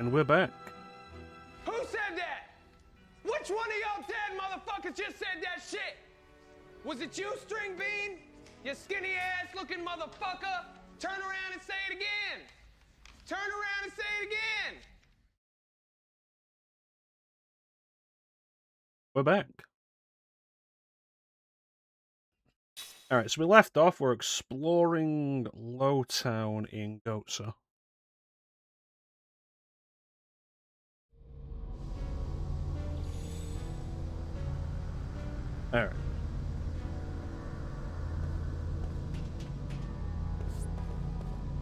And we're back. Who said that? Which one of y'all dead motherfuckers just said that shit? Was it you, String Bean? You skinny ass looking motherfucker? Turn around and say it again. Turn around and say it again. We're back. Alright, so we left off, we're exploring Lowtown in Gohtza. Alright.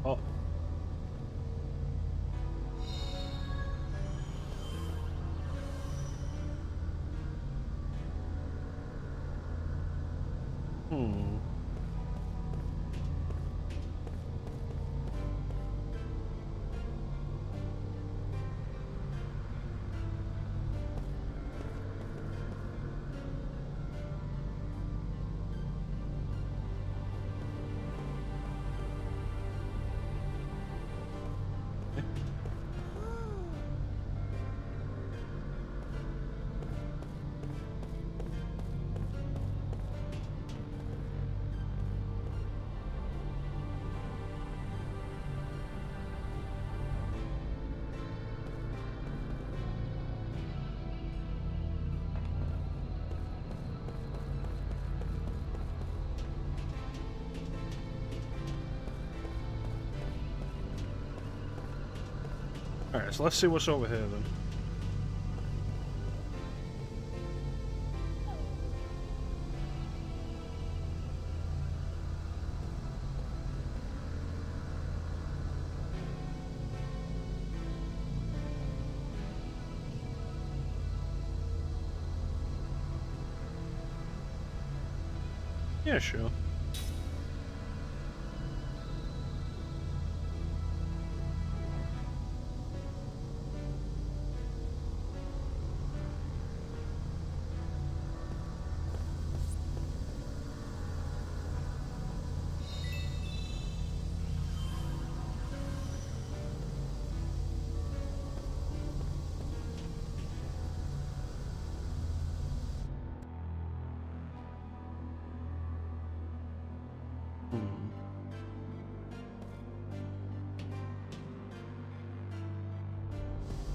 Oh. Alright, so let's see what's over here then. Yeah, sure.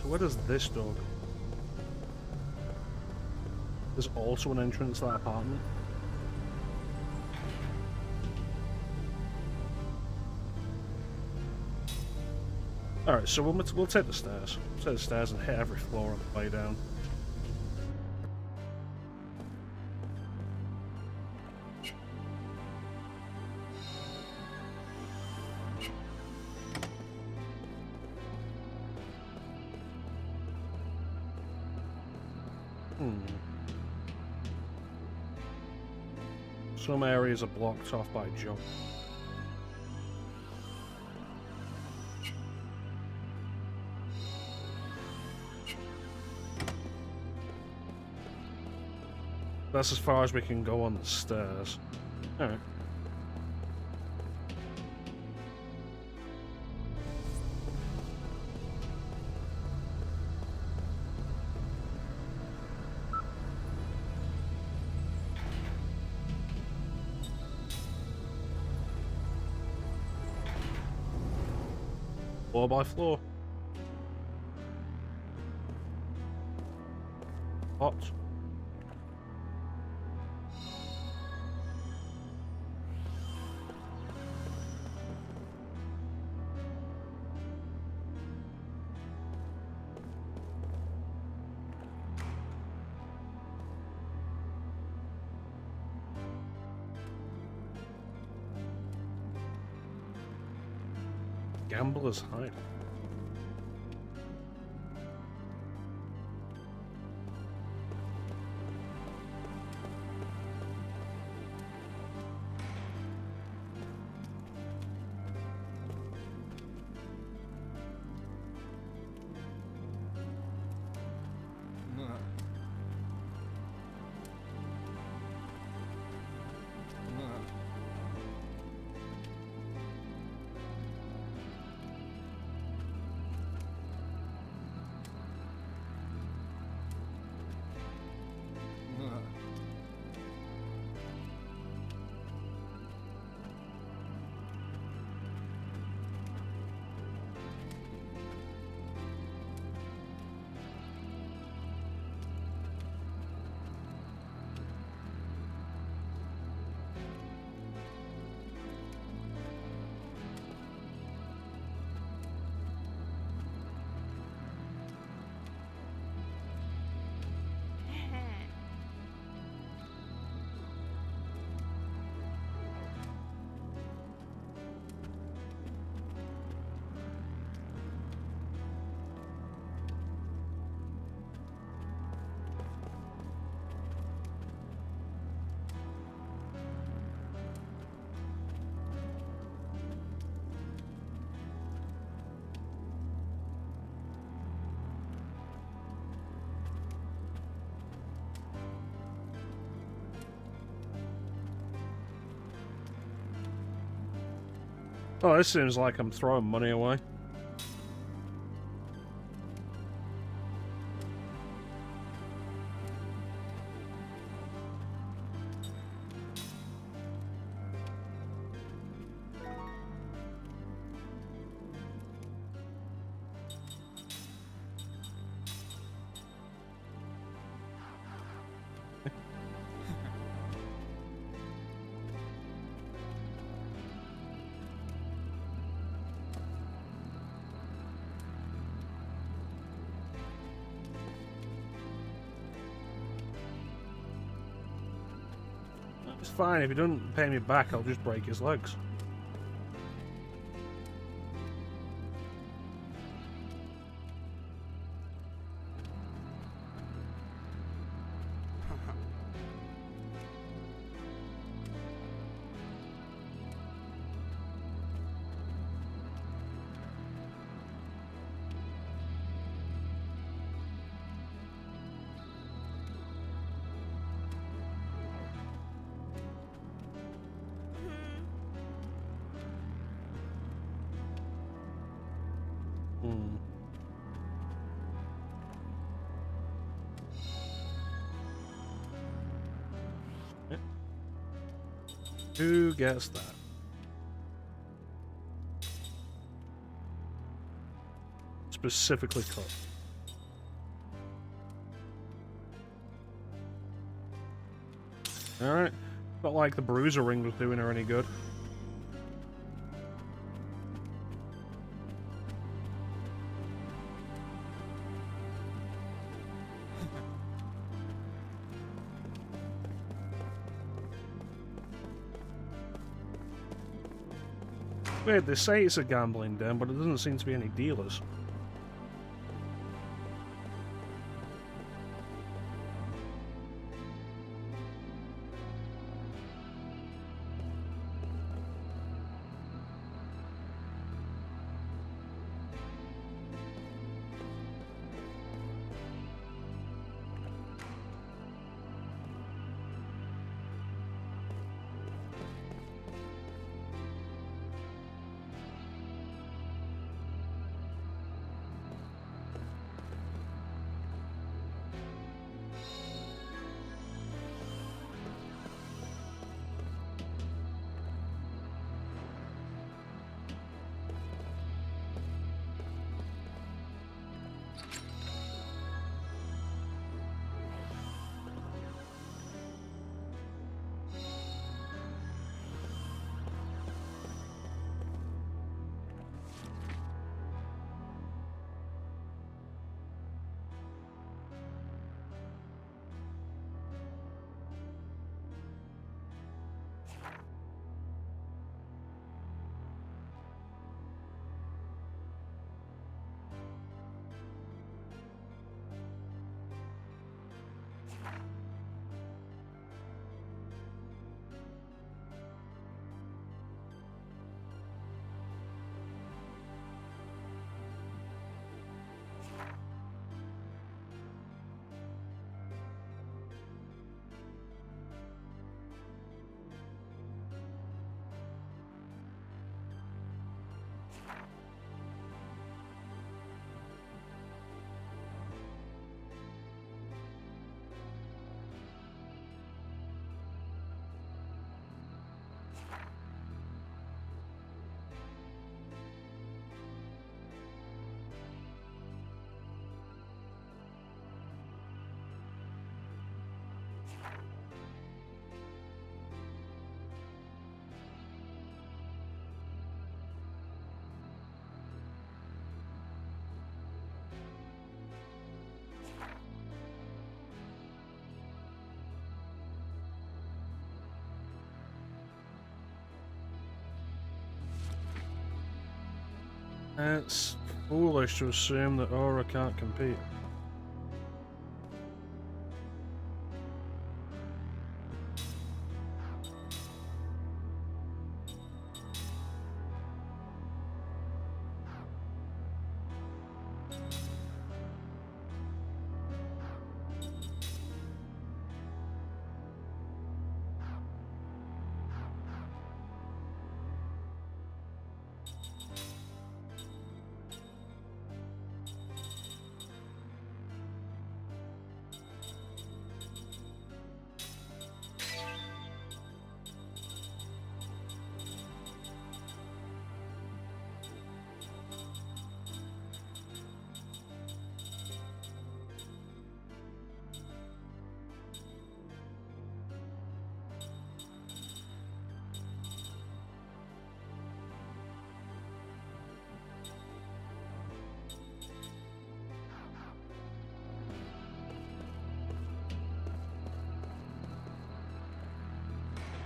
So where does this door go? There's also an entrance to that apartment. Alright, so we'll take the stairs. We'll take the stairs and hit every floor on the way down. Some areas are blocked off by junk. That's as far as we can go on the stairs. Alright. Floor by floor. Hot. Gambler's hide. Oh, this seems like I'm throwing money away. It's fine. If he doesn't pay me back, I'll just break his legs. Hmm. Yeah. Who gets that? Specifically cut. Alright. Not like the bruiser ring was doing her any good. Weird, they say it's a gambling den, but it doesn't seem to be any dealers. It's foolish to assume that Uhra can't compete.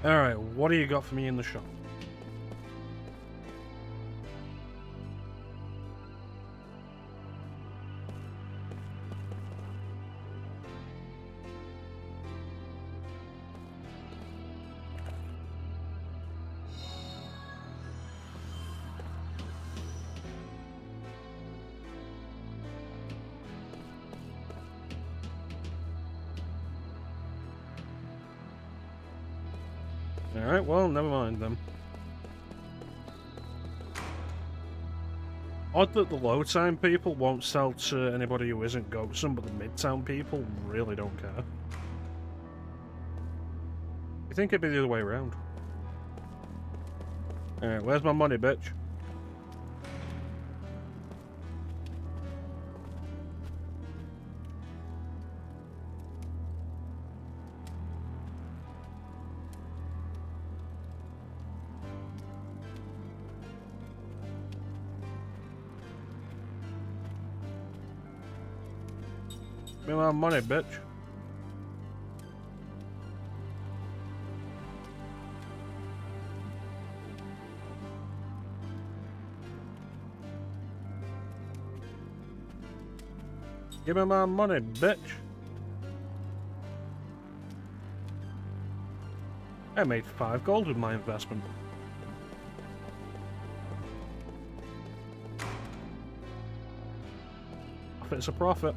Alright, what do you got for me in the shop? Alright, well, never mind then. Odd that the low-time people won't sell to anybody who isn't Gohtza, but the mid-town people really don't care. You think it'd be the other way around? Alright, where's my money, bitch? Give me my money, bitch. Give me my money, bitch. I made 5 gold with my investment. Profit's a profit.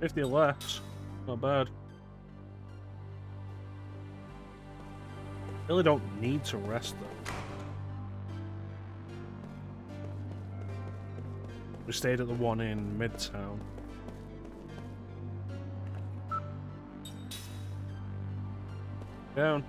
$50 less. Not bad. Really don't need to rest though. We stayed at the one in Midtown. Down.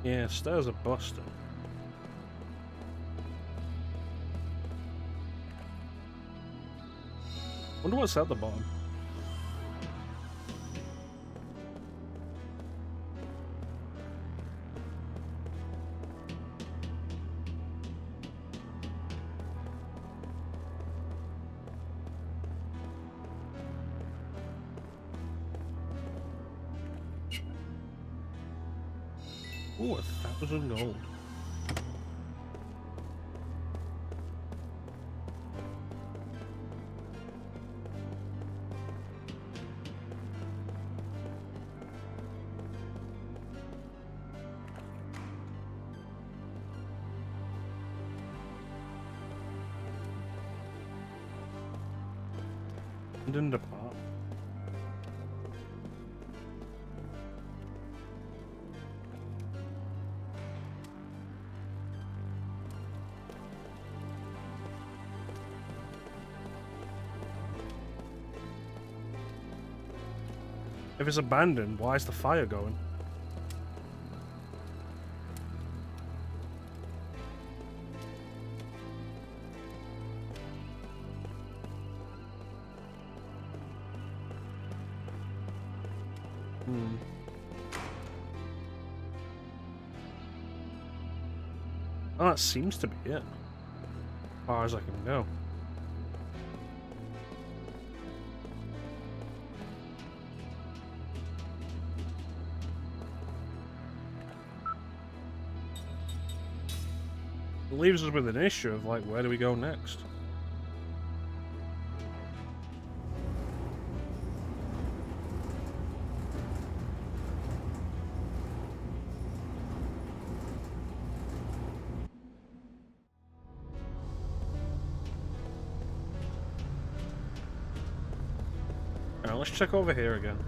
Yeah, stairs are busted. Wonder what's at the bottom. Ooh, 1,000 gold. Didn't depart. If it's abandoned, why is the fire going? Oh, that seems to be it. As far as I can go. It leaves us with an issue of, like, where do we go next? Alright, let's check over here again.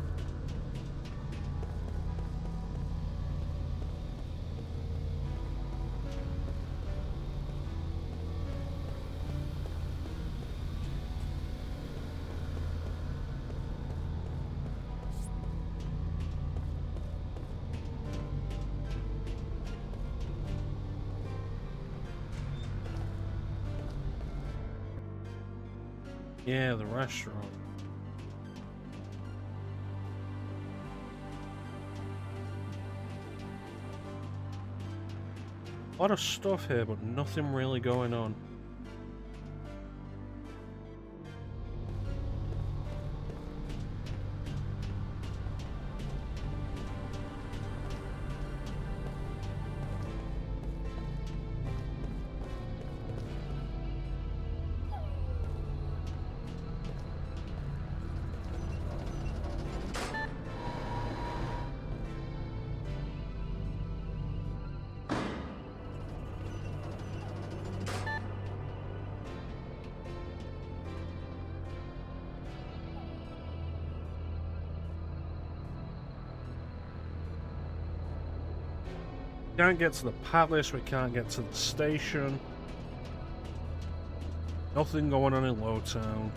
Yeah, the restaurant. A lot of stuff here, but nothing really going on. Can't get to the palace, we can't get to the station. Nothing going on in Lowtown.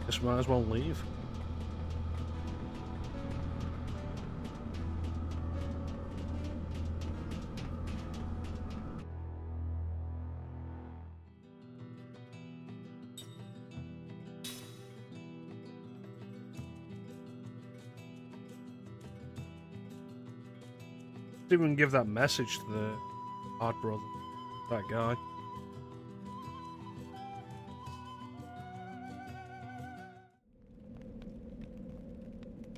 Guess we might as well leave. Didn't even give that message to the hard brother, that guy.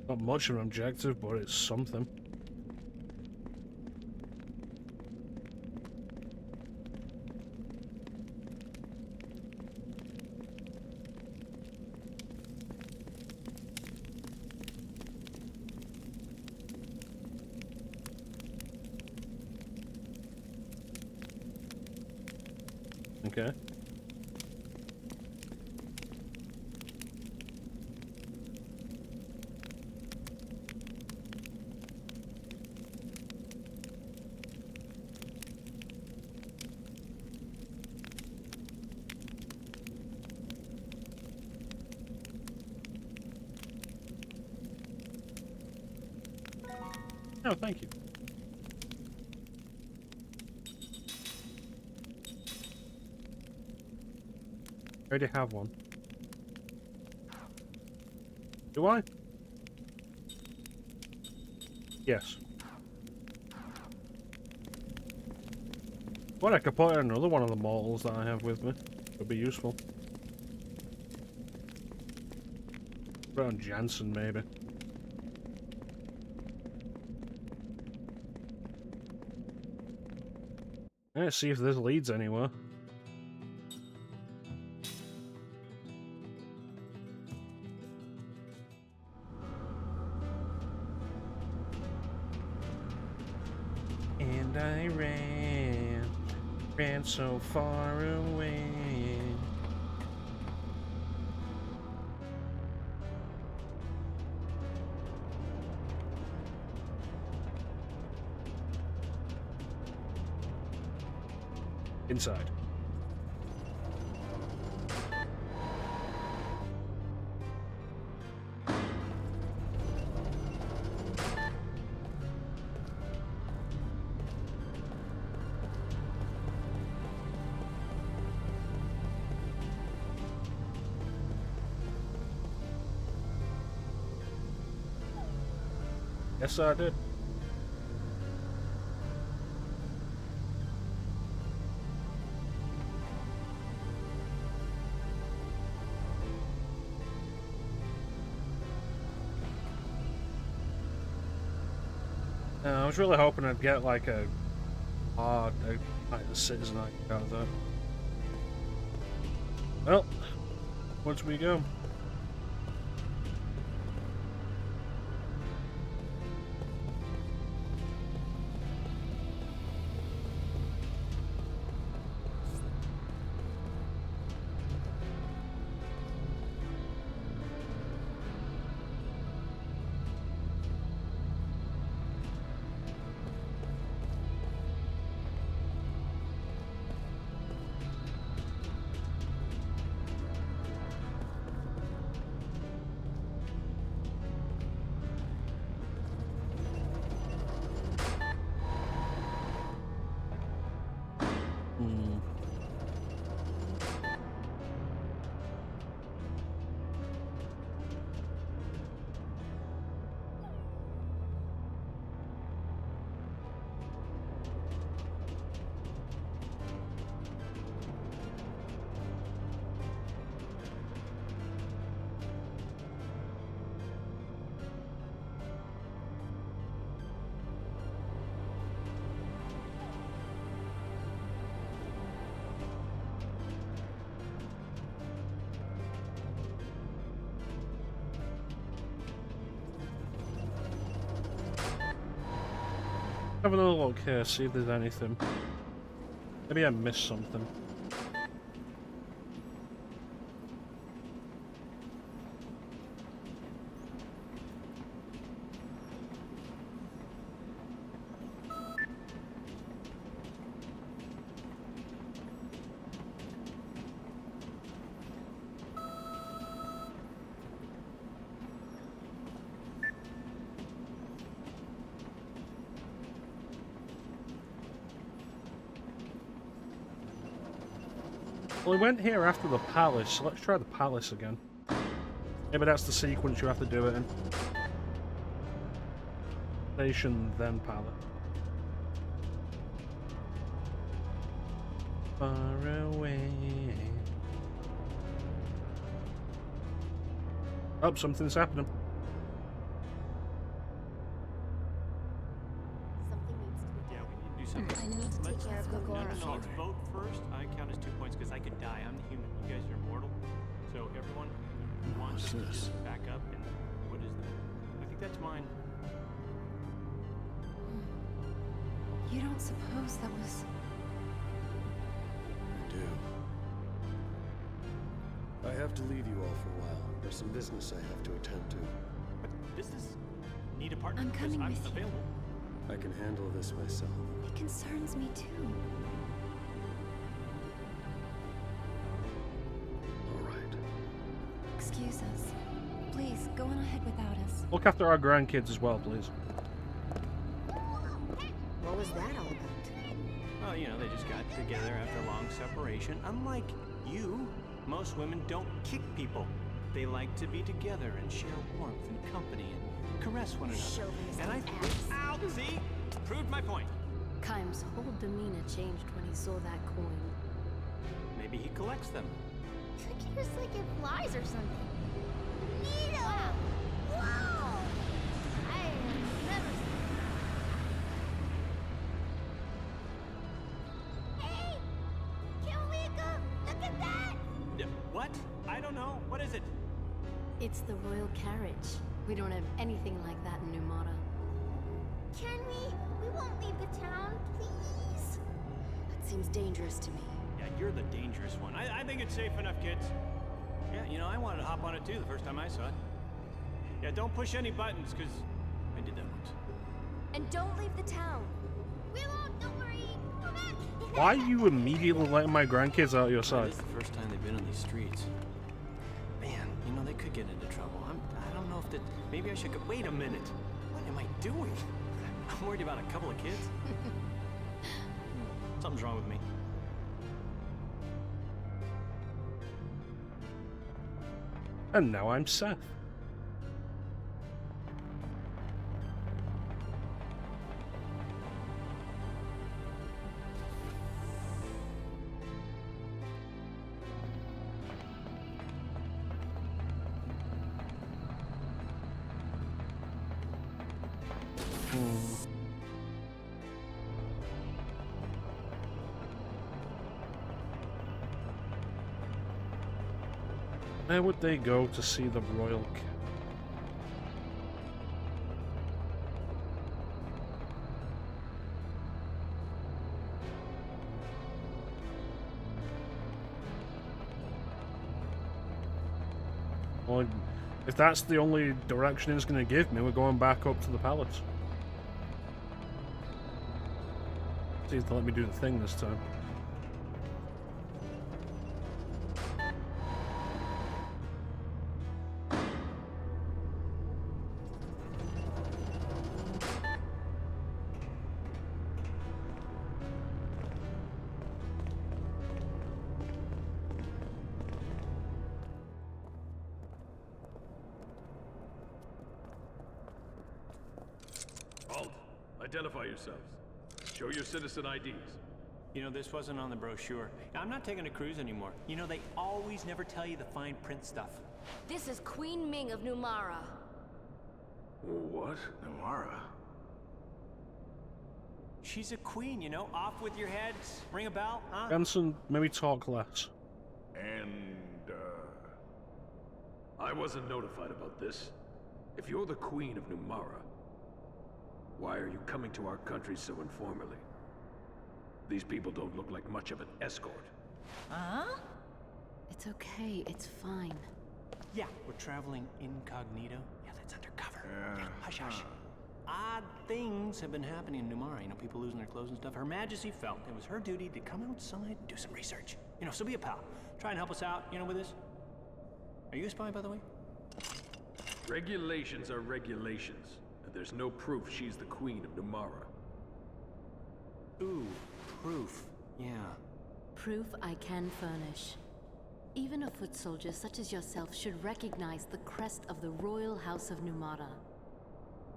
Not much of an objective, but it's something. Okay. Oh, thank you. I already have one. Do I? Yes. Well, I could put in another one of the models that I have with me. Would be useful. Put it on Jansen, maybe. Let's see if this leads anywhere. And I ran so far away. Inside. Yes, I did. I was really hoping I'd get like a hard like the citizen I out of that. Well, once we go. Have another look here, see if there's anything. Maybe I missed something. Well, we went here after the palace, so let's try the palace again. Maybe that's the sequence you have to do it in. Station, then palace. Far away. Oh, something's happening. I need to take care of Gohtza. No, let's vote first. I count as 2 points because I could die. I'm the human. You guys are immortal. So everyone who wants to just back up and what is that? I think that's mine. You don't suppose that was... I do. I have to leave you all for a while. There's some business I have to attend to. But business? Need a partner? I'm coming because with you. available. I can handle this myself. It concerns me too. All right. Excuse us. Please, go on ahead without us. Look after our grandkids as well, please. What was that all about? Well, you know, they just got together after a long separation. Unlike you, most women don't kick people. They like to be together and share warmth and company and caress one another. Chauvinist And ass. Ow! See? Proved my point. Kaim's whole demeanor changed when he saw that coin. Maybe he collects them. Just like it flies or something. Neato! Wow! I have never seen that. Hey! Can we go look at that? What? I don't know. What is it? It's the royal carriage. We don't have anything like that in Numata. Can we? We won't leave the town, please. That seems dangerous to me. Yeah, you're the dangerous one. I think it's safe enough, kids. Yeah, you know, I wanted to hop on it too the first time I saw it. Yeah, don't push any buttons, because I did that once. And don't leave the town. We won't, don't worry. Come back. Why are you immediately letting my grandkids out of your This sight? is the first time they've been on these streets. Man, you know, they could get into trouble. I don't know if that... Maybe I should go... Wait a minute. What am I doing? I'm worried about a couple of kids. Something's wrong with me. And now I'm Seth. Where would they go to see the royal king? Well, if that's the only direction it's going to give me, we're going back up to the palace. See if they'll let me do the thing this time. Identify yourselves. Show your citizen IDs. You know, this wasn't on the brochure. I'm not taking a cruise anymore. You know, they always never tell you the fine print stuff. This is Queen Ming of Numara. What? Uhra? She's a queen, you know? Off with your head. Ring a bell, huh? Benson, maybe talk less. And, I wasn't notified about this. If you're the Queen of Numara, why are you coming to our country so informally? These people don't look like much of an escort. Huh? It's okay, it's fine. Yeah, we're traveling incognito. Yeah, that's undercover. Yeah, hush, hush. Odd things have been happening in Numara. You know, people losing their clothes and stuff. Her Majesty felt it was her duty to come outside and do some research. You know, so be a pal. Try and help us out, you know, with this. Are you a spy, by the way? Regulations are regulations. And there's no proof she's the Queen of Numara. Ooh, proof. Yeah. Proof I can furnish. Even a foot soldier such as yourself should recognize the crest of the Royal House of Numara.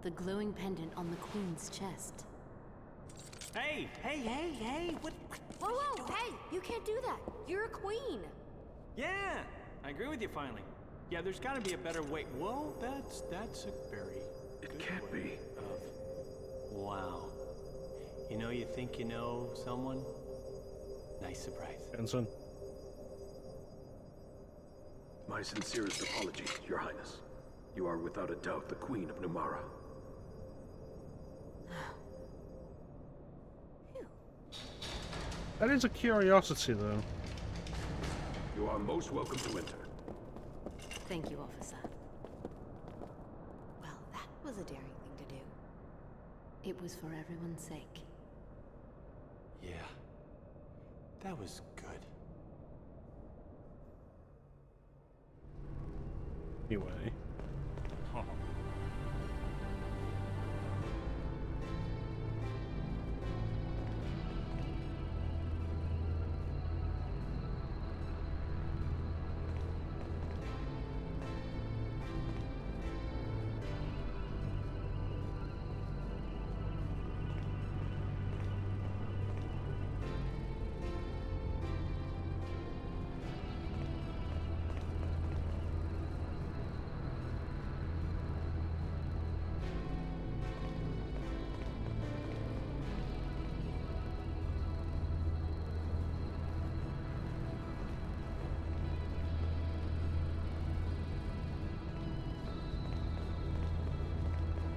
The glowing pendant on the Queen's chest. Hey! What? Whoa, whoa, hey! You can't do that! You're a queen! Yeah! I agree with you finally. Yeah, there's gotta be a better way. Whoa, that's a very... It can't be. Wow. You know, you think you know someone? Nice surprise. Benson. My sincerest apologies, Your Highness. You are without a doubt the Queen of Numara. That is a curiosity, though. You are most welcome to enter. Thank you, officer. Well, that was a daring thing to do. It was for everyone's sake. Yeah. That was good. Anyway.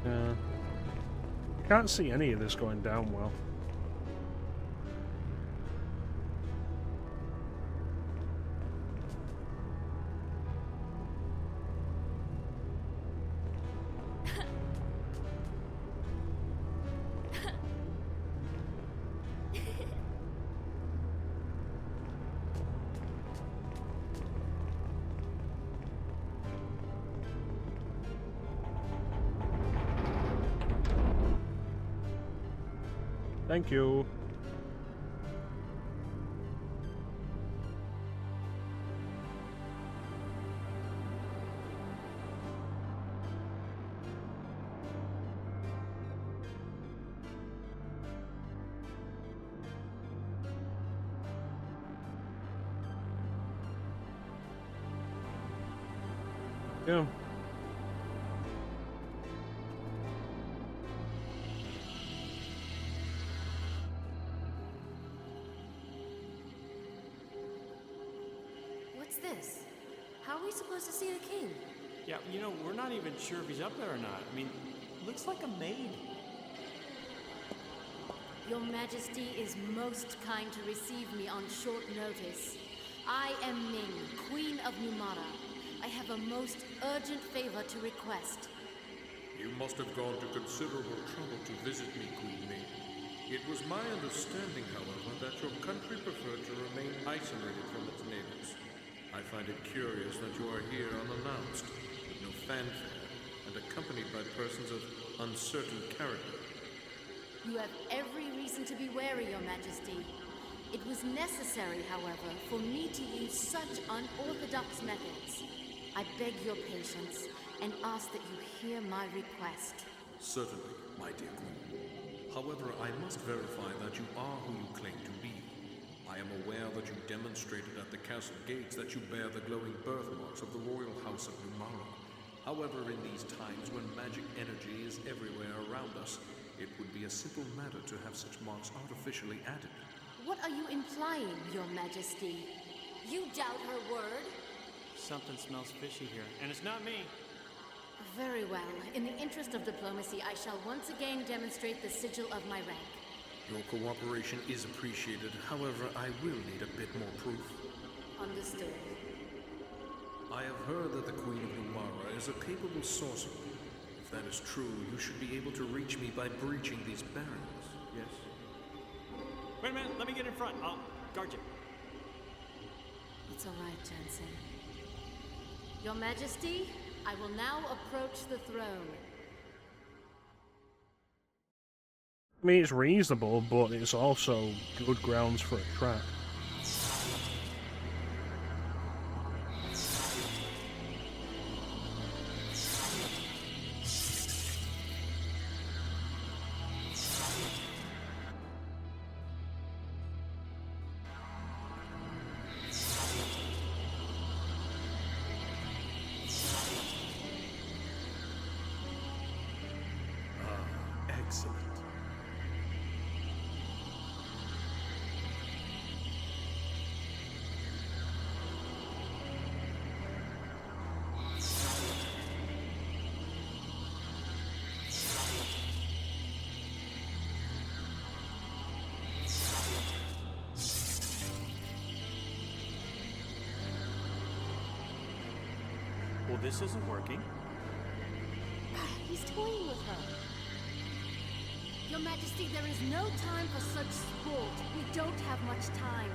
Yeah. Can't see any of this going down well. Thank you. Yeah. What's this? How are we supposed to see the king? Yeah, you know, we're not even sure if he's up there or not. I mean, looks like a maid. Your Majesty is most kind to receive me on short notice. I am Ming, Queen of Numara. I have a most urgent favor to request. You must have gone to considerable trouble to visit me, Queen Ming. It was my understanding, however, that your country preferred to remain isolated from its neighbors. I find it curious that you are here unannounced, with no fanfare, and accompanied by persons of uncertain character. You have every reason to be wary, Your Majesty. It was necessary, however, for me to use such unorthodox methods. I beg your patience and ask that you hear my request. Certainly, my dear Queen. However, I must verify that you are who you claim to be. I am aware that you demonstrated at the castle gates that you bear the glowing birthmarks of the royal house of Numara. However, in these times when magic energy is everywhere around us, it would be a simple matter to have such marks artificially added. What are you implying, Your Majesty? You doubt her word? Something smells fishy here, and it's not me. Very well. In the interest of diplomacy, I shall once again demonstrate the sigil of my rank. Your cooperation is appreciated. However, I will need a bit more proof. Understood. I have heard that the Queen of Numara is a capable sorcerer. If that is true, you should be able to reach me by breaching these barriers, yes? Wait a minute, let me get in front. I'll guard you. It's all right, Jensen. Your Majesty, I will now approach the throne. I mean, it's reasonable, but it's also good grounds for a trap. Excellent. Well, this isn't working. He's toying with her. Your Majesty, there is no time for such sport. We don't have much time.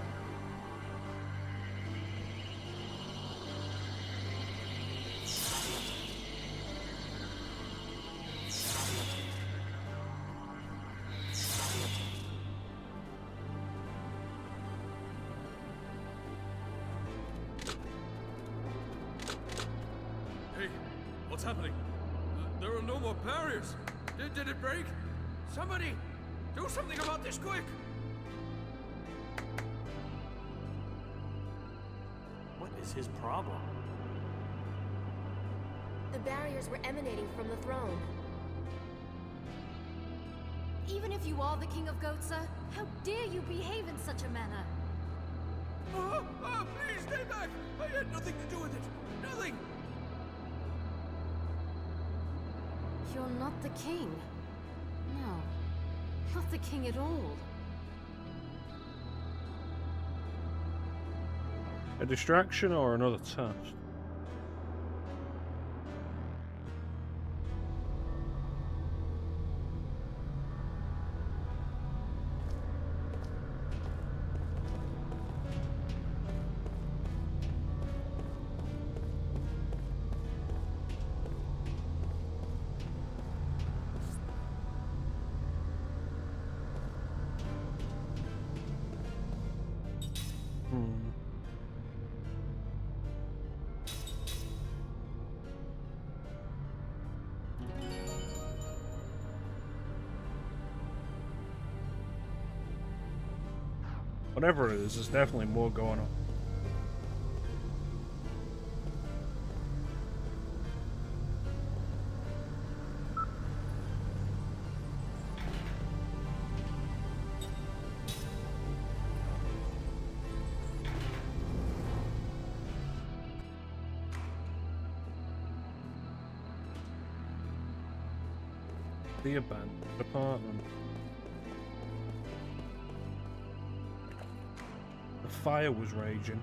Hey, what's happening? There are no more barriers. Did it break? Somebody, do something about this quick! What is his problem? The barriers were emanating from the throne. Even if you are the King of Gohtza, how dare you behave in such a manner? Please stay back! I had nothing to do with it. Nothing! You're not the king. No, not the king at all. A distraction or another task? Whatever it is, there's definitely more going on. The abandoned apartment. The fire was raging.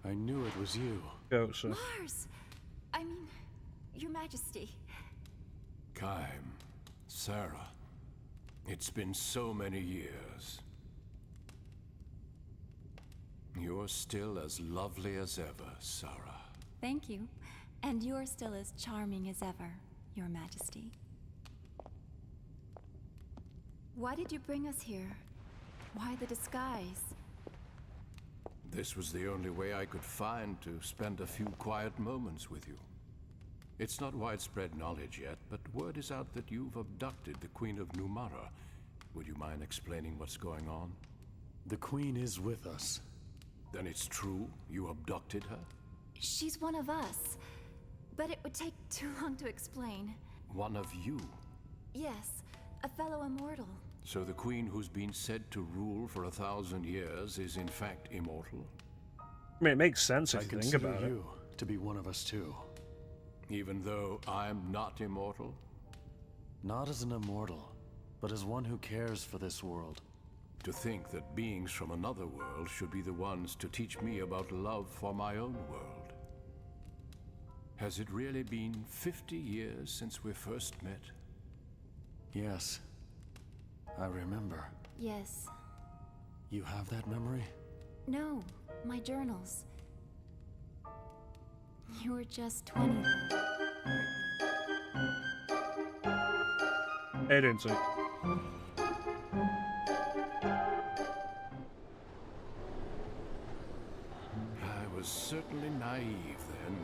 I knew it was you. Gohtza. Mars! I mean, Your Majesty. Kaim, Sarah. It's been so many years. You're still as lovely as ever, Sarah. Thank you. And you're still as charming as ever, Your Majesty. Why did you bring us here? Why the disguise? This was the only way I could find to spend a few quiet moments with you. It's not widespread knowledge yet, but word is out that you've abducted the Queen of Numara. Would you mind explaining what's going on? The Queen is with us. Then it's true you abducted her? She's one of us. But it would take too long to explain. One of you? Yes, a fellow immortal. So the Queen who's been said to rule for 1,000 years is in fact immortal? I mean, it makes sense I if you think consider about it. you to be one of us too. Even though I'm not immortal? Not as an immortal, but as one who cares for this world. To think that beings from another world should be the ones to teach me about love for my own world. Has it really been 50 years since we first met? Yes, I remember. Yes. You have that memory? No, my journals. You were just 20 then. Hey, didn't see. I was certainly naive then,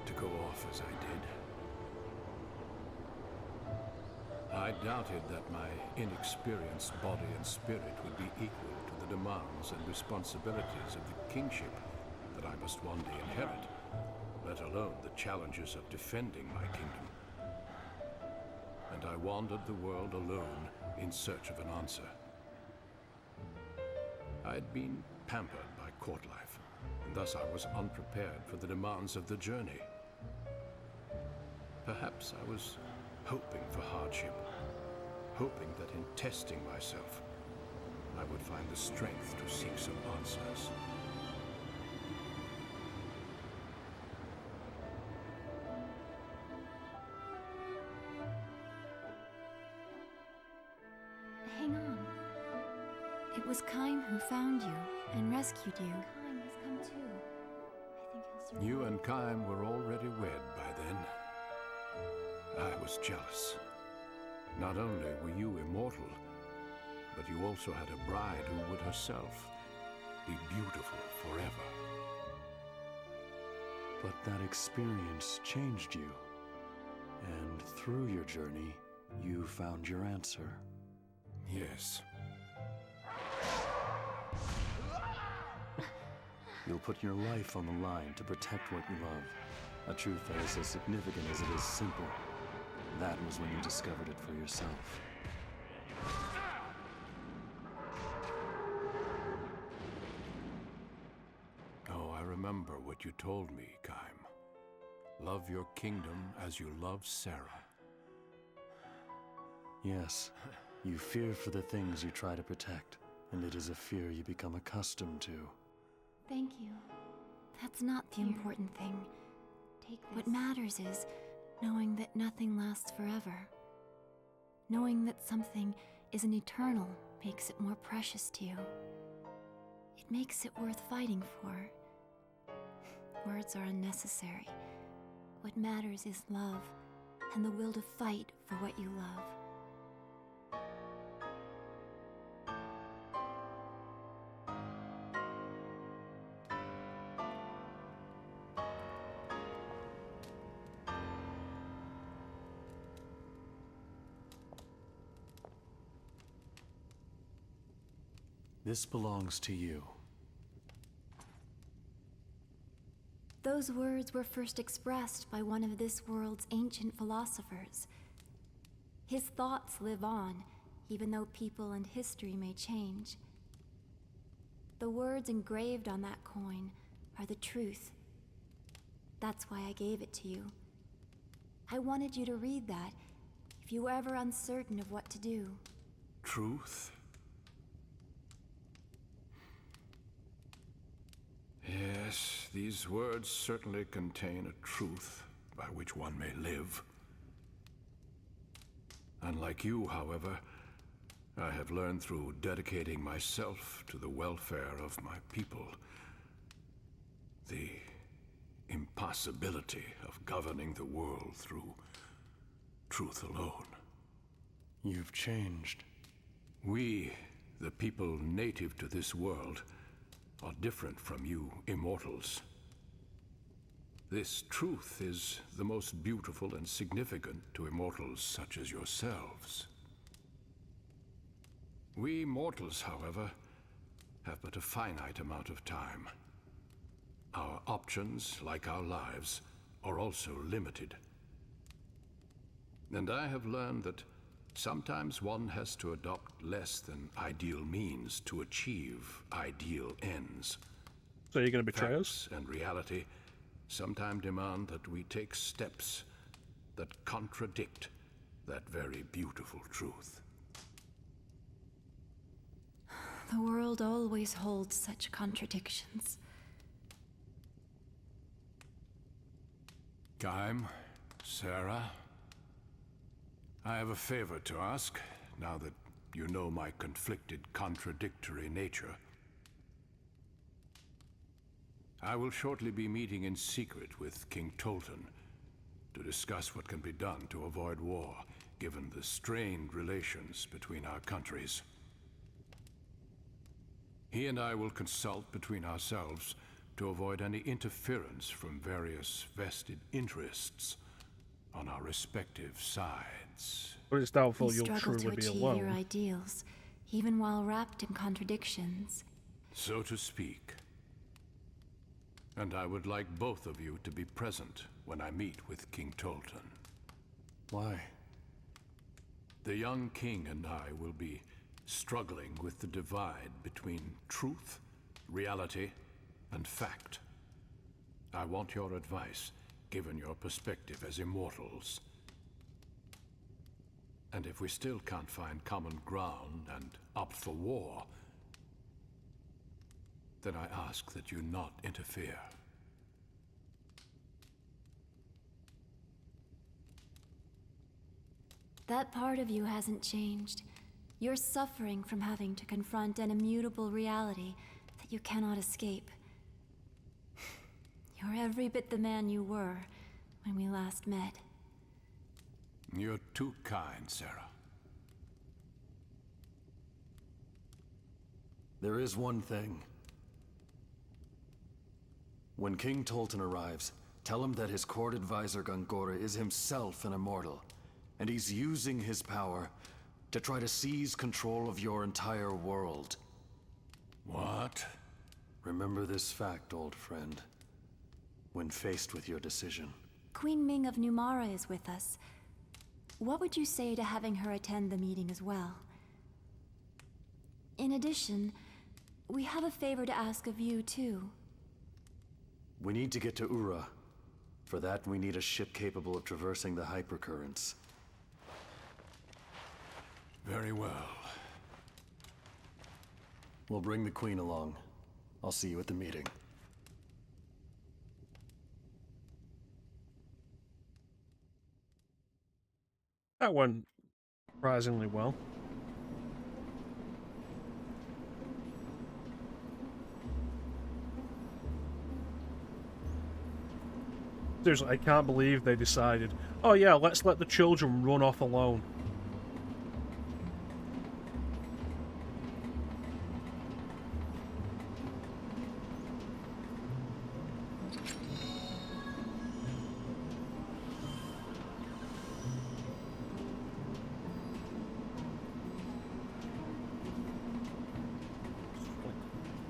to go off as I did. I doubted that my inexperienced body and spirit would be equal to the demands and responsibilities of the kingship that I must one day inherit, let alone the challenges of defending my kingdom. And I wandered the world alone in search of an answer. I had been pampered by court life, and thus I was unprepared for the demands of the journey. Perhaps I was hoping for hardship, hoping that in testing myself, I would find the strength to seek some answers. Hang on. It was Kaim who found you and rescued you. Kaim has come too. I think he'll survive. You and Kaim were already wed by then. I was jealous. Not only were you immortal, but you also had a bride who would herself be beautiful forever. But that experience changed you. And through your journey, you found your answer. Yes. You'll put your life on the line to protect what you love. A truth that is as significant as it is simple. That was when you discovered it for yourself. Oh, I remember what you told me, Kaim. Love your kingdom as you love Sarah. Yes, you fear for the things you try to protect, and it is a fear you become accustomed to. Thank you. That's not the important thing. Take this. What matters is knowing that nothing lasts forever. Knowing that something isn't eternal makes it more precious to you. It makes it worth fighting for. Words are unnecessary. What matters is love, and the will to fight for what you love. This belongs to you. Those words were first expressed by one of this world's ancient philosophers. His thoughts live on, even though people and history may change. The words engraved on that coin are the truth. That's why I gave it to you. I wanted you to read that, if you were ever uncertain of what to do. Truth? Yes, these words certainly contain a truth by which one may live. Unlike you, however, I have learned through dedicating myself to the welfare of my people the impossibility of governing the world through truth alone. You've changed. We, the people native to this world, are different from you immortals. This truth is the most beautiful and significant to immortals such as yourselves. We mortals, however, have but a finite amount of time. Our options, like our lives, are also limited. And I have learned that sometimes one has to adopt less than ideal means to achieve ideal ends. So you're going to betray Facts us? and reality sometimes demand that we take steps that contradict that very beautiful truth. The world always holds such contradictions. Gaim, Sarah, I have a favor to ask, now that you know my conflicted, contradictory nature. I will shortly be meeting in secret with King Tolton to discuss what can be done to avoid war, given the strained relations between our countries. He and I will consult between ourselves to avoid any interference from various vested interests on our respective sides. But it's doubtful You you'll struggle to truly be achieve alone. your ideals, even while wrapped in contradictions. So to speak. And I would like both of you to be present when I meet with King Tolton. Why? The young king and I will be struggling with the divide between truth, reality, and fact. I want your advice, given your perspective as immortals. And if we still can't find common ground and opt for war, then I ask that you not interfere. That part of you hasn't changed. You're suffering from having to confront an immutable reality that you cannot escape. You're every bit the man you were when we last met. You're too kind, Sarah. There is one thing. When King Tolton arrives, tell him that his court advisor Gongora is himself an immortal, and he's using his power to try to seize control of your entire world. What? Remember this fact, old friend, when faced with your decision. Queen Ming of Numara is with us. What would you say to having her attend the meeting as well? In addition, we have a favor to ask of you, too. We need to get to Uhra. For that, we need a ship capable of traversing the hypercurrents. Very well. We'll bring the Queen along. I'll see you at the meeting. That went surprisingly well. Seriously, I can't believe they decided, oh yeah, let's let the children run off alone.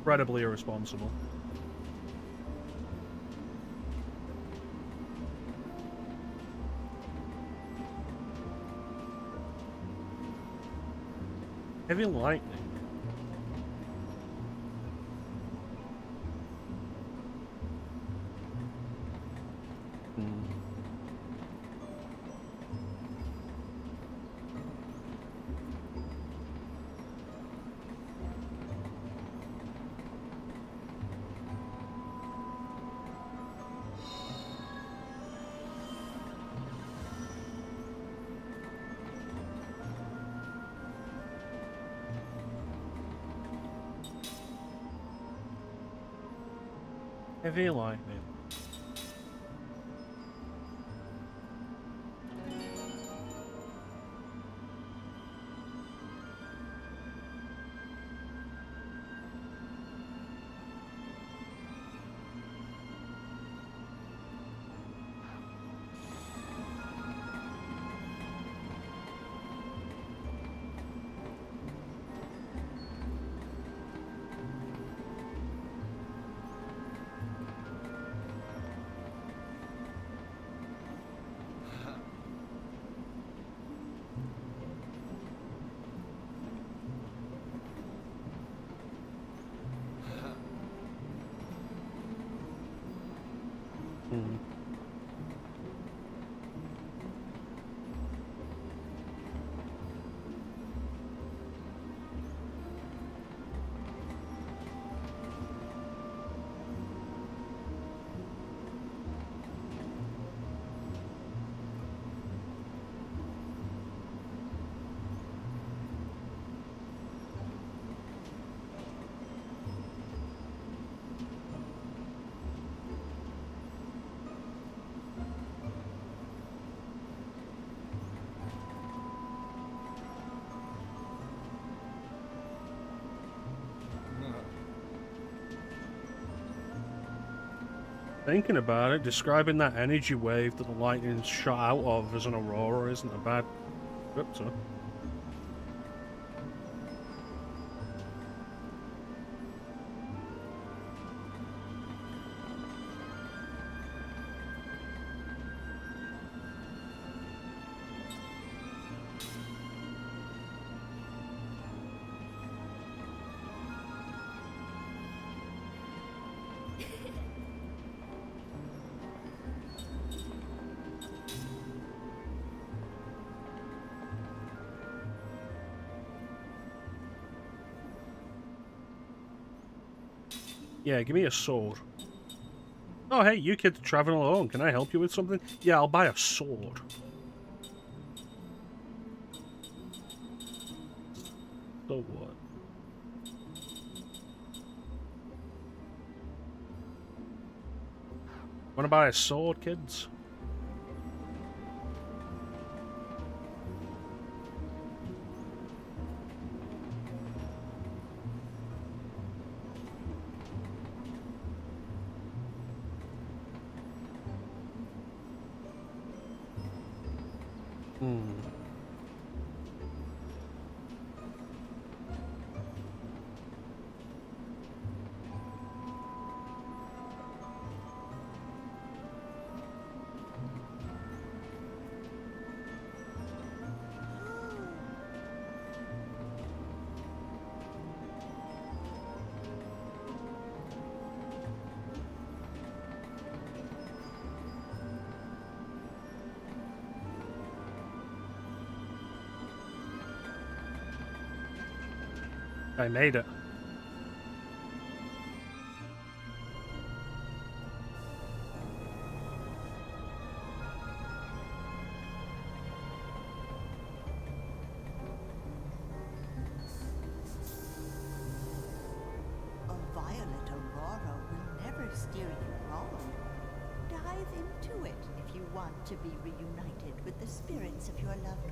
incredibly irresponsible. Heavy lightning. Heavy lightning. Thinking about it, describing that energy wave that the lightning shot out of as an aurora isn't a bad descriptor. Yeah, give me a sword. Oh, hey, you kids traveling alone. Can I help you with something? Yeah, I'll buy a sword. So what? Wanna buy a sword, kids? I made it. A violet aurora will never steer you wrong. Dive into it if you want to be reunited with the spirits of your loved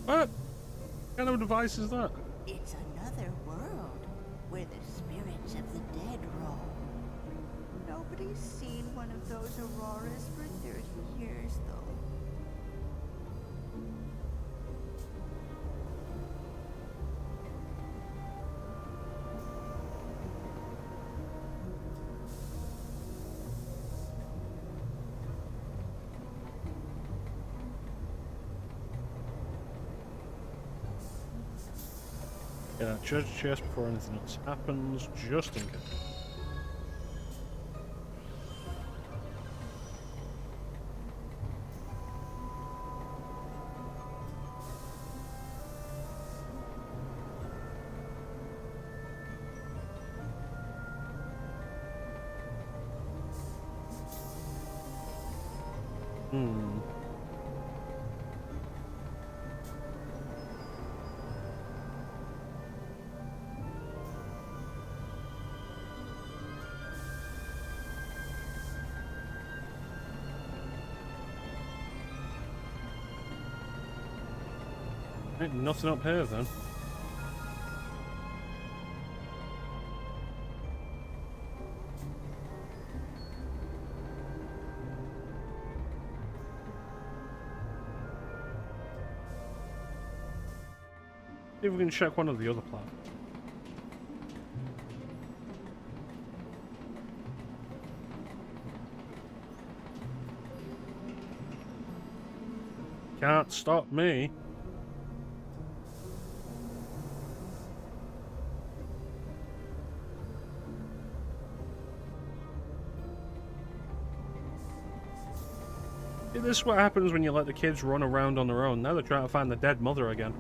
ones. What kind of device is that? It's another world where the spirits of the dead roam. Nobody's seen one of those auroras for 30 years, though. Yeah, treasure chest before anything else happens, just in case. Ain't nothing up here then. See if we can check one of the other planets. Can't stop me. See, this is what happens when you let the kids run around on their own. Now they're trying to find the dead mother again.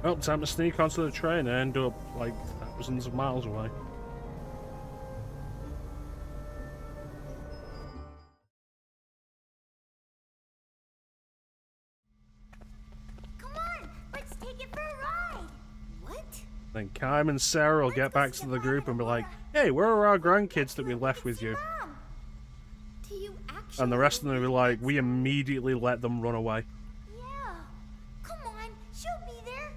Well, time to sneak onto the train and end up like thousands of miles away. Come on, let's take it for a ride. What? Then Kym and Sarah will get back to the group and be like, "Hey, where are our grandkids that we left with you?" Mom, do you actually? And the rest of them will be like, "We immediately let them run away." Yeah. Come on, she'll be there.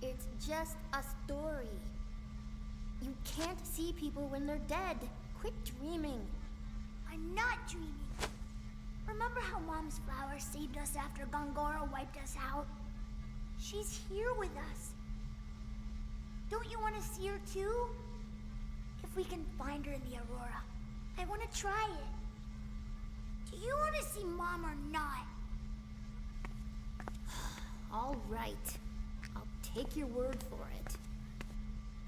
It's just a story. You can't see people when they're dead. Quit dreaming. I'm not dreaming. Remember how Mom's flower saved us after Gongora wiped us out? She's here with us. Don't you want to see her too? If we can find her in the Aurora, I want to try it. Do you want to see Mom or not? All right. I'll take your word for it.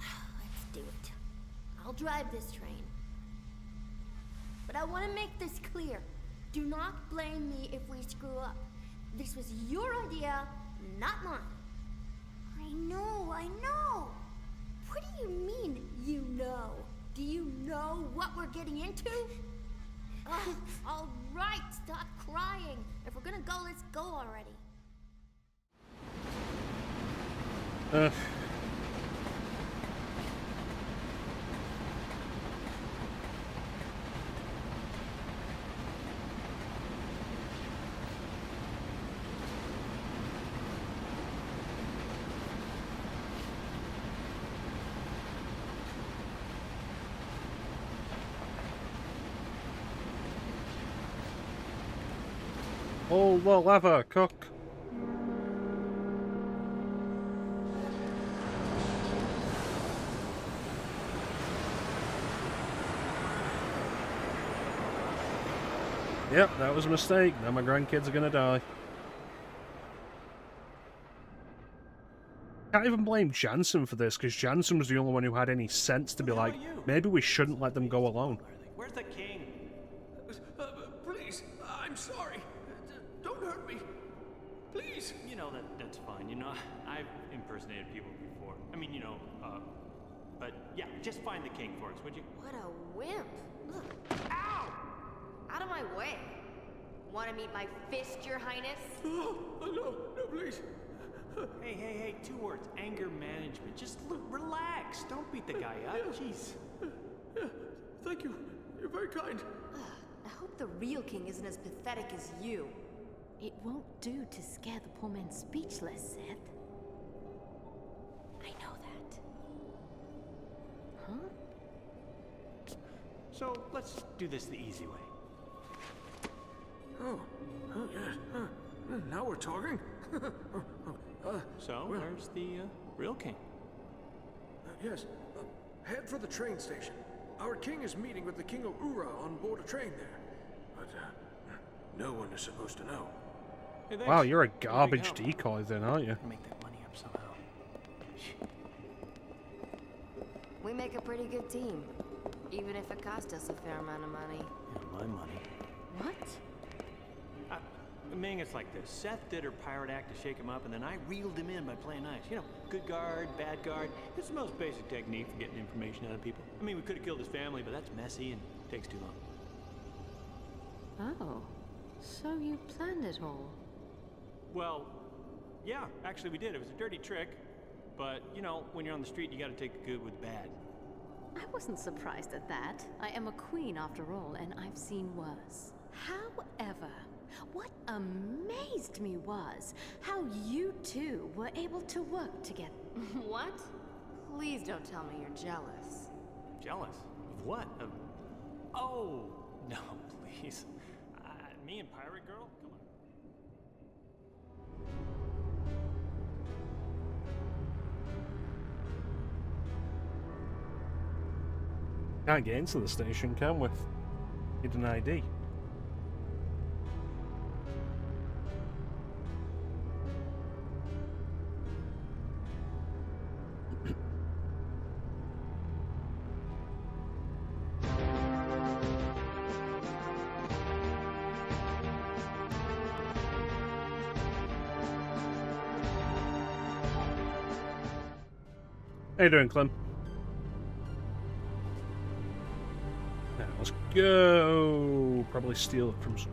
Let's do it. I'll drive this train. But I want to make this clear. Do not blame me if we screw up. This was your idea, not mine. I know, I know. What do you mean, you know? Do you know what we're getting into? All right, stop crying. If we're gonna go, let's go already. Hold the lever, cook. Yep, that was a mistake. Now my grandkids are gonna die. Can't even blame Jansen for this, because Jansen was the only one who had any sense to be like, maybe we shouldn't let them go alone. Where's the king? Please, I'm sorry. Don't hurt me. Please. You know, that's fine. You know, I've impersonated people before. I mean, you know, but yeah, just find the king for us, would you? What a wimp. Ugh. Ow! Out of my way. Want to meet my fist, your highness? Oh, no, please. Hey, 2 words. Anger management. Just relax. Don't beat the guy up. Jeez. Yeah, thank you. You're very kind. I hope the real king isn't as pathetic as you. It won't do to scare the poor man speechless, Seth. I know that. So let's do this the easy way. Oh, yes. Now we're talking. So, where's the real king? Yes. Head for the train station. Our king is meeting with the king of Uhra on board a train there. But no one is supposed to know. Hey, Wow, you're a Big garbage help. decoy then, aren't you? Make that money up somehow. We make a pretty good team, even if it cost us a fair amount of money. Yeah, my money. What? Ming, it's like this. Seth did her pirate act to shake him up, and then I reeled him in by playing nice. You know, good guard, bad guard. It's the most basic technique for getting information out of people. I mean, we could have killed his family, but that's messy and takes too long. Oh, so you planned it all. Well, yeah, actually we did. It was a dirty trick. But, you know, when you're on the street, you gotta take the good with the bad. I wasn't surprised at that. I am a queen after all, and I've seen worse. However, what amazed me was how you two were able to work together. What? Please don't tell me you're jealous. Jealous? Of what? Of... Oh, no, please. Me and Pirate Girl? Come on. Can't get into the station, can we? Need an ID. How you doing, Clem? Now, let's go. Probably steal it from some.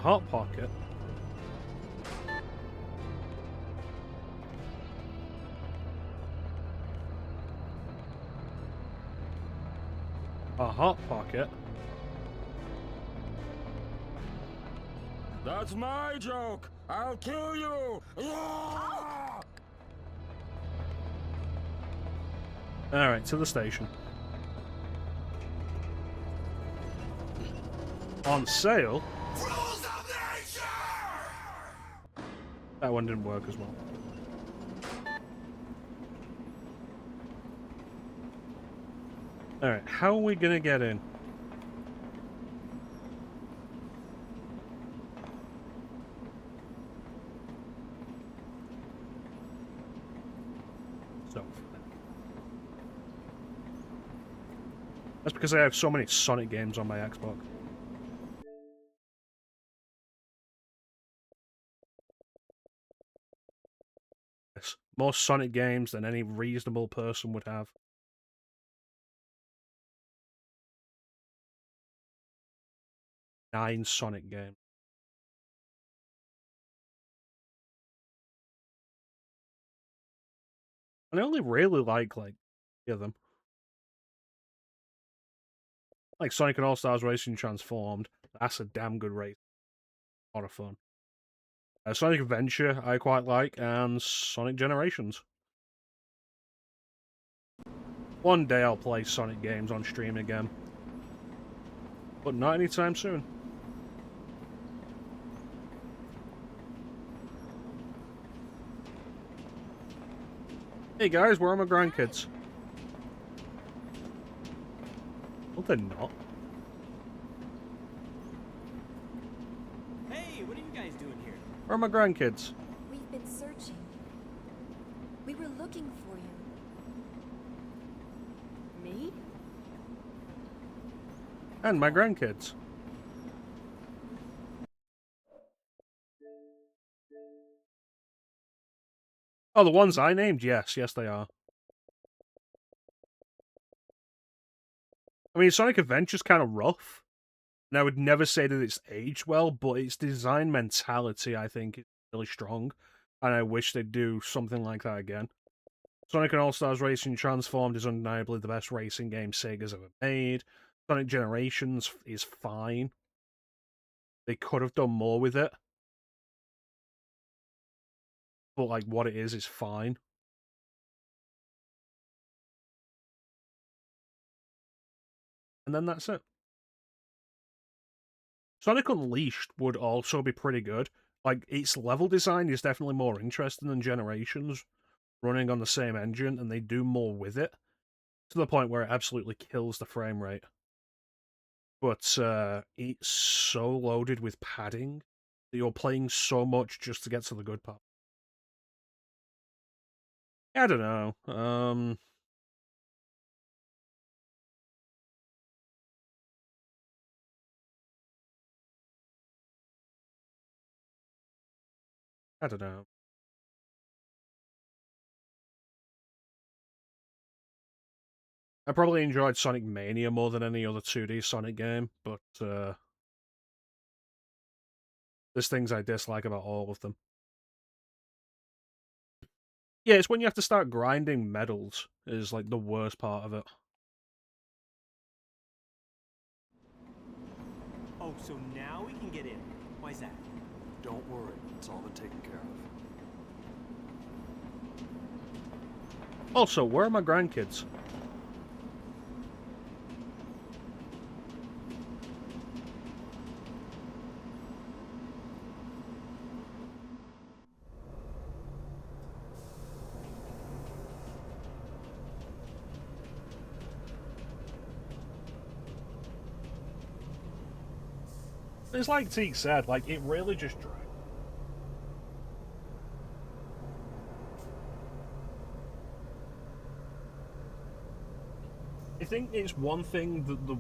Hot pocket. A hot pocket. That's my joke. I'll kill you. Yeah! Alright, to the station. On sale? Rules of nature! That one didn't work as well. Alright, how are we gonna get in? So. That's because I have so many Sonic games on my Xbox. Yes, more Sonic games than any reasonable person would have. Nine Sonic games. And I only really like three of them. Like Sonic and All-Stars Racing Transformed. That's a damn good race. A lot of fun. Sonic Adventure I quite like, and Sonic Generations. One day I'll play Sonic games on stream again. But not anytime soon. Hey guys, where are my grandkids? Well, they're not. Hey, what are you guys doing here? Where are my grandkids? We've been searching. We were looking for you. Me? And my grandkids. Oh, the ones I named? Yes, yes they are. I mean, Sonic Adventure's kind of rough, and I would never say that it's aged well, but its design mentality, I think, is really strong, and I wish they'd do something like that again. Sonic and All-Stars Racing Transformed is undeniably the best racing game Sega's ever made. Sonic Generations is fine. They could have done more with it, but like what it is fine. And then that's it. Sonic Unleashed would also be pretty good. Like, its level design is definitely more interesting than Generations, running on the same engine, and they do more with it, to the point where it absolutely kills the frame rate. But it's so loaded with padding that you're playing so much just to get to the good part. I don't know. I don't know. I probably enjoyed Sonic Mania more than any other 2D Sonic game, but there's things I dislike about all of them. Yeah, it's when you have to start grinding medals is like the worst part of it. Oh, so now we can get in. Why's that? Don't worry, it's all been taken care of. Also, where are my grandkids? It's like Teak said, like, it really just dragged. I think it's one thing that the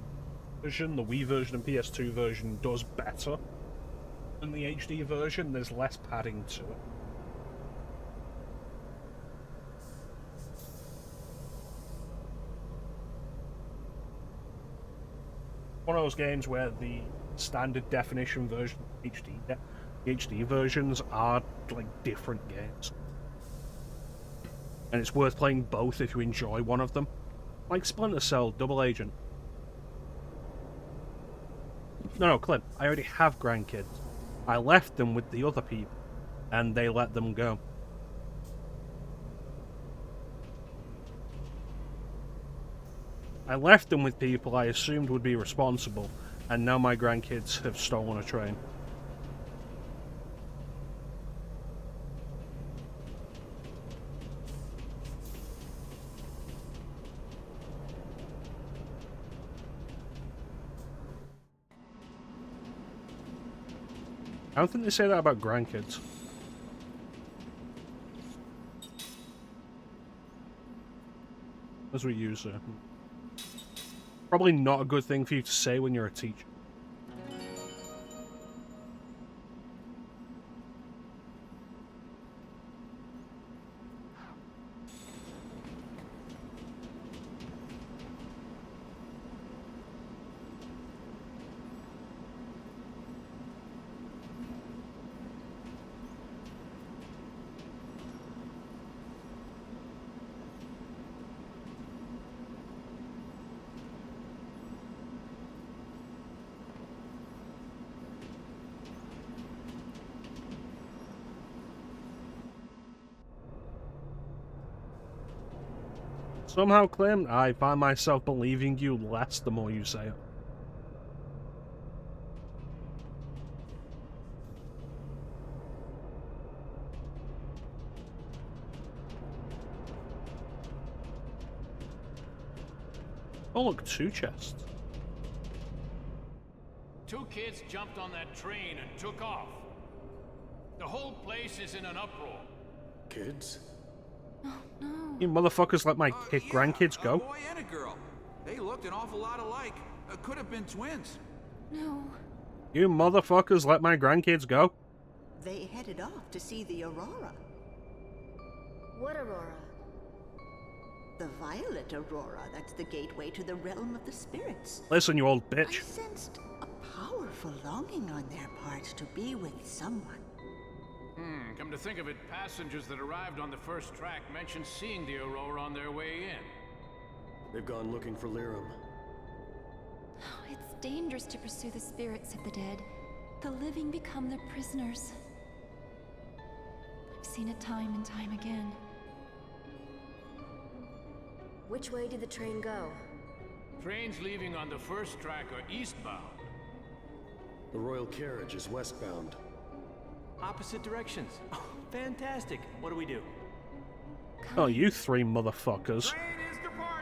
Wii version and PS2 version does better than the HD version. There's less padding to it. One of those games where the standard definition version, the HD versions are like different games, and it's worth playing both if you enjoy one of them. Like Splinter Cell, Double Agent. No, Clint, I already have grandkids. I left them with the other people, and they let them go. I left them with people I assumed would be responsible, and now my grandkids have stolen a train. I don't think they say that about grandkids. As we use it. Probably not a good thing for you to say when you're a teacher. Somehow, Clem, I find myself believing you less the more you say it. Oh look, 2 chests. 2 kids jumped on that train and took off. The whole place is in an uproar. Kids? You motherfuckers let my grandkids go? A boy and a girl. They looked an awful lot alike. Could have been twins. No. You motherfuckers let my grandkids go? They headed off to see the Aurora. What Aurora? The violet aurora, that's the gateway to the realm of the spirits. Listen, you old I bitch. sensed a powerful longing on their part to be with someone. Come to think of it, passengers that arrived on the first track mentioned seeing the aurora on their way in. They've gone looking for Lirum. Oh, it's dangerous to pursue the spirits of the dead. The living become their prisoners. I've seen it time and time again. Which way did the train go? Trains leaving on the first track are eastbound. The royal carriage is westbound. Opposite directions. Oh, fantastic. What do we do? Oh, you three motherfuckers.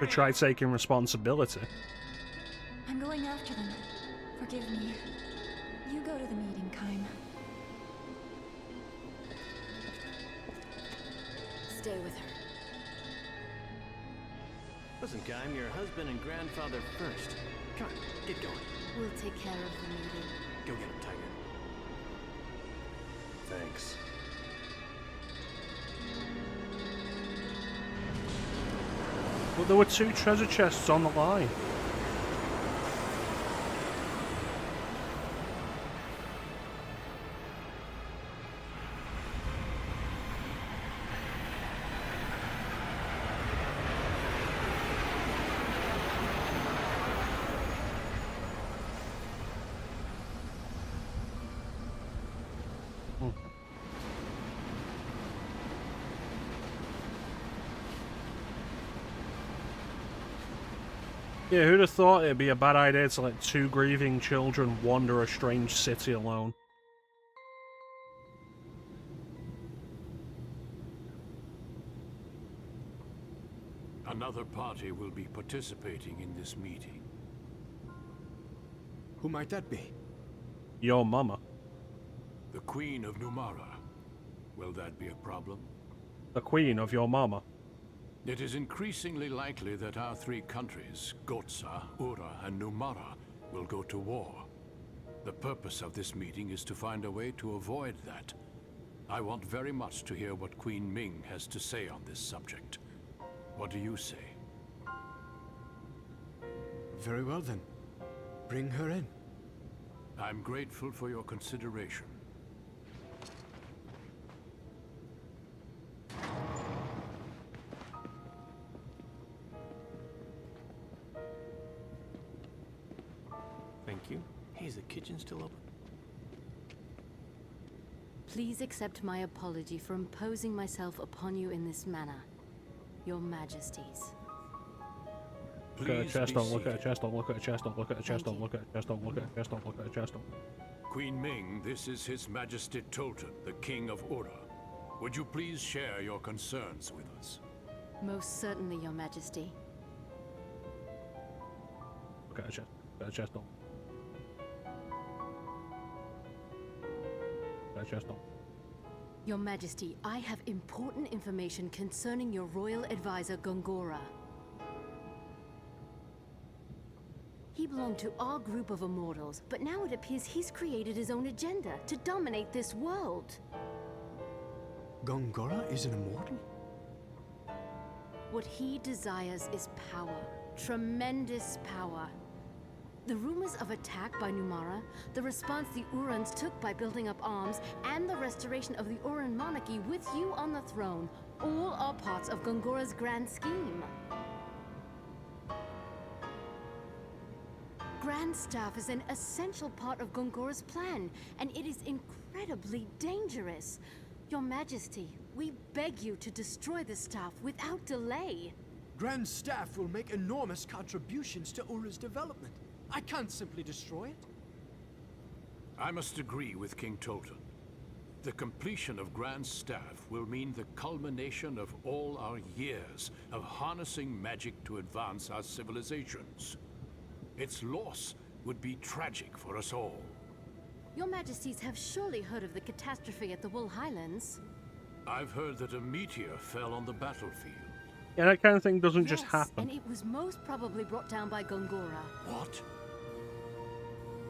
Who tried taking responsibility. I'm going after them. Forgive me. You go to the meeting, Kaim. Stay with her. Listen, Kaim, your husband and grandfather first. Come on, get going. We'll take care of the meeting. Go get him, Tiger. Thanks. But there were 2 treasure chests on the line. Yeah, who'd have thought it'd be a bad idea to let 2 grieving children wander a strange city alone? Another party will be participating in this meeting. Who might that be? Your mama. The Queen of Numara. Will that be a problem? The queen of your mama. It is increasingly likely that our 3 countries, Gohtza, Uhra, and Numara, will go to war. The purpose of this meeting is to find a way to avoid that. I want very much to hear what Queen Ming has to say on this subject. What do you say? Very well then. Bring her in. I'm grateful for your consideration. Thank you. Hey, is the kitchen still open? Please accept my apology for imposing myself upon you in this manner. Your Majesties. Look at a chest, don't look at a chest, don't look at a chest, don't look at a chest, don't look at a chest, don't look at a chest, don't look at a chest. Queen Ming, this is His Majesty Tolton, the King of Uhra. Would you please share your concerns with us? Most certainly, Your Majesty. Look at a chest, look at a chest, don't. Look at a chest, don't. Your Majesty, I have important information concerning your royal advisor, Gongora. He belonged to our group of immortals, but now it appears he's created his own agenda to dominate this world. Gongora is an immortal? What he desires is power. Tremendous power. The rumors of attack by Numara, the response the Urans took by building up arms, and the restoration of the Uran monarchy with you on the throne, all are parts of Gongora's grand scheme. Grand Staff is an essential part of Gongora's plan, and it is incredibly dangerous. Your Majesty, we beg you to destroy the staff without delay. Grand Staff will make enormous contributions to Uhra's development. I can't simply destroy it. I must agree with King Tolton. The completion of Grand Staff will mean the culmination of all our years of harnessing magic to advance our civilizations. Its loss would be tragic for us all. Your Majesties have surely heard of the catastrophe at the Wool Highlands. I've heard that a meteor fell on the battlefield. Yeah, that kind of thing doesn't just Yes, happen. and it was most probably brought down by Gongora. What?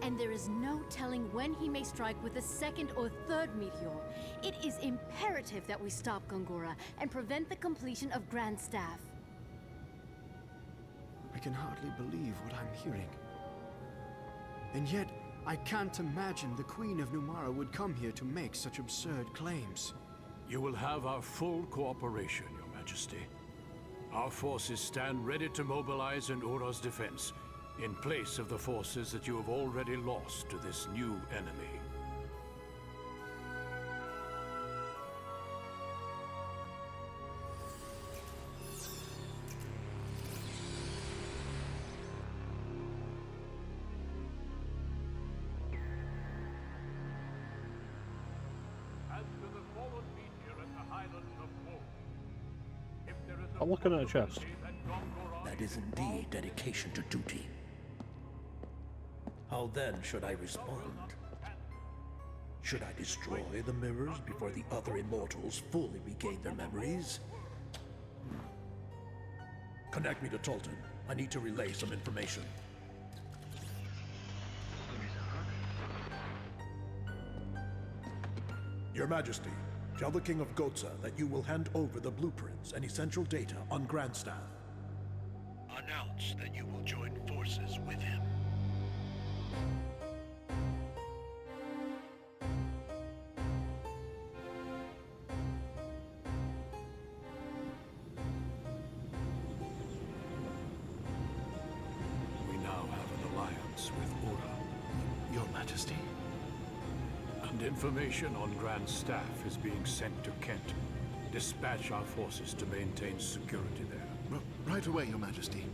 And there is no telling when he may strike with a second or third meteor. It is imperative that we stop Gongora and prevent the completion of Grand Staff. I can hardly believe what I'm hearing. And yet, I can't imagine the Queen of Numara would come here to make such absurd claims. You will have our full cooperation, Your Majesty. Our forces stand ready to mobilize in Uhra's defense, in place of the forces that you have already lost to this new enemy. I'm looking at a chest. That is indeed dedication to duty. How then should I respond? Should I destroy the mirrors before the other immortals fully regain their memories? Connect me to Tolton. I need to relay some information. Your Majesty, tell the King of Gohtza that you will hand over the blueprints and essential data on Grandstaff. Announce that you will join forces with him. We now have an alliance with Uhra. Your Majesty? And information on Grand Staff is being sent to Kent. Dispatch our forces to maintain security there. Right away, Your Majesty.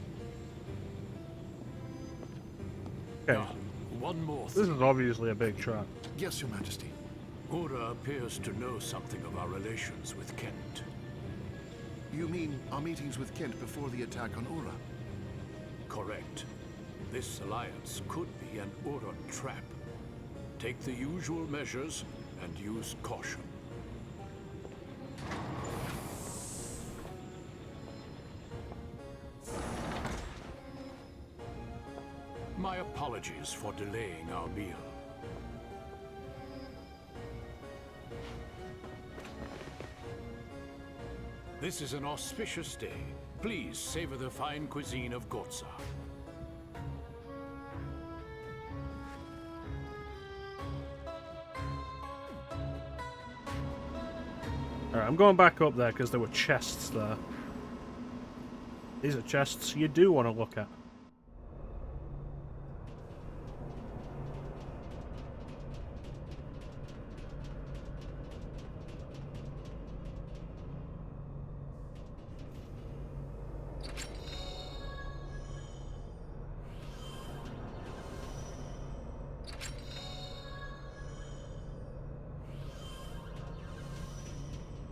Okay. One more This thing. is obviously a big trap. Yes, Your Majesty. Uhra appears to know something of our relations with Kent. You mean our meetings with Kent before the attack on Uhra? Correct. This alliance could be an Uhra trap. Take the usual measures and use caution. My apologies for delaying our meal. This is an auspicious day. Please savor the fine cuisine of Gohtza. Alright, I'm going back up there because there were chests there. These are chests you do want to look at.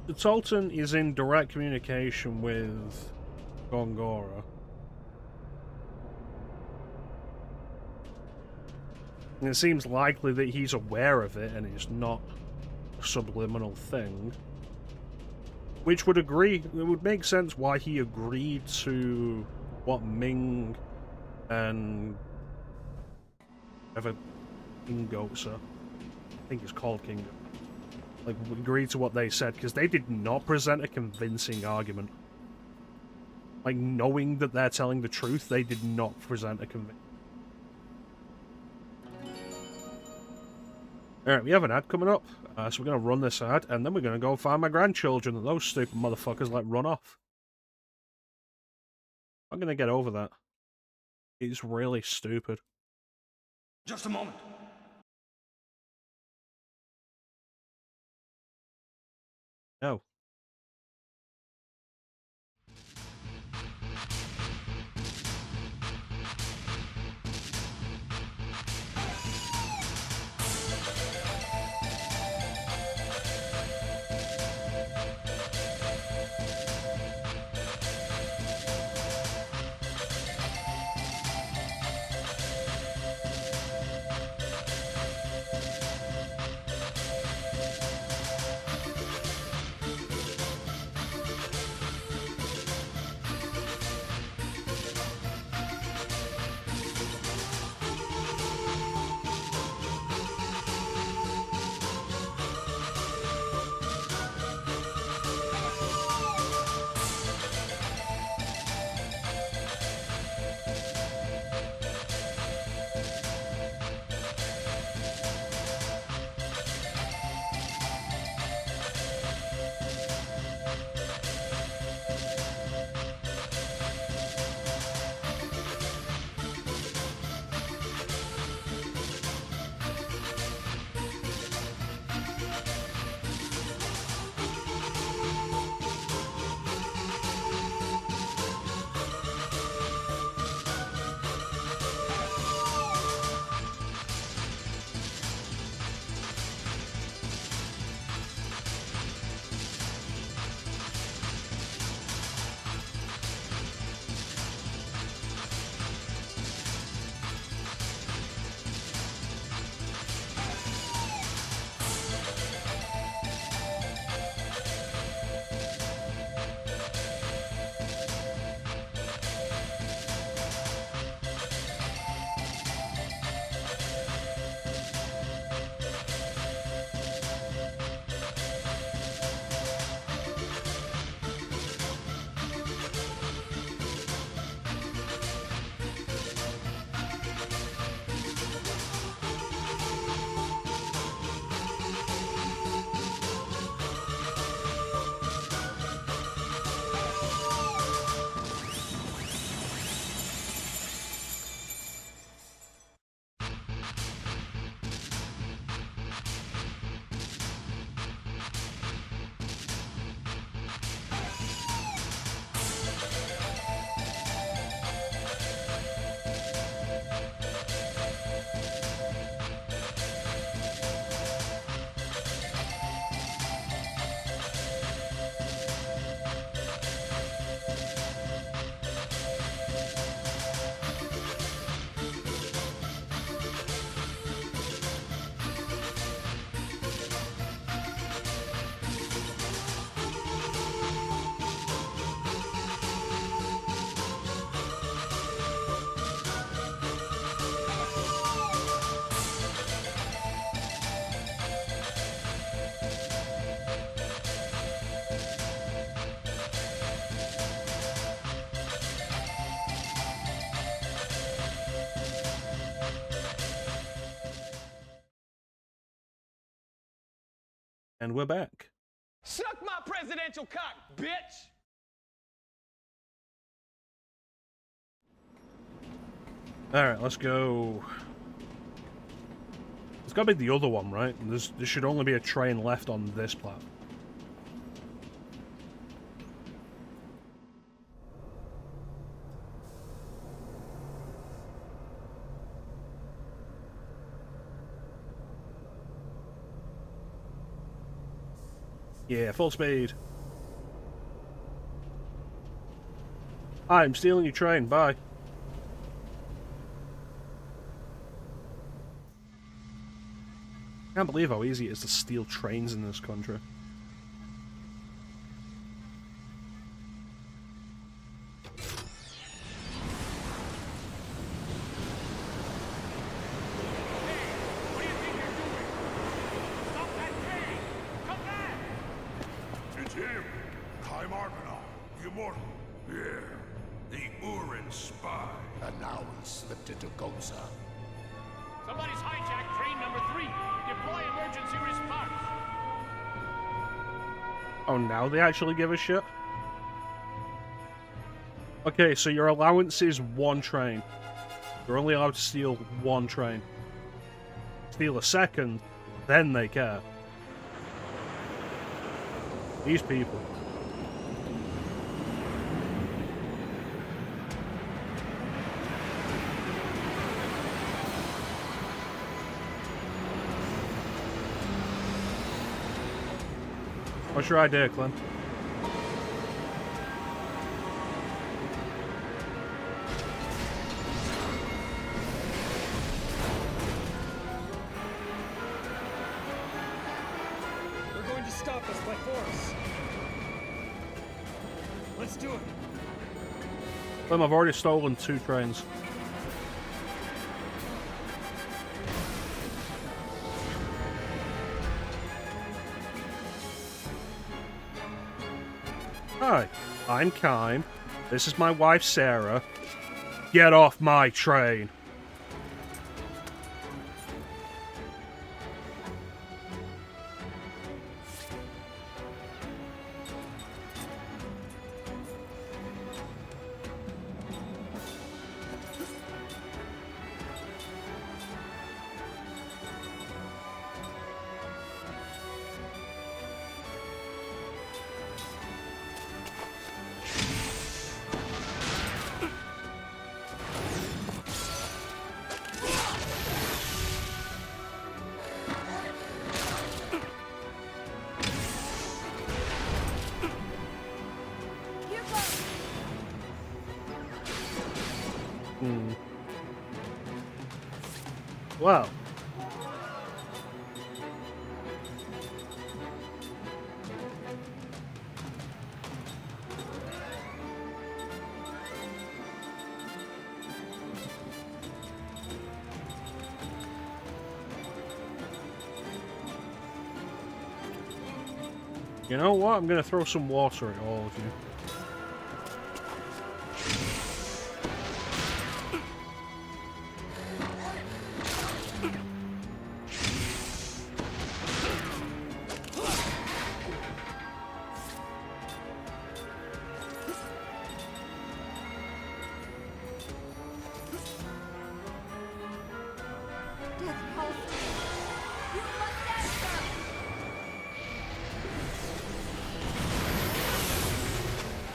The Tolton is in direct communication with Gongora. And it seems likely that he's aware of it and it's not a subliminal thing. Which would agree, it would make sense why he agreed to what Ming and King Gohtza, I think it's called King, like, agreed to what they said, because they did not present a convincing argument. Like, knowing that they're telling the truth, they did not present a convincing. Alright, we have an ad coming up, so we're going to run this ad, and then we're going to go find my grandchildren that those stupid motherfuckers let run off. I'm going to get over that. It's really stupid. Just a moment. No. And we're back. Suck my presidential cock, bitch! Alright, let's go. It's gotta be the other one, right? There should only be a train left on this platform. Yeah, full speed. Hi, I'm stealing your train. Bye. I can't believe how easy it is to steal trains in this country. It's him! Kai Markana, the immortal. Yeah, the Uhran spy. And now he slipped into Gohtza. Somebody's hijacked train number 3. Deploy emergency response. Oh, now they actually give a shit? Okay, so your allowance is one train. You're only allowed to steal one train. Steal a second, then they care. These people. What's your idea, Clint? They're going to stop us by force. Let's do it. Clem, I've already stolen 2 trains. Hi, I'm Kime. This is my wife, Sarah. Get off my train. Wow. You know what? I'm gonna throw some water at all of you.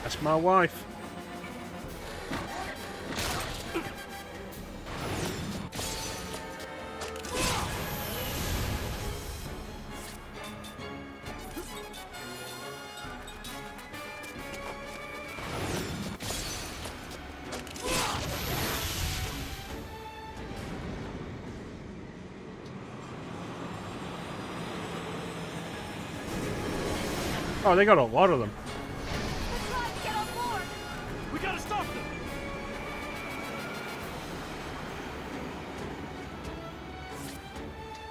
That's my wife. Oh, they got a lot of them. We gotta stop them!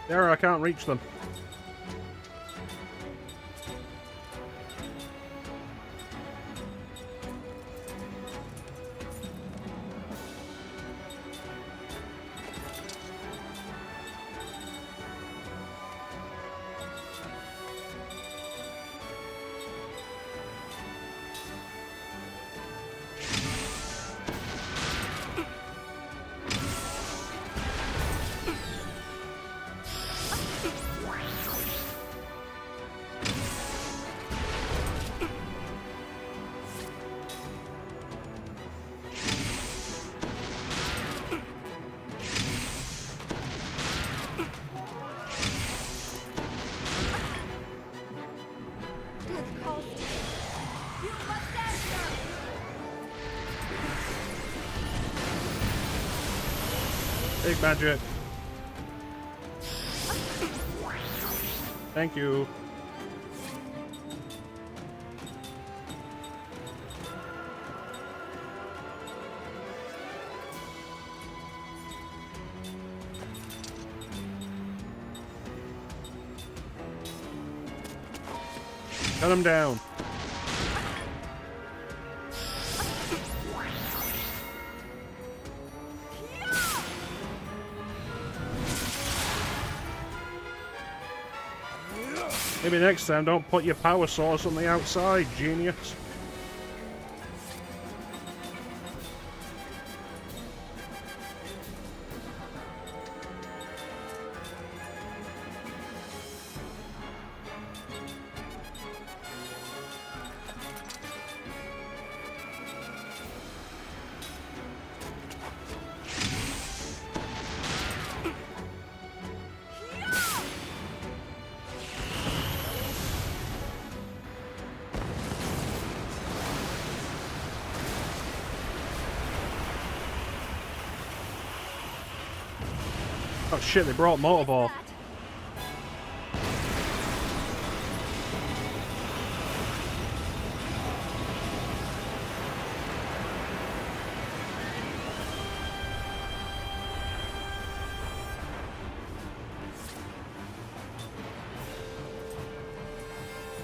There, I can't reach them. Light magic. Thank you. Cut him down. Maybe next time don't put your power source on the outside, genius. Oh shit, they brought Motorball.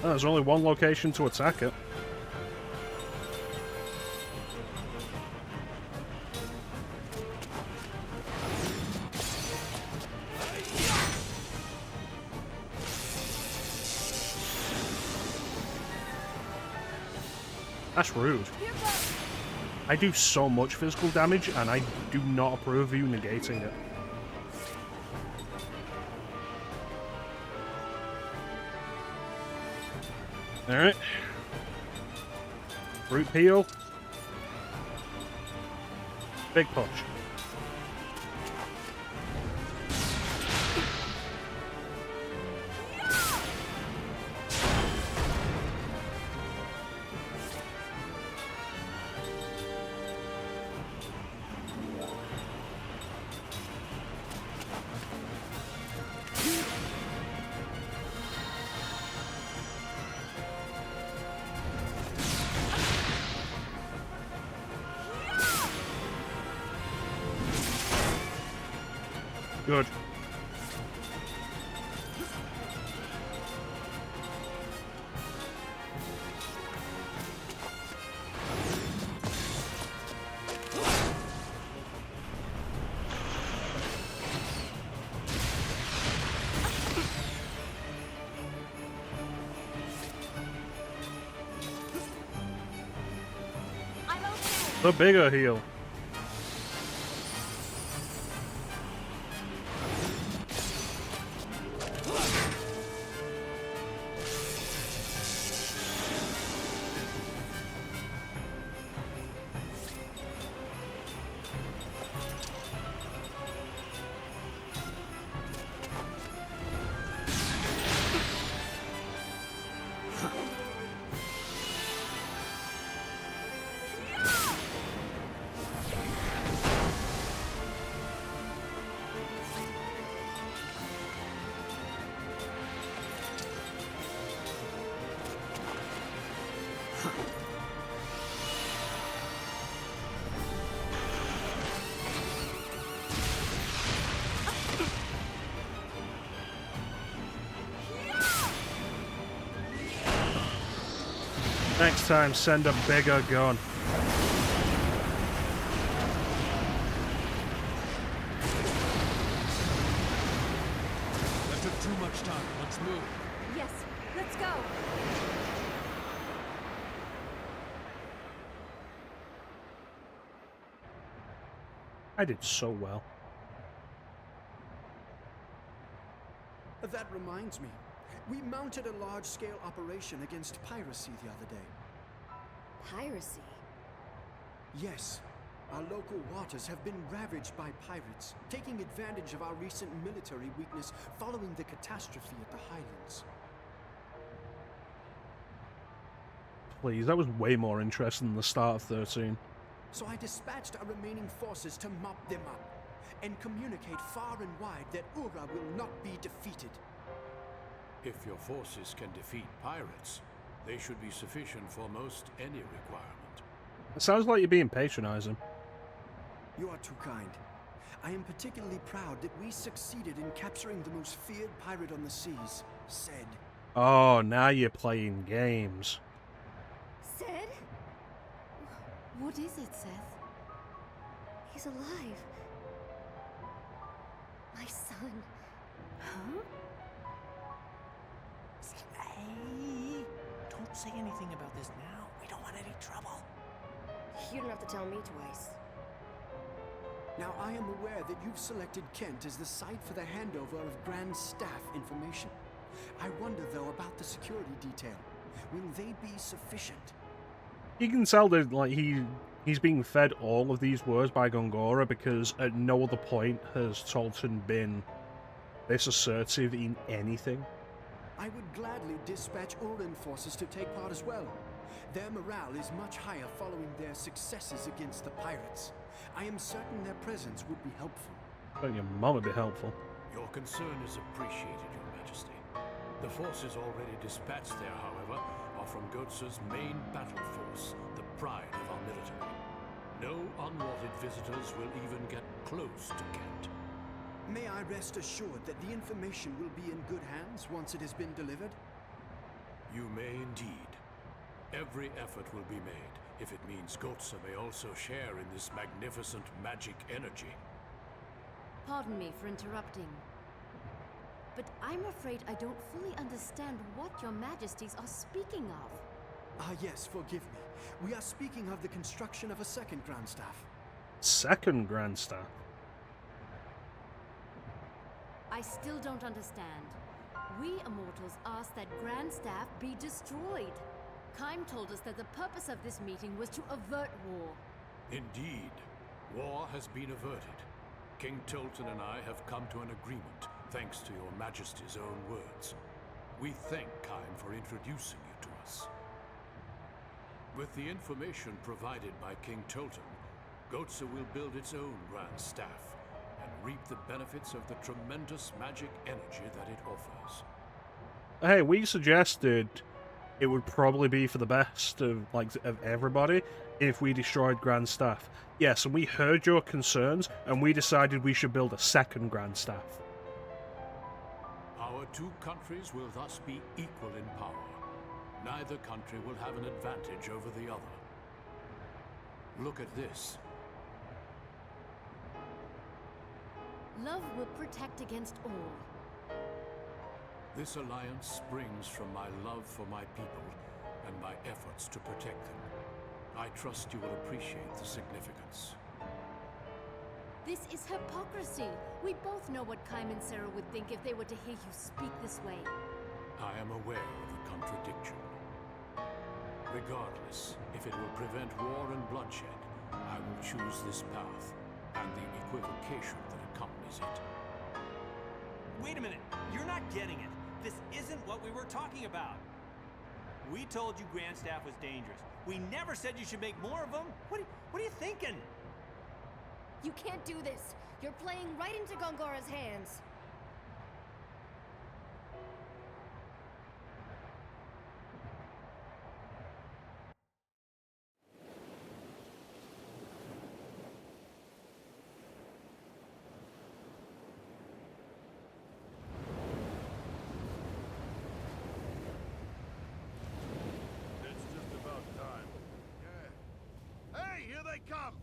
Oh, there's only one location to attack it. That's rude. I do so much physical damage, and I do not approve of you negating it. Alright. Root peel. Big push. Good. The bigger heal. Next time, send a bigger gun. That took too much time. Let's move. Yes, let's go. I did so well. That reminds me. We mounted a large-scale operation against piracy the other day. Piracy? Yes. Our local waters have been ravaged by pirates, taking advantage of our recent military weakness following the catastrophe at the Highlands. Please, that was way more interesting than the start of 13. So I dispatched our remaining forces to mop them up. and communicate far and wide that Uhra will not be defeated. If your forces can defeat pirates, they should be sufficient for most any requirement. It sounds like you're being patronizing. You are too kind. I am particularly proud that we succeeded in capturing the most feared pirate on the seas, Ced. Oh, now you're playing games. Ced? What is it, Seth? He's alive. My son. Huh? Hey, don't say anything about this now. We don't want any trouble. You don't have to tell me twice. Now, I am aware that you've selected Kent as the site for the handover of Grand Staff information. I wonder, though, about the security detail. Will they be sufficient? You can tell that like he's being fed all of these words by Gongora, because at no other point has Tolton been this assertive in anything. I would gladly dispatch Uhran forces to take part as well. Their morale is much higher following their successes against the pirates. I am certain their presence would be helpful. I think your mum would be helpful. Your concern is appreciated, Your Majesty. The forces already dispatched there, however, are from Gohtza's main battle force, the pride of our military. No unwanted visitors will even get close to Kent. May I rest assured that the information will be in good hands once it has been delivered? You may indeed. Every effort will be made, if it means Gohtza may also share in this magnificent magic energy. Pardon me for interrupting, but I'm afraid I don't fully understand what your majesties are speaking of. Ah, yes, forgive me. We are speaking of the construction of a second Grand Staff. Second Grand Staff? I still don't understand. We immortals asked that Grand Staff be destroyed. Kaim told us that the purpose of this meeting was to avert war. Indeed. War has been averted. King Tolton and I have come to an agreement, thanks to your Majesty's own words. We thank Kaim for introducing you to us. With the information provided by King Tolton, Gohtza will build its own Grand Staff and reap the benefits of the tremendous magic energy that it offers. Hey, we suggested it would probably be for the best of everybody if we destroyed Grand Staff. Yes, and we heard your concerns, and we decided we should build a second Grand Staff. Our two countries will thus be equal in power. Neither country will have an advantage over the other. Look at this. Love will protect against all. This alliance springs from my love for my people and my efforts to protect them. I trust you will appreciate the significance. This is hypocrisy. We both know what Kaim and Sarah would think if they were to hear you speak this way. I am aware of the contradiction. Regardless, if it will prevent war and bloodshed, I will choose this path and the equivocation that accompanies it. Wait a minute, you're not getting it. This isn't what we were talking about. We told you Grand Staff was dangerous. We never said you should make more of them. What are you thinking? You can't do this. You're playing right into Gongora's hands. Come!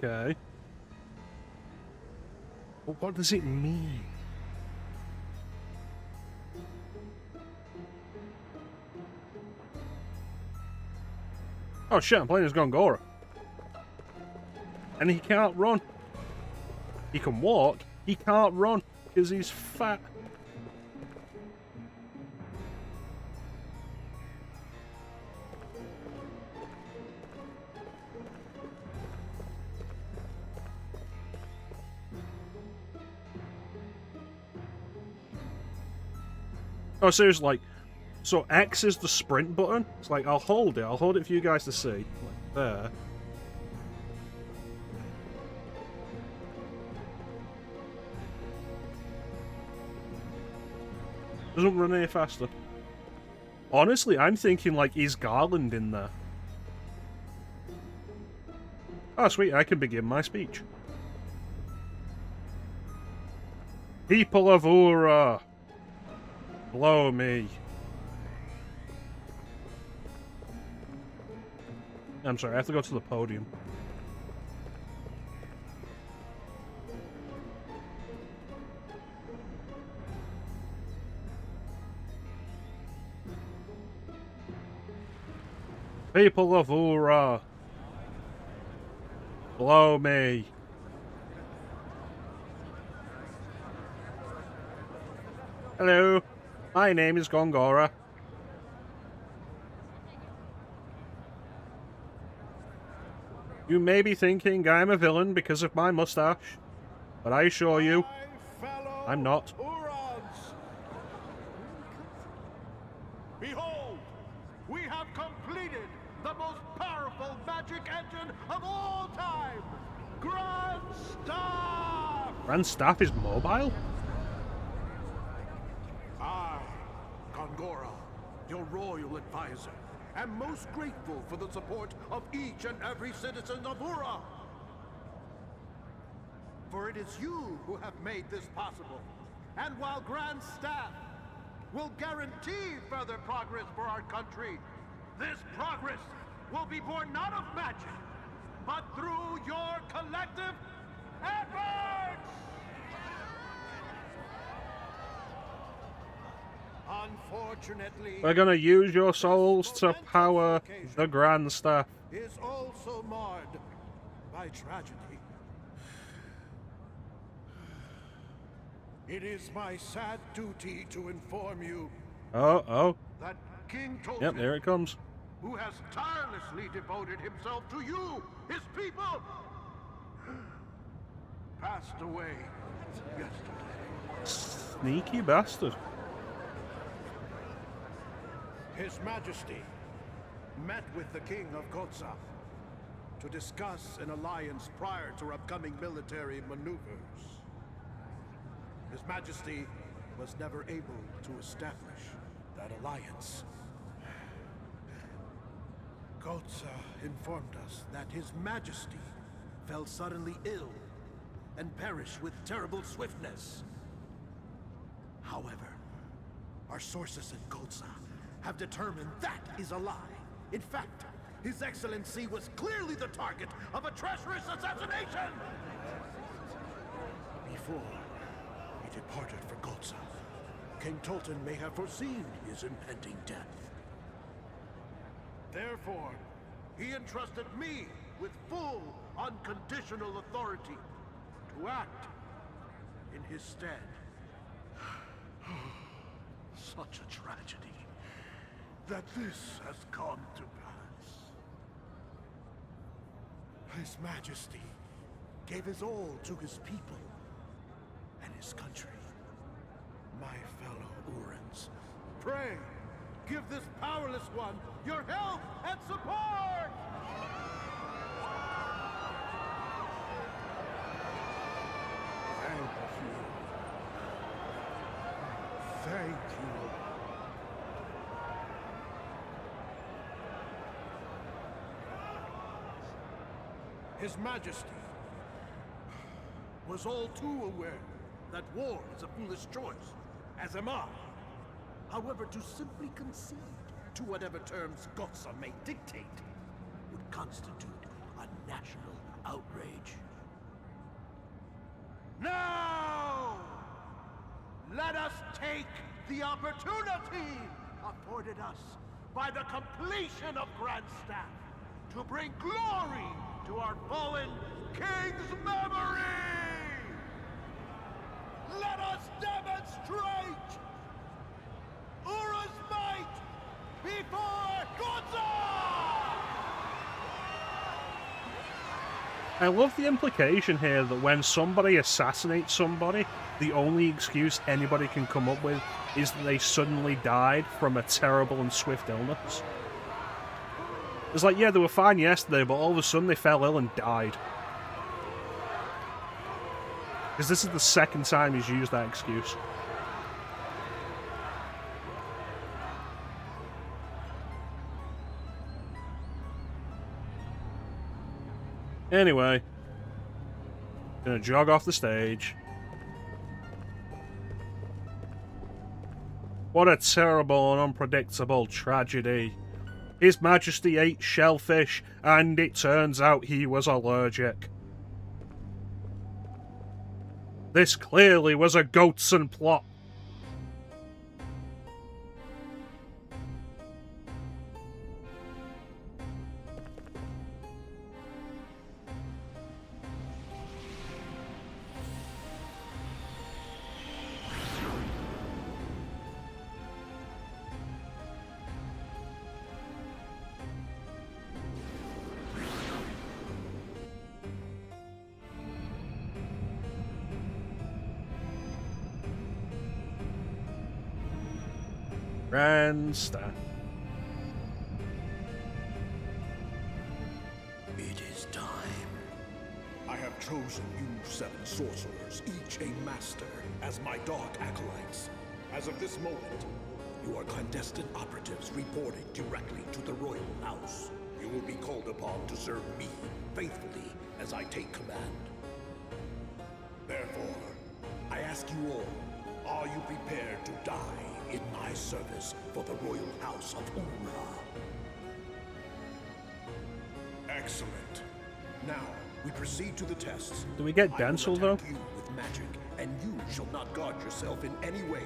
Okay. But what does it mean? Oh shit, I'm playing as Gongora. And he can't run. He can walk, he can't run because he's fat. Oh, seriously, like, so X is the sprint button. It's like, I'll hold it for you guys to see. Like, there. Doesn't run any faster. Honestly, I'm thinking, like, is Garland in there? Oh, sweet, I can begin my speech. People of Uhra, blow me. I'm sorry, I have to go to the podium. People of Uhra, blow me. Hello, my name is Gongora. You may be thinking I'm a villain because of my mustache, but I assure you, I'm not. Behold, we have completed the most powerful magic engine of all time, Grand Staff! Grand Staff is mobile? I, Gongora, your royal advisor, am most grateful for the support of each and every citizen of Uhra. For it is you who have made this possible. And while Grand Staff will guarantee further progress for our country, this progress will be born not of magic, but through your collective efforts! Unfortunately, We're gonna use your souls to power the Grand Staff. Is also marred by tragedy. It is my sad duty to inform you Oh. that King Tolton, Yep, there it comes. who has tirelessly devoted himself to you, his people, passed away yesterday. Sneaky bastard. His Majesty met with the King of Gohtza to discuss an alliance prior to upcoming military maneuvers. His Majesty was never able to establish that alliance. Gohtza informed us that His Majesty fell suddenly ill and perished with terrible swiftness. However, our sources in Gohtza have determined that is a lie. In fact, His Excellency was clearly the target of a treacherous assassination! Before he departed for Gohtza, King Tolton may have foreseen his impending death. Therefore, he entrusted me with full, unconditional authority to act in his stead. Such a tragedy that this has come to pass. His Majesty gave his all to his people and his country. My fellow Uhrans, pray, give this powerless one your help and support! Thank you. Thank you. His Majesty was all too aware that war is a foolish choice, as am I. However, to simply concede to whatever terms Gohtza may dictate would constitute a national outrage. Now, let us take the opportunity afforded us by the completion of Grandstaff to bring glory to our fallen king's memory! Let us demonstrate Uhra's might before Gohtza! I love the implication here that when somebody assassinates somebody, the only excuse anybody can come up with is that they suddenly died from a terrible and swift illness. It's like, yeah, they were fine yesterday, but all of a sudden they fell ill and died. Because this is the second time he's used that excuse. Anyway, gonna jog off the stage. What a terrible and unpredictable tragedy. His Majesty ate shellfish, and it turns out he was allergic. This clearly was a Gohtza plot. Grandstaff. It is time. I have chosen you 7 sorcerers, each a master, as my dark acolytes. As of this moment, you are clandestine operatives reporting directly to the royal house. You will be called upon to serve me faithfully as I take command. Therefore, I ask you all, are you prepared to die in my service for the royal house of Uhra? Excellent. Now, we proceed to the tests. Do we get Denzel, though? You with magic, and you shall not guard yourself in any way.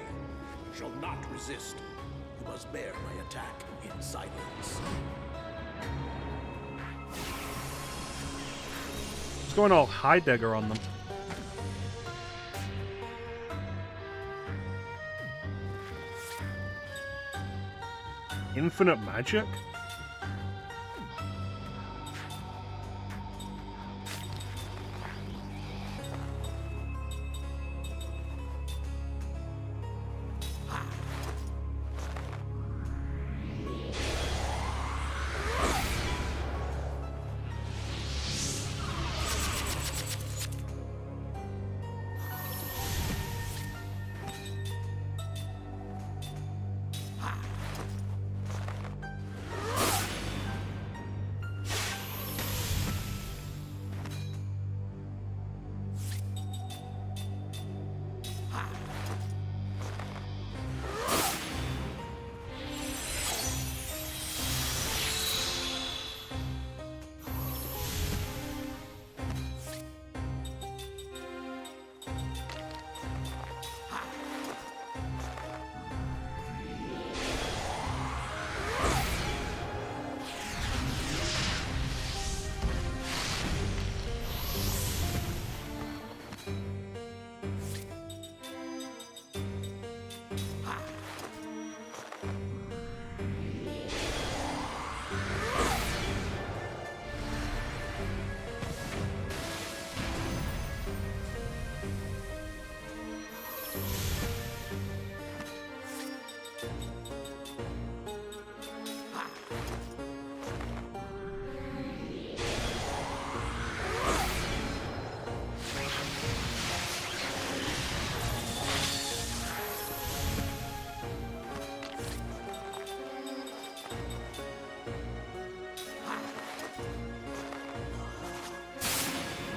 Shall not resist. You must bear my attack in silence. It's going all Heidegger on them. Infinite magic?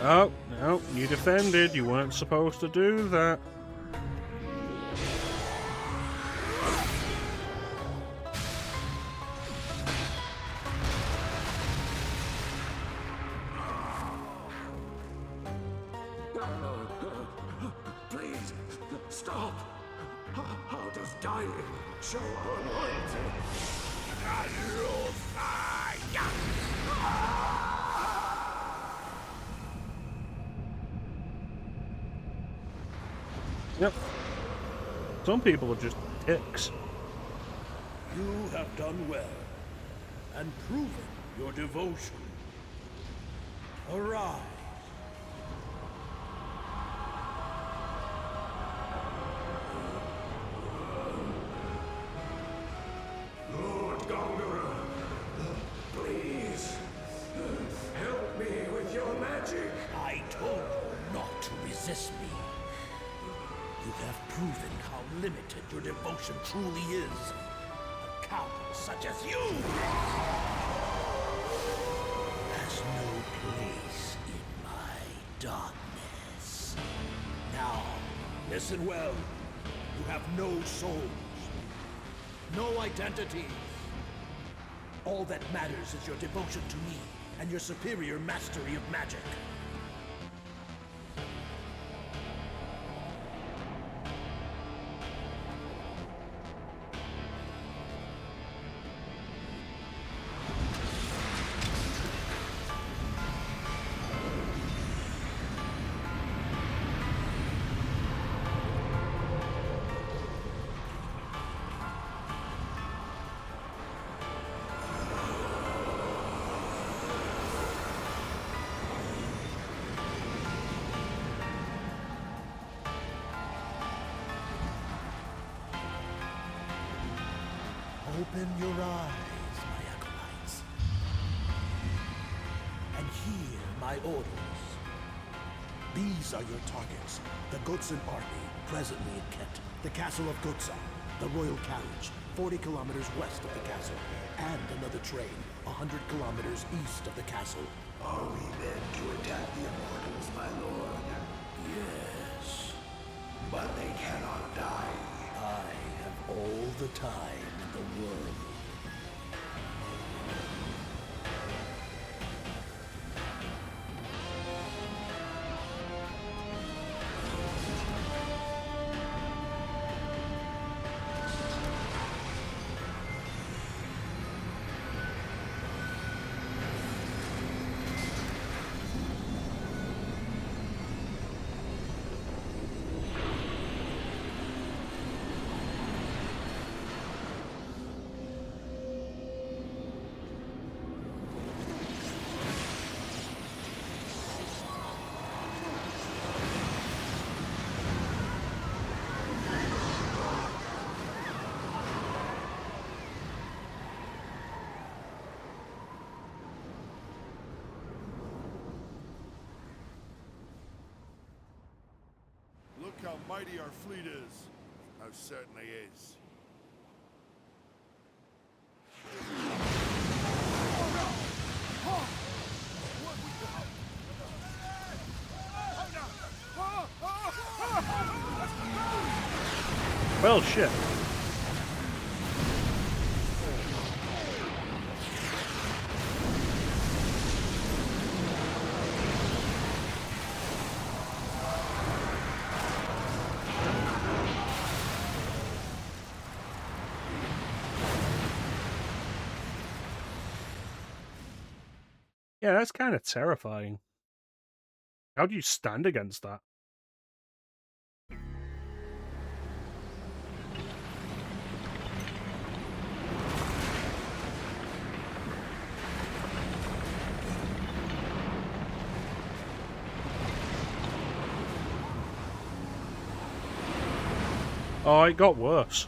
Oh, no, you defended. You weren't supposed to do that. How does dying show our loyalty? Yep. Some people are just dicks. You have done well, and proven your devotion. Arise. Lord Gohtza, please, help me with your magic. I told you not to resist me. You have proven how limited your devotion truly is. A coward such as you has no place in my darkness. Now, listen well. You have no souls, no identity. All that matters is your devotion to me and your superior mastery of magic. Open your eyes, my acolytes, and hear my orders. These are your targets. The Gohtza army, presently in Kent. The castle of Gohtza, the royal carriage, 40 kilometers west of the castle, and another train, 100 kilometers east of the castle. Are we meant to attack the immortals, my lord? Yes. But they cannot die. I have all the time in the world. Look how mighty our fleet is. Most certainly is. Well, shit. Yeah, that's kind of terrifying. How do you stand against that? Oh, it got worse.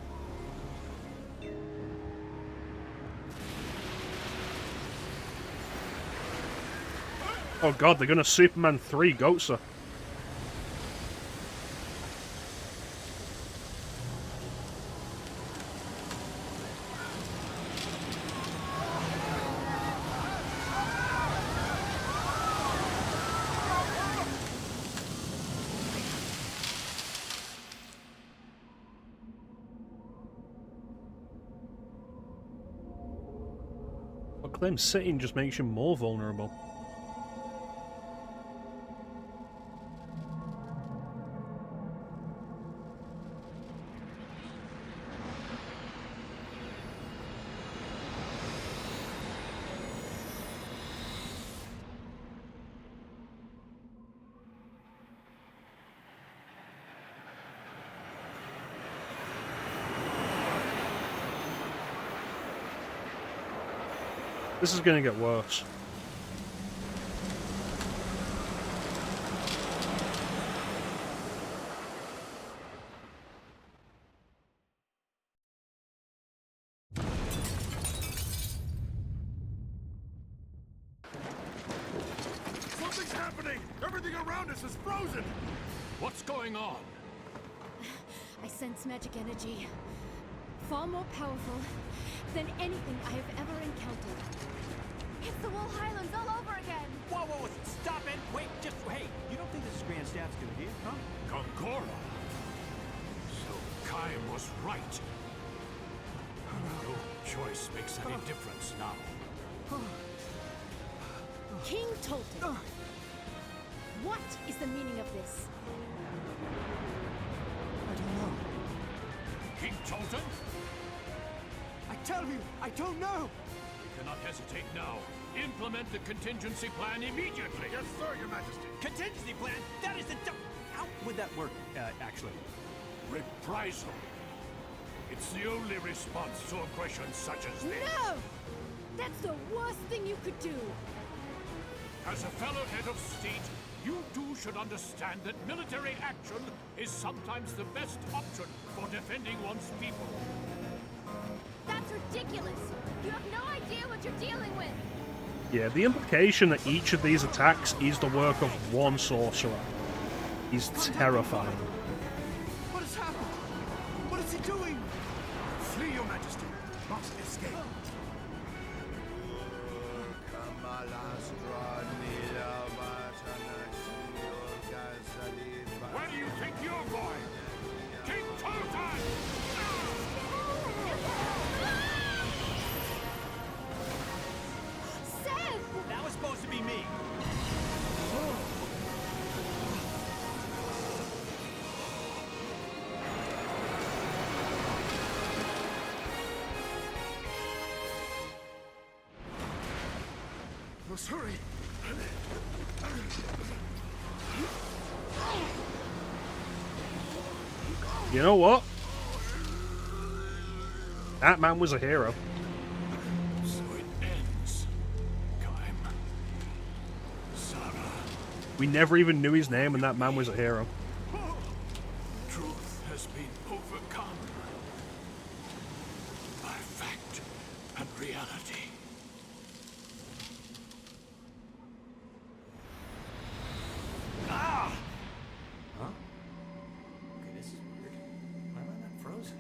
Oh god, they're gonna Superman 3 Gohtza. But claim sitting just makes you more vulnerable. This is gonna get worse. Something's happening! Everything around us is frozen! What's going on? I sense magic energy. Far more powerful than anything I have ever encountered. It's the Wool Highlands all over again! Whoa, whoa, whoa, stop it! Wait, just, hey, you don't think this is Grand Staff's good idea, huh? Gongora! So Kaim was right. No choice makes any difference now. King Tolton. What is the meaning of this? I don't know. King Tolton? I tell you, I don't know! We cannot hesitate now. Implement the contingency plan immediately. Yes, sir, Your Majesty. Contingency plan? That is the how would that work, actually? Reprisal. It's the only response to aggression such as this. No! That's the worst thing you could do! As a fellow head of state, you too should understand that military action is sometimes the best option for defending one's people. That's ridiculous! You have no idea what you're dealing with! Yeah, the implication that each of these attacks is the work of one sorcerer is terrifying. What has happened? What is he doing? Flee, Your Majesty. Must escape. Where do you think you're going? King Tolton! Sam! That was supposed to be me. Must hurry. You know what? That man was a hero. So it ends. Kaim. Sarah. We never even knew his name, and that man was a hero. Truth has been overcome by fact and reality. Ah! Huh? Okay, this is weird. Why am I not frozen?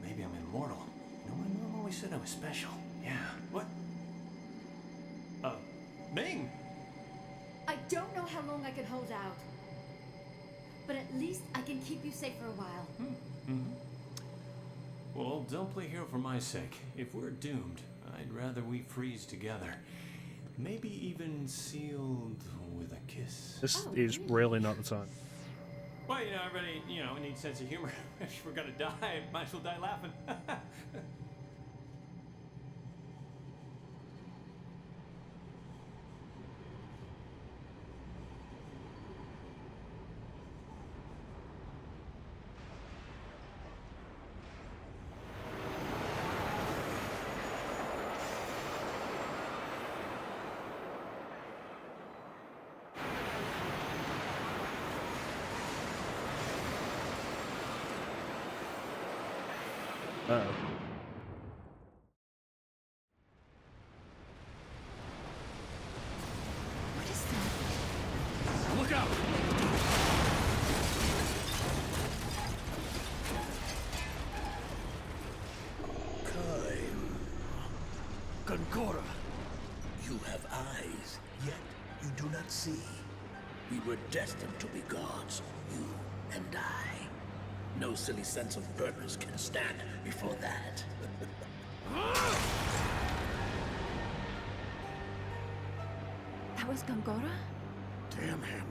Maybe I'm immortal. You know, my mom always said I was special. Yeah. What? Ming! I don't know how long I can hold out. But at least I can keep you safe for a while. Well, don't play hero for my sake. If we're doomed, I'd rather we freeze together. Maybe even sealed with a kiss. This is really not the time. Well, you know, everybody, needs sense of humor. If we're gonna die, might as well die laughing. Uh-oh. What is that? Look out! Gongora, you have eyes, yet you do not see. We were destined to be gods, you and I. No silly sense of purpose can stand before that. That was Gongora? Damn him.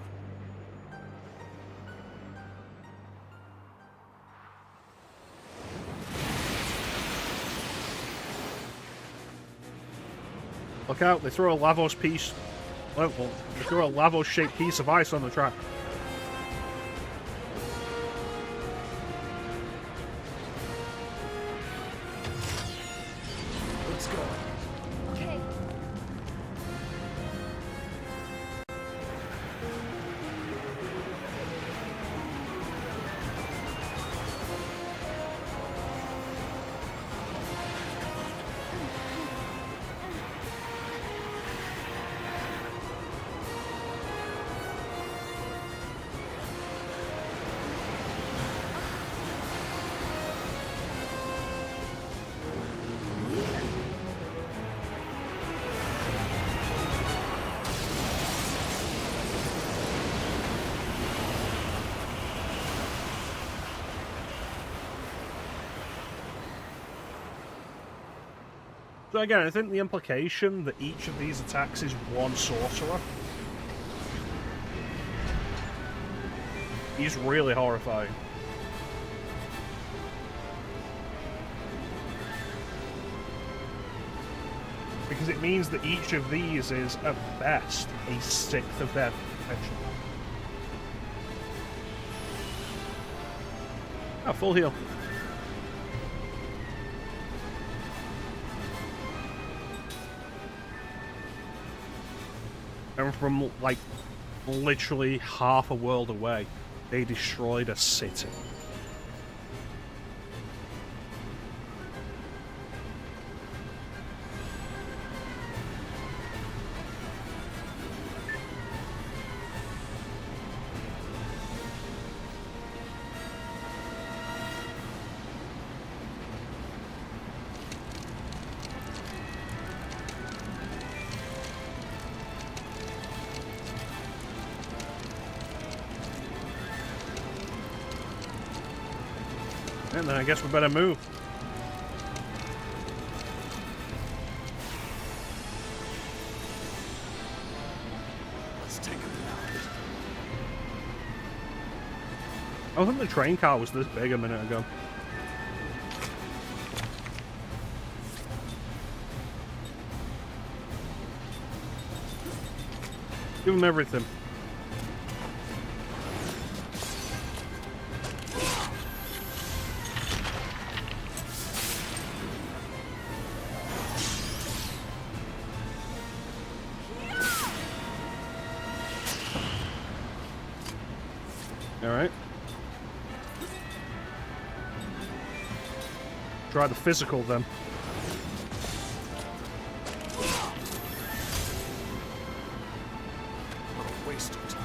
Look out, they throw a Lavos piece. Well, they throw a Lavos-shaped piece of ice on the track. Let's go. So again, I think the implication that each of these attacks is one sorcerer is really horrifying. Because it means that each of these is, at best, a sixth of their potential. Ah, full heal. And from, like, literally half a world away, they destroyed a city. And then I guess we better move. Let's take him down. I don't think the train car was this big a minute ago. Give him everything. Alright. Try the physical then. What a waste of time.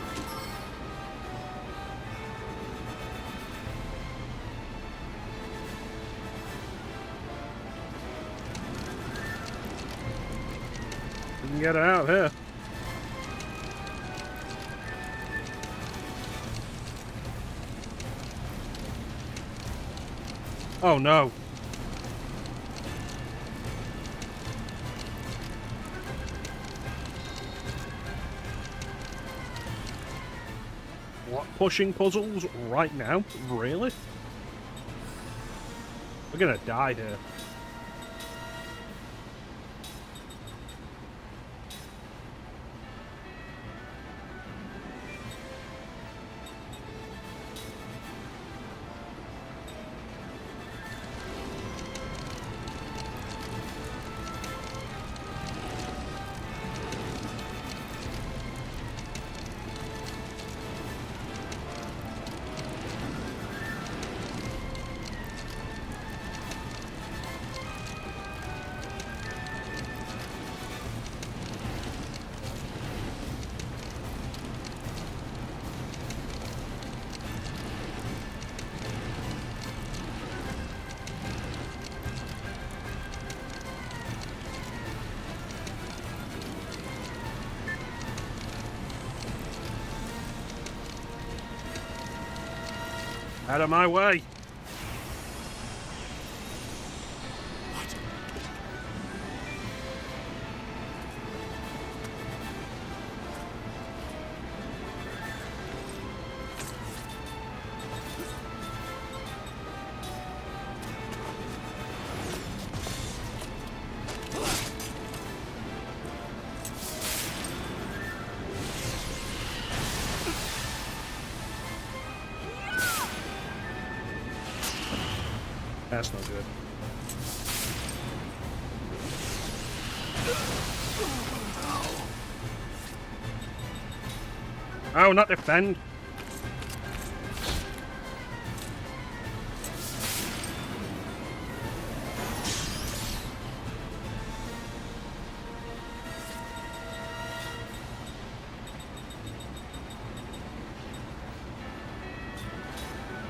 We can get it out of here. Oh no. What? Pushing puzzles right now? Really? We're gonna die here. Out of my way! That's no good. Oh, not defend!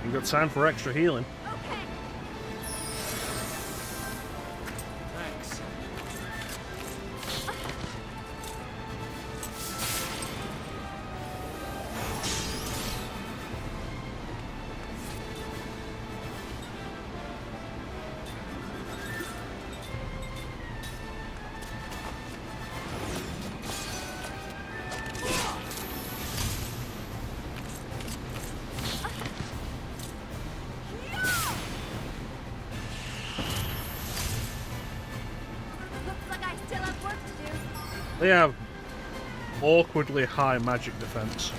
You got time for extra healing. Thanks. They have awkwardly high magic defense.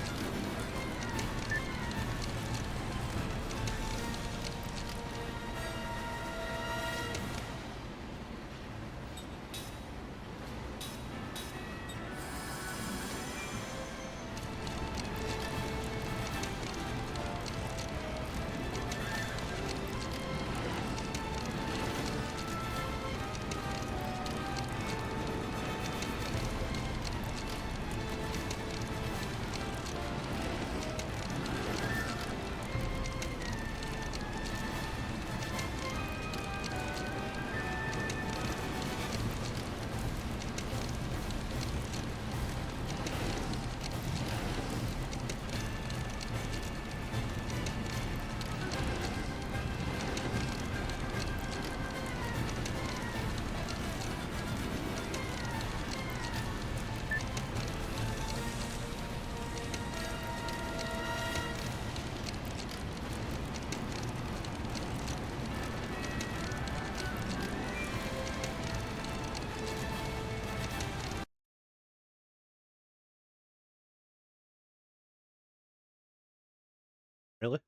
Really?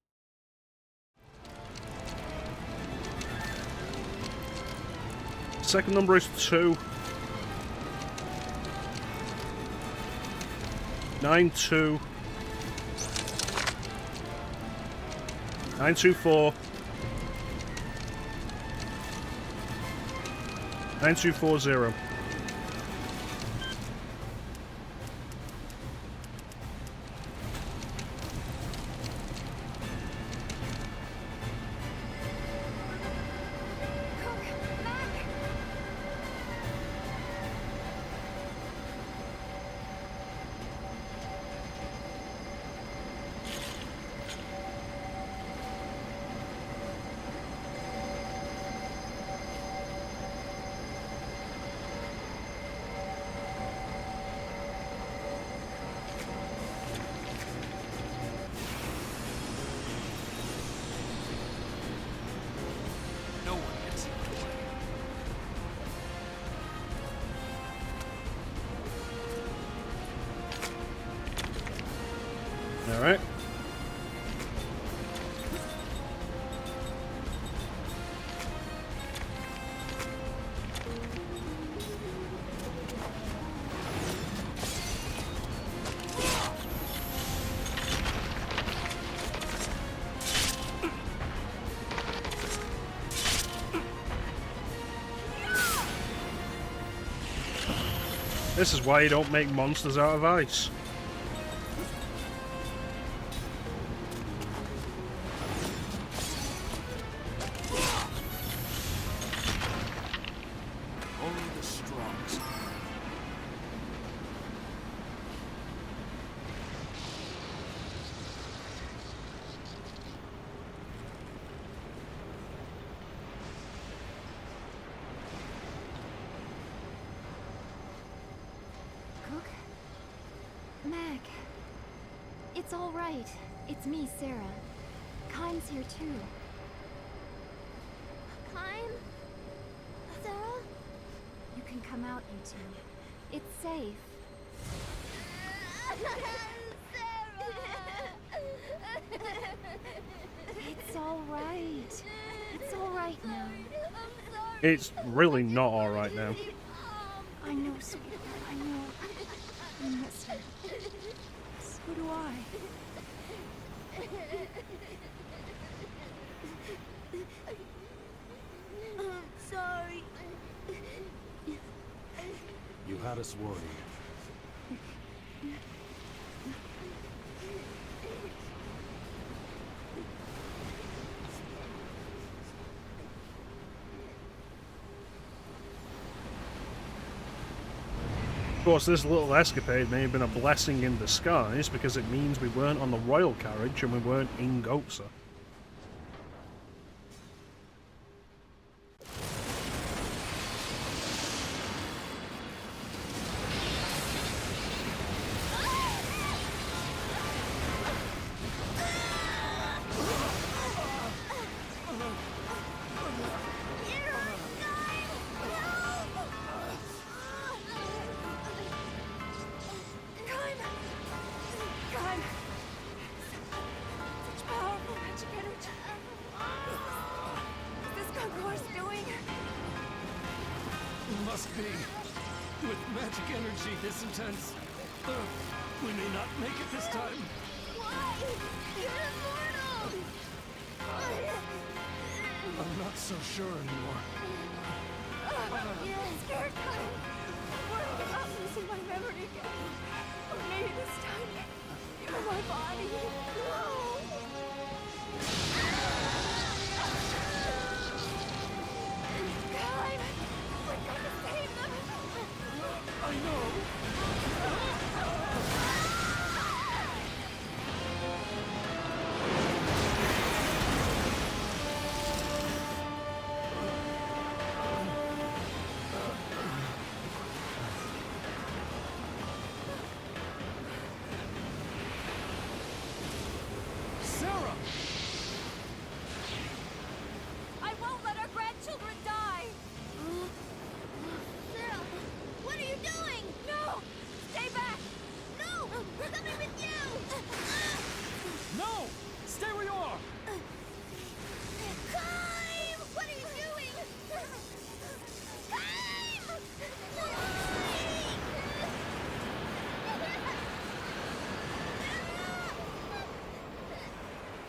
Second number is 2. 9-2. 924. 9240. Alright. This is why you don't make monsters out of ice. Only the strong. Cook? Meg. It's all right. It's me, Sarah. Kyne's here too. Kyne? Sarah? You can come out, you two. It's safe. It's all right. It's all right now. It's really not alright now. I know, sweetheart. I know. I miss her. So do I. I'm sorry. You had us worried. Of course, this little escapade may have been a blessing in disguise because it means we weren't on the royal carriage and we weren't in Gohtza. must be. With magic energy this intense, we may not make it this time. Why? You're immortal! I'm not so sure anymore. You're scared, Kyle. I'm worried about losing my memory again. But maybe this time, you're my body. No! Kyle, we're gonna save them! I know! I won't let our grandchildren die! Cyril, what are you doing? No! Stay back! No! We're coming with you! No! Stay where you are! Kyle! What are you doing? Kyle!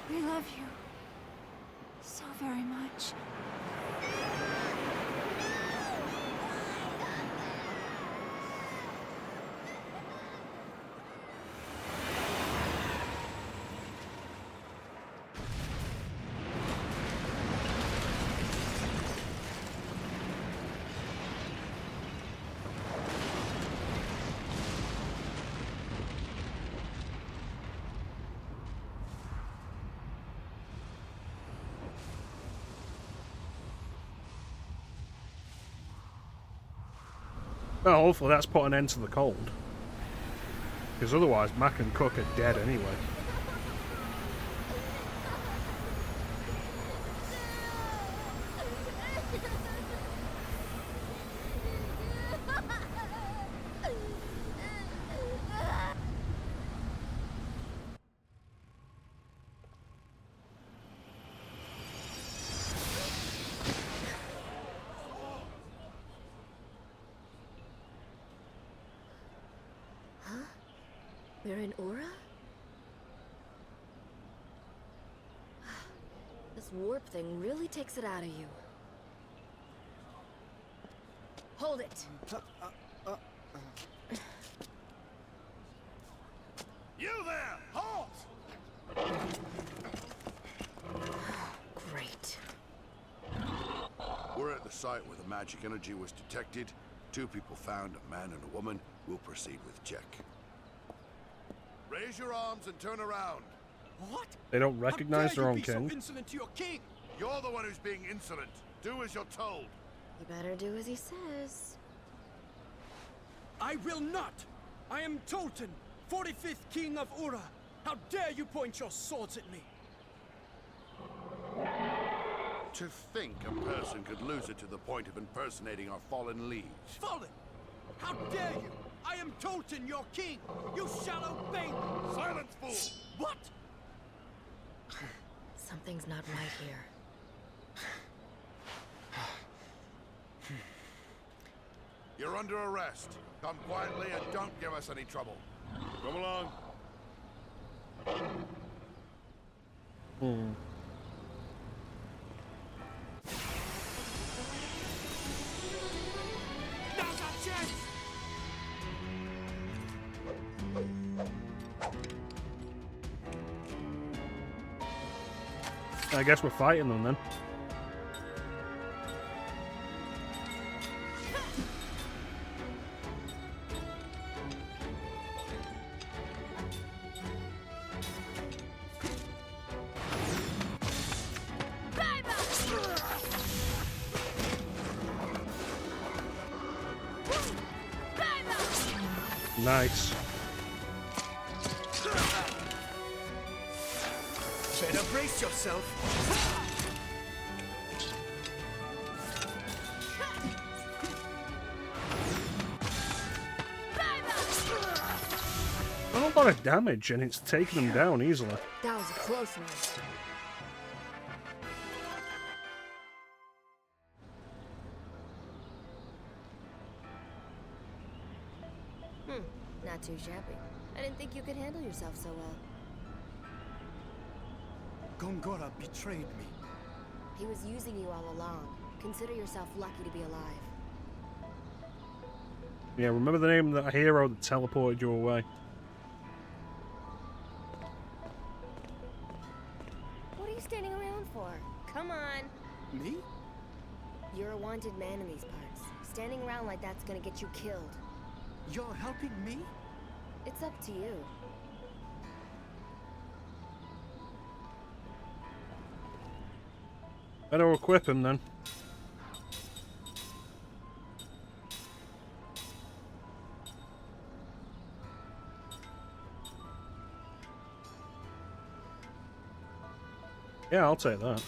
We love you so very much. Well, hopefully that's put an end to the cold. Because otherwise, Mac and Cook are dead anyway. We're in Uhra? This warp thing really takes it out of you. Hold it! You there! Halt! Great. We're at the site where the magic energy was detected. 2 people found, a man and a woman. We'll proceed with check. Raise your arms and turn around. What? They don't recognize their own How dare you king. be so insolent to your king? You're the one who's being insolent. Do as you're told. You better do as he says. I will not! I am Tolton, 45th King of Uhra. How dare you point your swords at me? To think a person could lose it to the point of impersonating our fallen liege. Fallen! How dare you! I am Tolton, your king! You shallow bait! Silence, fool! What? Something's not right here. You're under arrest. Come quietly and don't give us any trouble. Come along. Now's our chance! I guess we're fighting them then. Nice. Better brace yourself. Not a lot of damage, and it's taking them down easily. That was a close one. Not too shabby. I didn't think you could handle yourself so well. Gongora betrayed me. He was using you all along. Consider yourself lucky to be alive. Yeah, remember the name of that hero that teleported you away. What are you standing around for? Come on. Me? You're a wanted man in these parts. Standing around like that's gonna get you killed. You're helping me? It's up to you. Better equip him then. Yeah, I'll take that.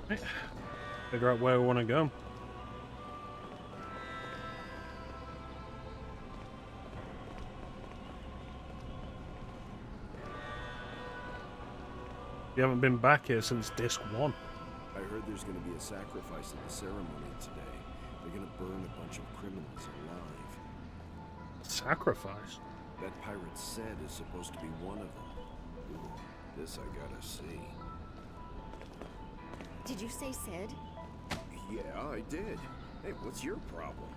Right. Figure out where we want to go. You haven't been back here since disc 1. I heard there's going to be a sacrifice at the ceremony today. They're going to burn a bunch of criminals alive. Sacrifice? That pirate said is supposed to be one of them. Ooh, this I gotta see. Did you say Sid? Yeah, I did. Hey, what's your problem?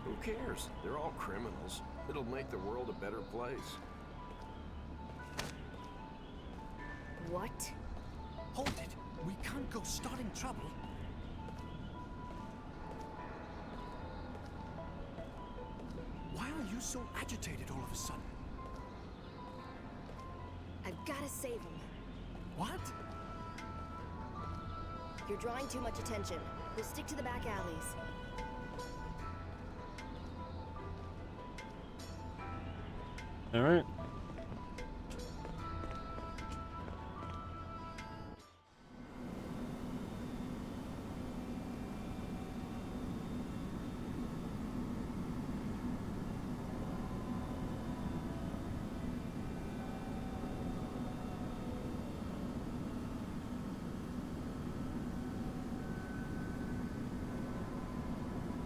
Who cares? They're all criminals. It'll make the world a better place. What? Hold it! We can't go starting trouble. Why are you so agitated all of a sudden? I've gotta save him. What? You're drawing too much attention. We'll stick to the back alleys. All right.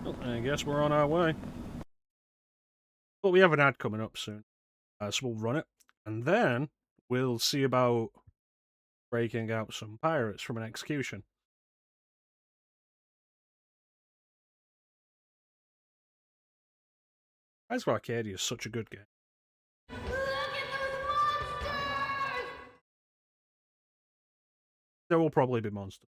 Well, I guess we're on our way. But we have an ad coming up soon. So we'll run it. And then we'll see about breaking out some pirates from an execution. Rise of Arcadia is such a good game. There will probably be monsters.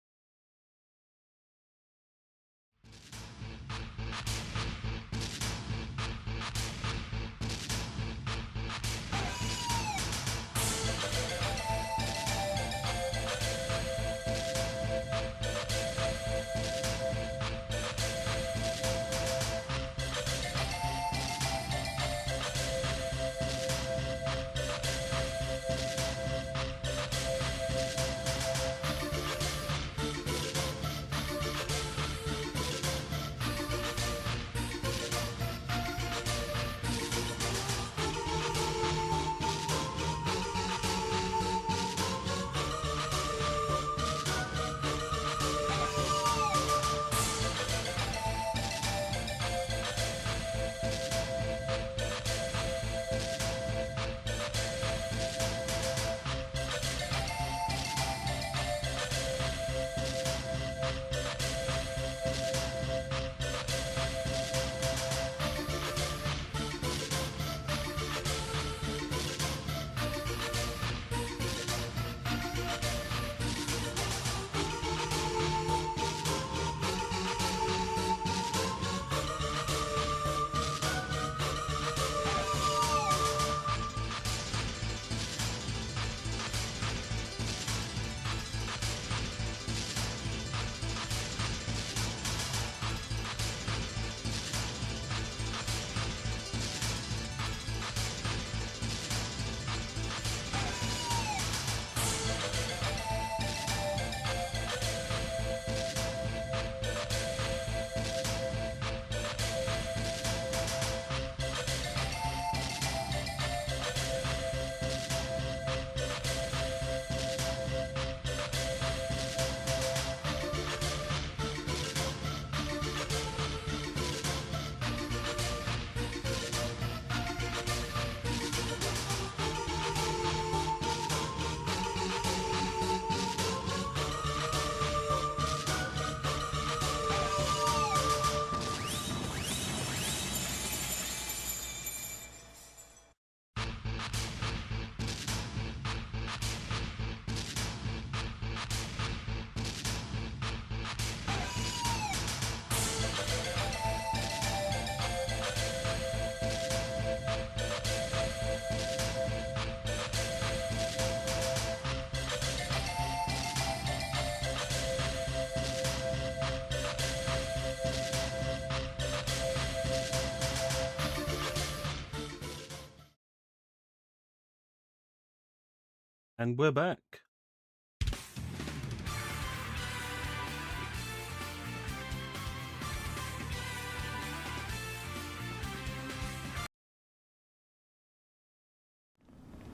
And we're back.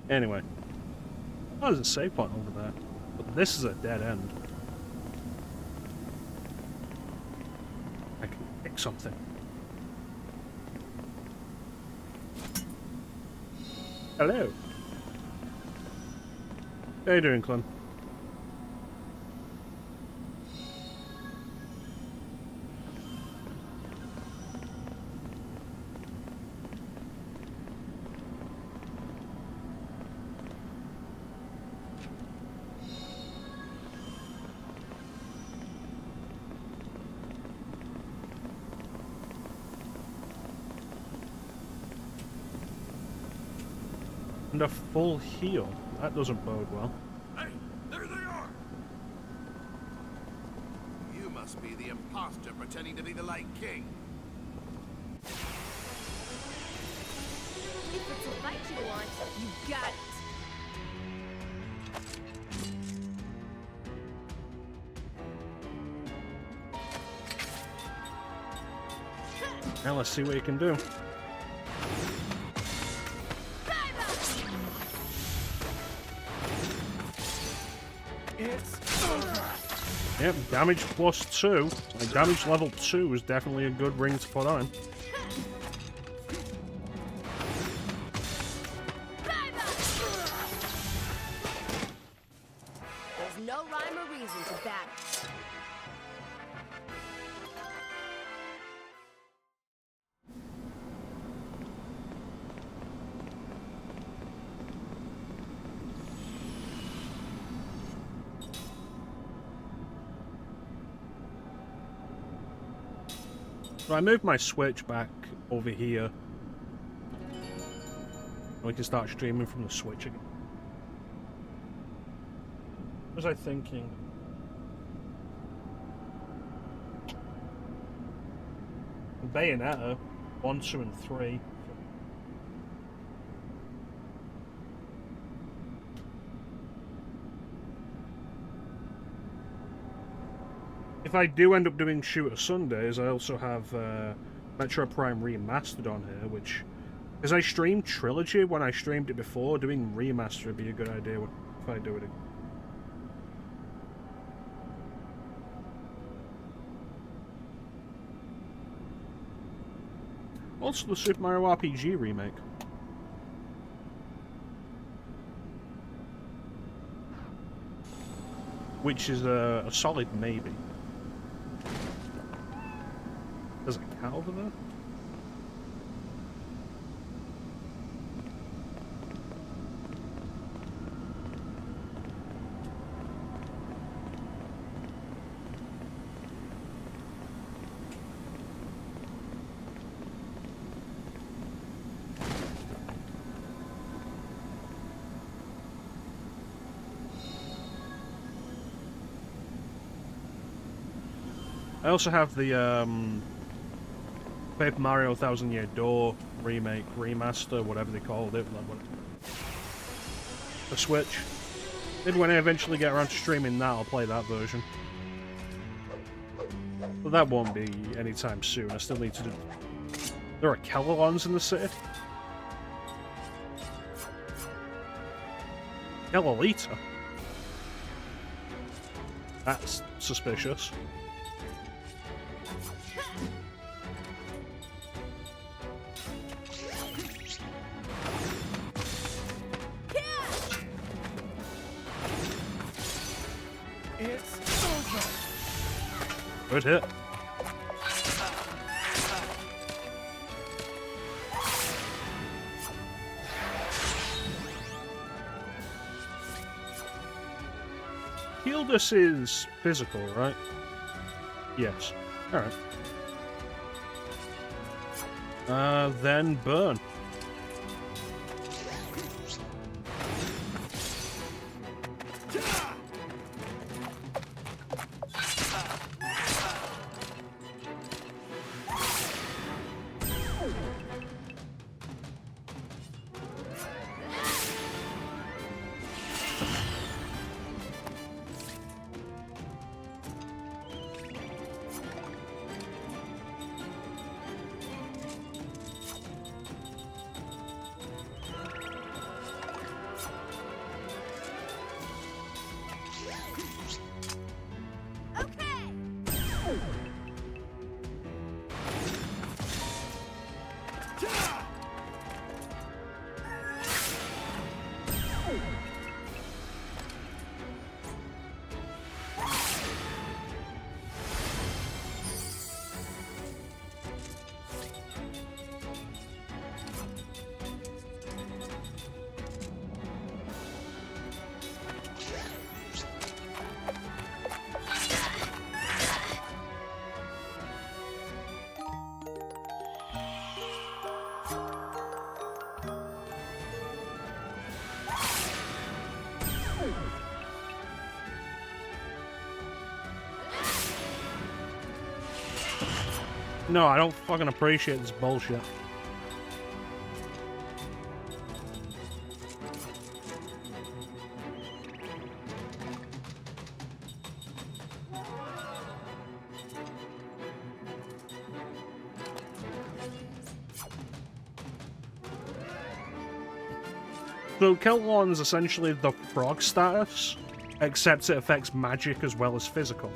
Anyway. Oh, there's a save point over there. But this is a dead end. I can pick something. Hello. How you doing, Clem? And a full heal. That doesn't bode well. Hey, there they are! You must be the imposter pretending to be the Light King. If it's a fight you want, you got it. Now let's see what you can do. Yep, damage +2. Like, damage level 2 is definitely a good ring to put on. There's no rhyme or reason to battle. So I moved my Switch back over here. We can start streaming from the Switch again. What was I thinking? Bayonetta 1, 2, and 3. If I do end up doing Shooter Sundays, I also have Metro Prime Remastered on here, which, because I streamed Trilogy when I streamed it before, doing Remaster would be a good idea if I do it again. Also, the Super Mario RPG remake. Which is a solid maybe. There's a cow over there? I also have the Paper Mario 1000 Year Door remake, remaster, whatever they called it. The Switch. Maybe when I eventually get around to streaming that, I'll play that version. But that won't be anytime soon. I still need to do... There are Kellogons in the city? Kellolita? That's suspicious. Good hit. Healdus is physical, right? Yes. Alright. Then burn. No, I don't fucking appreciate this bullshit. So Kelwan's essentially the frog status, except it affects magic as well as physical.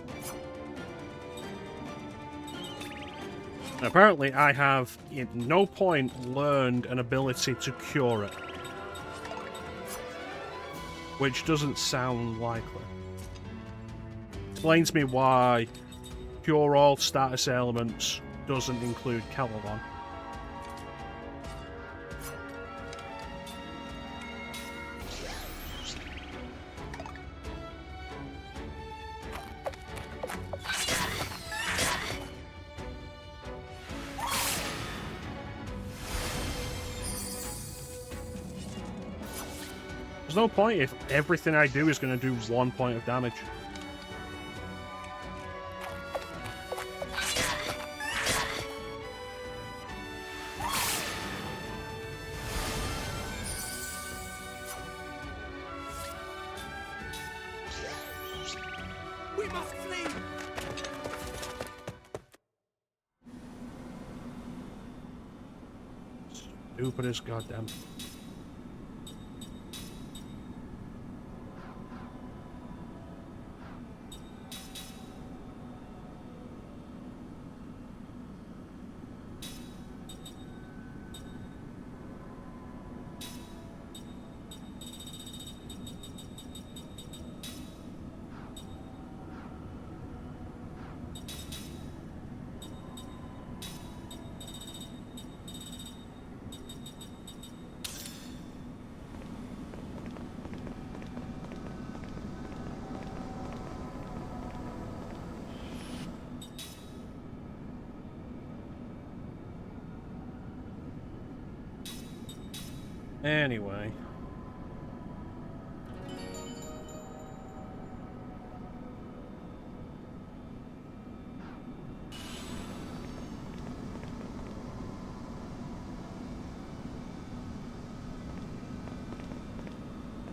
Apparently, I have at no point learned an ability to cure it. Which doesn't sound likely. Explains me why cure all status elements doesn't include Kelwan. There's no point if everything I do is going to do 1 point of damage. We must flee! Stupid as goddamn. Anyway.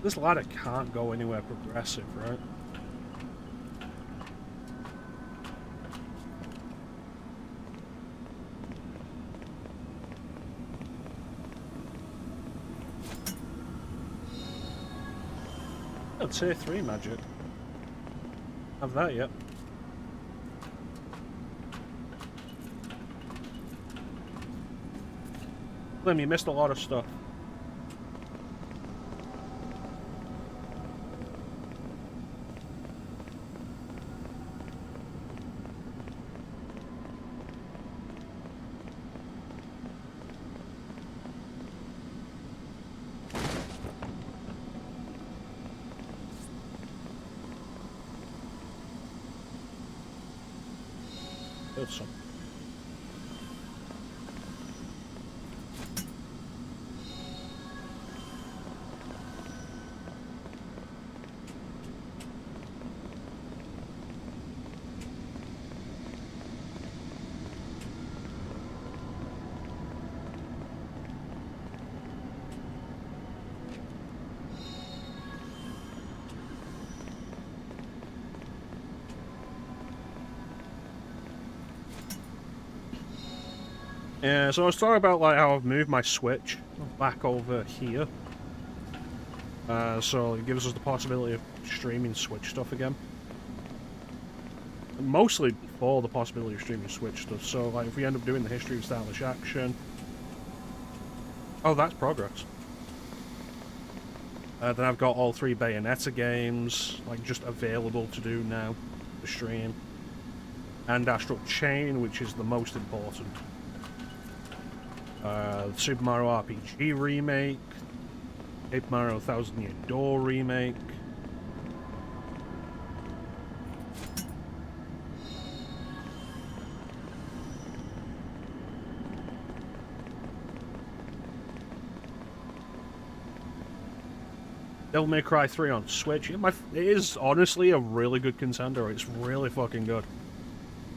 This ladder can't go anywhere progressive, right? Oh, tier 3 magic. Have that yet. Lim, you missed a lot of stuff. Some. Yeah, so I was talking about like how I've moved my Switch back over here. So it gives us the possibility of streaming Switch stuff again. Mostly for the possibility of streaming Switch stuff. So like if we end up doing the history of stylish action. Oh, that's progress. Then I've got all 3 Bayonetta games, like just available to do now, to stream. And Astral Chain, which is the most important. Super Mario RPG remake, Paper Mario Thousand Year Door remake. Devil May Cry 3 on Switch. It is honestly a really good contender. It's really fucking good.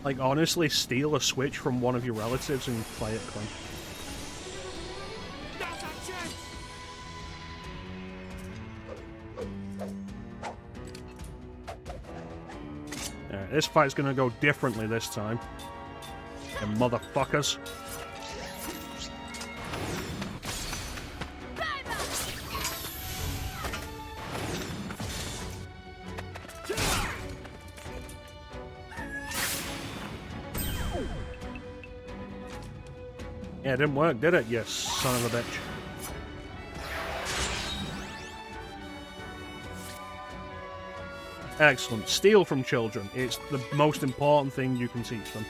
Like, honestly, steal a Switch from one of your relatives and play it clean. Alright, this fight's gonna go differently this time. You motherfuckers. Yeah, it didn't work, did it, you son of a bitch? Excellent. Steal from children. It's the most important thing you can teach them.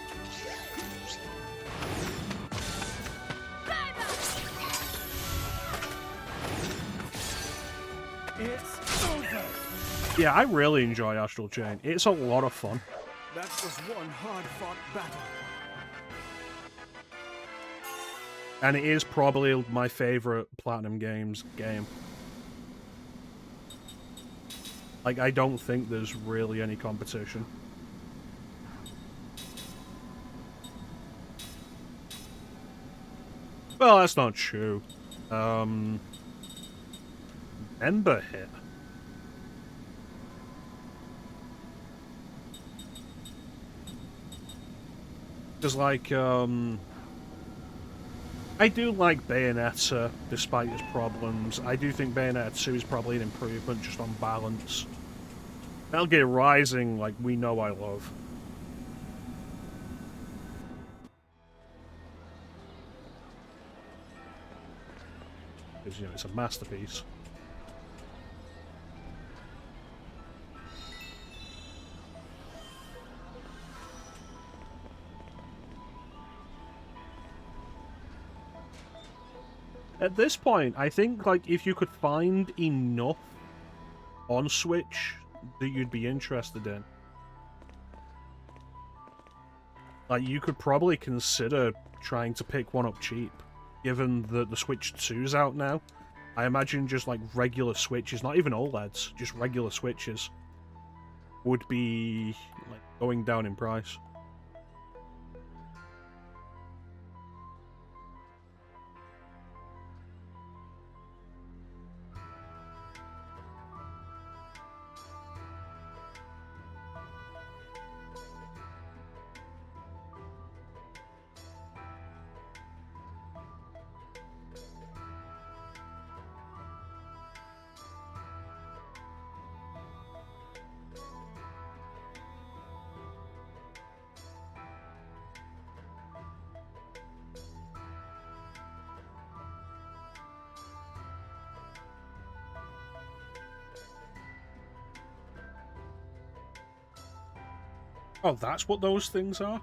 It's over. Yeah, I really enjoy Astral Chain. It's a lot of fun. That was one hard-fought battle. And it is probably my favorite Platinum Games game. Like, I don't think there's really any competition. Well, that's not true. Ember Hit. Because, like, I do like Bayonetta, despite its problems. I do think Bayonetta 2 is probably an improvement just on balance. Metal Gear Rising, like, we know I love. Because, you know, it's a masterpiece. At this point, I think, like, if you could find enough on Switch that you'd be interested in, like, you could probably consider trying to pick one up cheap, given that the Switch 2's out now. I imagine just, like, regular Switches, not even OLEDs, just regular Switches, would be, like, going down in price. Oh, that's what those things are?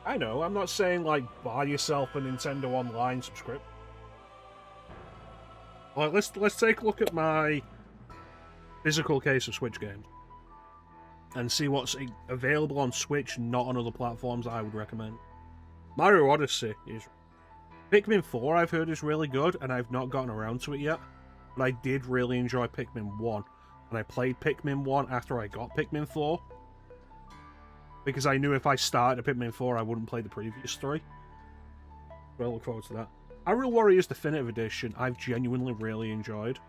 I know, I'm not saying, like, buy yourself a Nintendo Online subscription. Like, let's take a look at my physical case of Switch games and see what's available on Switch, not on other platforms that I would recommend. Mario Odyssey is... Pikmin 4 I've heard is really good, and I've not gotten around to it yet, but I did really enjoy Pikmin 1, and I played Pikmin 1 after I got Pikmin 4, because I knew if I started a Pikmin 4 I wouldn't play the previous 3. So I look forward to that. Hyrule Warriors Definitive Edition I've genuinely really enjoyed.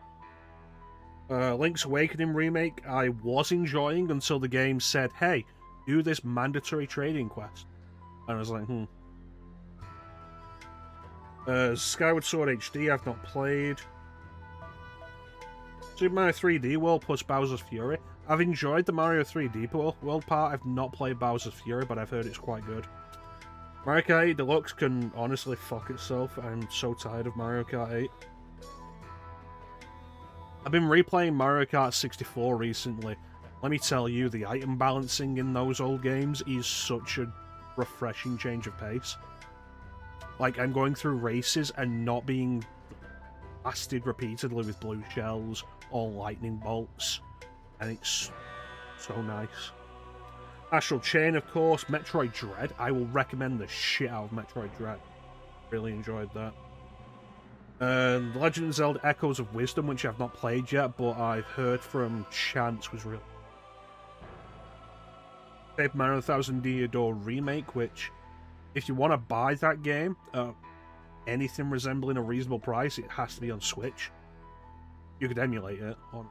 Link's Awakening Remake I was enjoying until the game said, hey, do this mandatory trading quest. And I was like, Skyward Sword HD I've not played. Super Mario 3D World plus Bowser's Fury. I've enjoyed the Mario 3D World part. I've not played Bowser's Fury, but I've heard it's quite good. Mario Kart 8 Deluxe can honestly fuck itself. I'm so tired of Mario Kart 8. I've been replaying Mario Kart 64 recently. Let me tell you, the item balancing in those old games is such a refreshing change of pace. Like, I'm going through races and not being blasted repeatedly with blue shells or lightning bolts. And it's so nice. Astral Chain, of course. Metroid Dread. I will recommend the shit out of Metroid Dread. Really enjoyed that. The Legend of Zelda Echoes of Wisdom, which I've not played yet, but I've heard from Chance was really... Paper Mario 1000 Year Door Remake, which, if you want to buy that game, anything resembling a reasonable price, it has to be on Switch. You could emulate it on...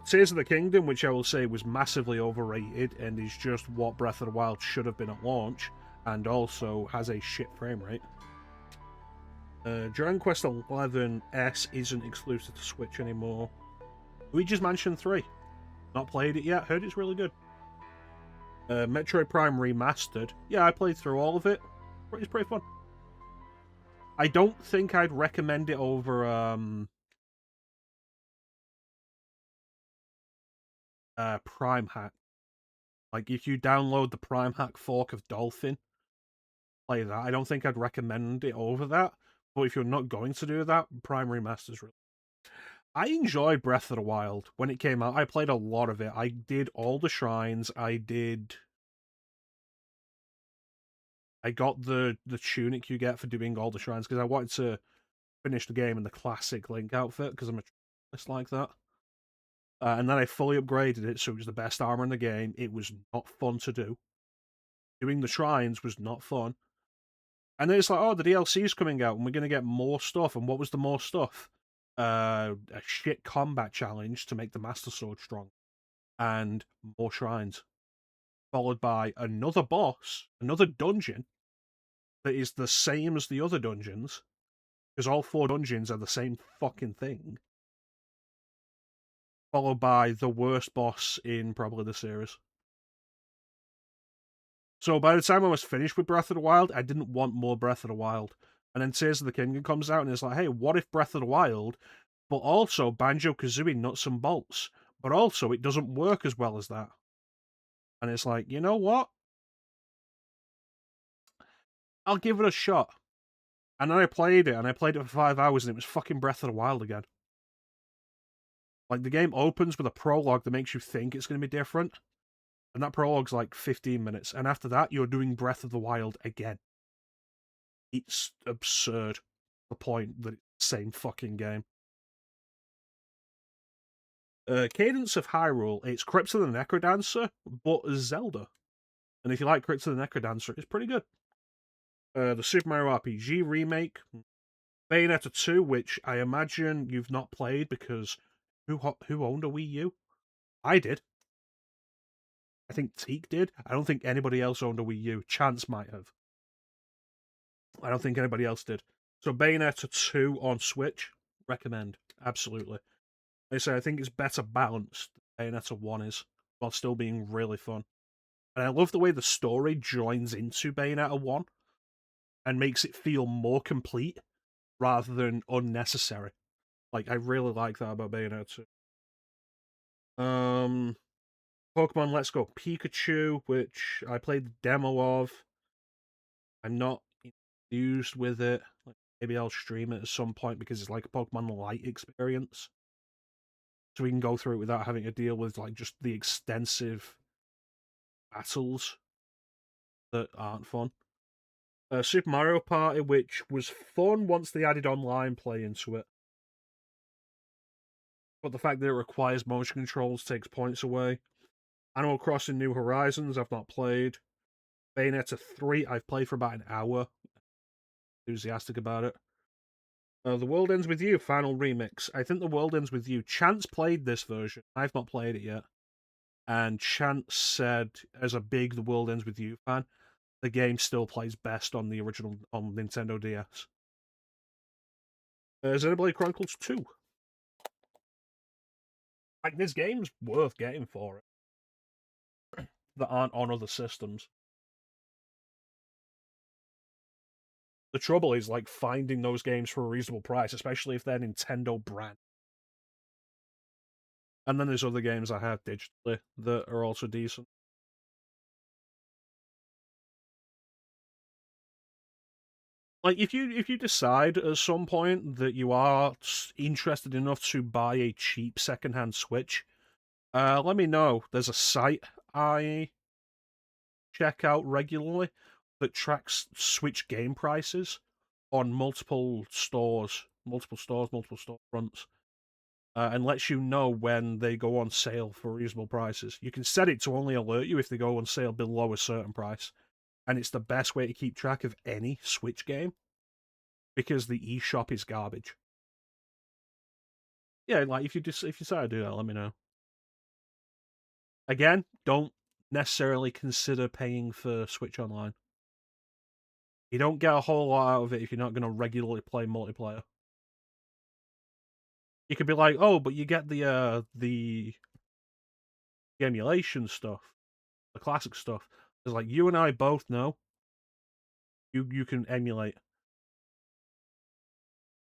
Tears of the Kingdom, which I will say was massively overrated and is just what Breath of the Wild should have been at launch, and also has a shit frame rate. Dragon Quest XI S isn't exclusive to Switch anymore. Luigi's Mansion 3. Not played it yet, heard it's really good. Metroid Prime Remastered. Yeah, I played through all of it. It's pretty fun. I don't think I'd recommend it over Prime Hack. Like, if you download the Prime Hack fork of Dolphin, play that. I don't think I'd recommend it over that. But if you're not going to do that, Prime Remaster's really... I enjoyed Breath of the Wild. When it came out, I played a lot of it. I did all the shrines. I got the tunic you get for doing all the shrines, because I wanted to finish the game in the classic Link outfit, because I'm a traditionalist like that. And then I fully upgraded it, so it was the best armor in the game. It was not fun to do. Doing the shrines was not fun. And then it's like, oh, the DLC is coming out, and we're going to get more stuff. And what was the more stuff? A shit combat challenge to make the Master Sword strong. And more shrines. Followed by another boss, another dungeon, that is the same as the other dungeons. Because all 4 dungeons are the same fucking thing. Followed by the worst boss in probably the series. So by the time I was finished with Breath of the Wild, I didn't want more Breath of the Wild. And then Tears of the Kingdom comes out and it's like, hey, what if Breath of the Wild, but also Banjo-Kazooie nuts and bolts, but also it doesn't work as well as that. And it's like, you know what? I'll give it a shot. And then I played it, and I played it for 5 hours, and it was fucking Breath of the Wild again. Like, the game opens with a prologue that makes you think it's going to be different. And that prologue's like 15 minutes. And after that, you're doing Breath of the Wild again. It's absurd. The point that it's the same fucking game. Cadence of Hyrule, it's Crypt of the Necrodancer, but Zelda. And if you like Crypt of the Necrodancer, it's pretty good. The Super Mario RPG remake, Bayonetta 2, which I imagine you've not played because who owned a Wii U? I did. I think Teak did. I don't think anybody else owned a Wii U. Chance might have. I don't think anybody else did. So Bayonetta 2 on Switch, recommend. Absolutely. Like I say, I think it's better balanced than Bayonetta 1 is, while still being really fun. And I love the way the story joins into Bayonetta 1 and makes it feel more complete rather than unnecessary. Like, I really like that about Bayonetta 2. Pokemon Let's Go Pikachu, which I played the demo of. I'm not enthused with it. Like, maybe I'll stream it at some point because it's like a Pokemon Lite experience. So we can go through it without having to deal with like just the extensive battles that aren't fun. Super Mario Party, which was fun once they added online play into it. But the fact that it requires motion controls takes points away. Animal Crossing New Horizons, I've not played. Bayonetta 3, I've played for about an hour. Enthusiastic about it. The World Ends With You, Final Remix. I think The World Ends With You. Chance played this version. I've not played it yet. And Chance said, as a big The World Ends With You fan, the game still plays best on the original on Nintendo DS. Xenoblade Chronicles 2. Like, this game's worth getting for it. That aren't on other systems. The trouble is, like, finding those games for a reasonable price, especially if they're Nintendo brand. And then there's other games I have digitally that are also decent. Like, if you decide at some point that you are interested enough to buy a cheap secondhand Switch, let me know. There's a site I check out regularly that tracks Switch game prices on multiple stores, multiple storefronts, and lets you know when they go on sale for reasonable prices. You can set it to only alert you if they go on sale below a certain price, and it's the best way to keep track of any Switch game because the eShop is garbage. Yeah, like if you decide to do that, let me know. Again, don't necessarily consider paying for Switch Online. You don't get a whole lot out of it if you're not going to regularly play multiplayer. You could be like, oh, but you get the emulation stuff, the classic stuff. It's like you and I both know you can emulate.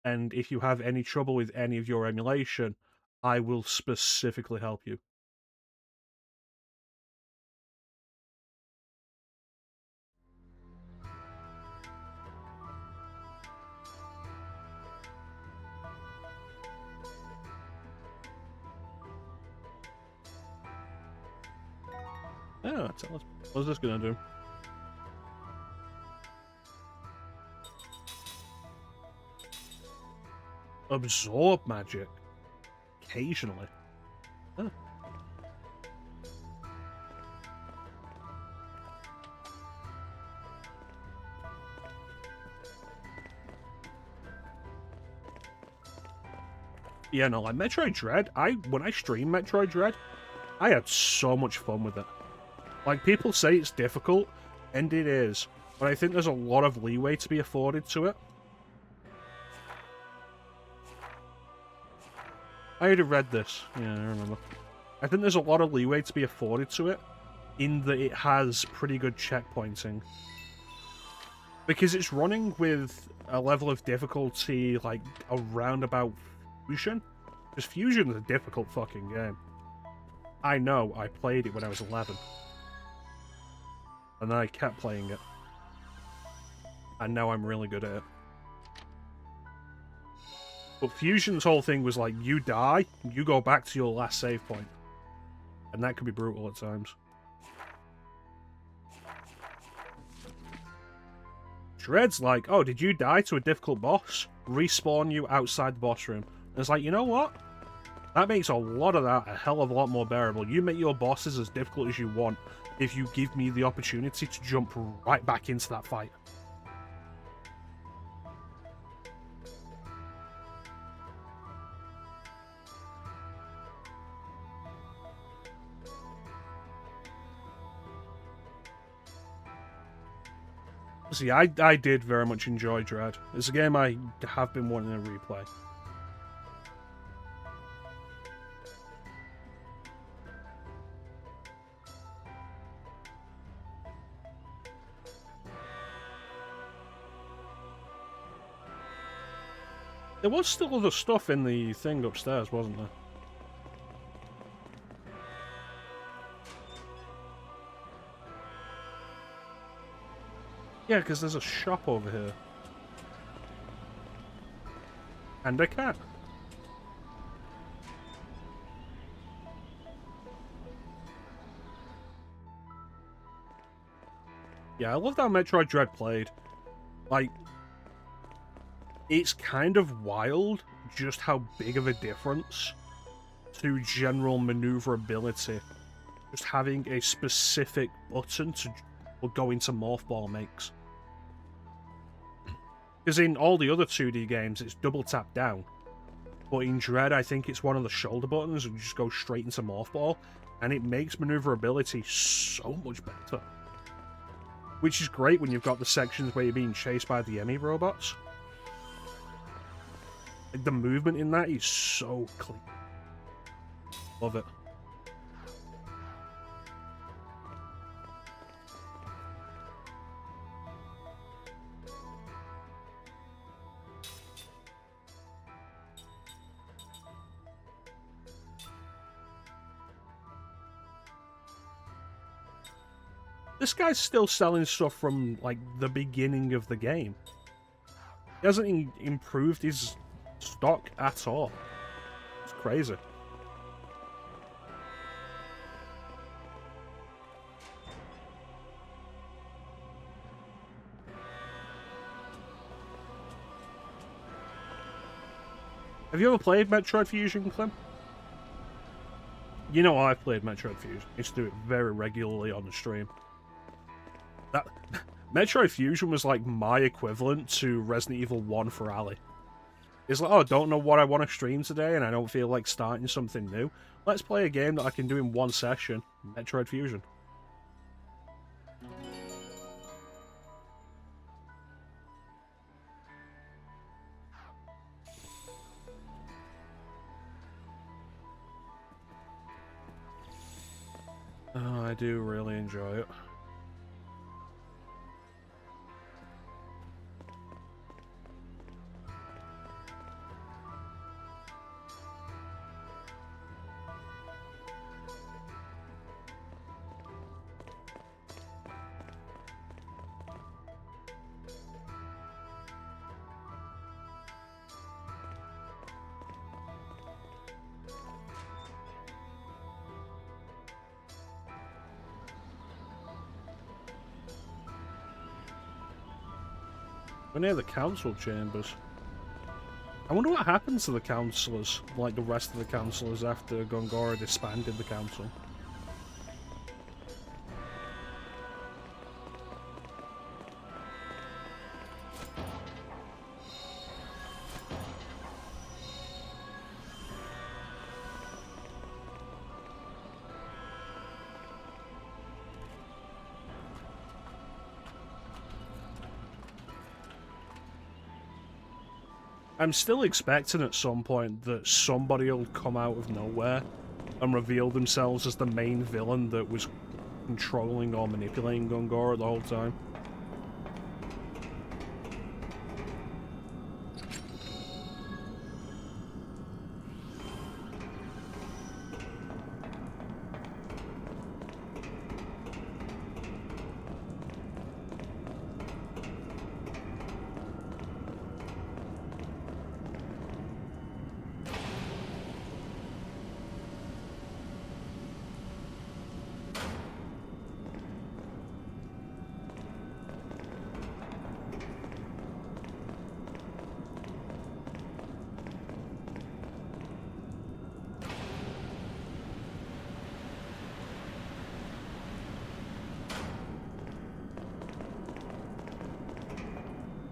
And if you have any trouble with any of your emulation, I will specifically help you. Yeah, tell us. What's this gonna do? Absorb magic. Occasionally. Huh. Yeah, no, like Metroid Dread, when I stream Metroid Dread, I had so much fun with it. Like, people say it's difficult, and it is, but I think there's a lot of leeway to be afforded to it. I already read this. Yeah, I remember. I think there's a lot of leeway to be afforded to it, in that it has pretty good checkpointing. Because it's running with a level of difficulty, like, around about Fusion. Because Fusion is a difficult fucking game. I know, I played it when I was 11. And then I kept playing it. And now I'm really good at it. But Fusion's whole thing was like, you die, you go back to your last save point. And that can be brutal at times. Dread's like, oh, did you die to a difficult boss? Respawn you outside the boss room. And it's like, you know what? That makes a lot of that a hell of a lot more bearable. You make your bosses as difficult as you want if you give me the opportunity to jump right back into that fight. See, I did very much enjoy Dread. It's a game I have been wanting to replay. There was still other stuff in the thing upstairs, wasn't there? Yeah, because there's a shop over here. And a cat. Yeah, I loved how Metroid Dread played. Like, it's kind of wild just how big of a difference to general maneuverability just having a specific button to go into Morph Ball makes. Because in all the other 2D games, it's double tap down. But in Dread, I think it's one of the shoulder buttons and you just go straight into Morph Ball. And it makes maneuverability so much better. Which is great when you've got the sections where you're being chased by the Emmy robots. Like, the movement in that is so clean. Love it. This guy's still selling stuff from, like, the beginning of the game. He hasn't improved his stock at all. It's crazy. Have you ever played Metroid Fusion, Clem? You know I've played Metroid Fusion. I used to do it very regularly on the stream. That Metroid Fusion was like my equivalent to Resident Evil 1 for Ali. It's like, oh, I don't know what I want to stream today and I don't feel like starting something new. Let's play a game that I can do in one session. Metroid Fusion. Oh, I do really enjoy it. We're near the council chambers. I wonder what happens to the councillors, like the rest of the councillors after Gongora disbanded the council. I'm still expecting at some point that somebody will come out of nowhere and reveal themselves as the main villain that was controlling or manipulating Gongora the whole time.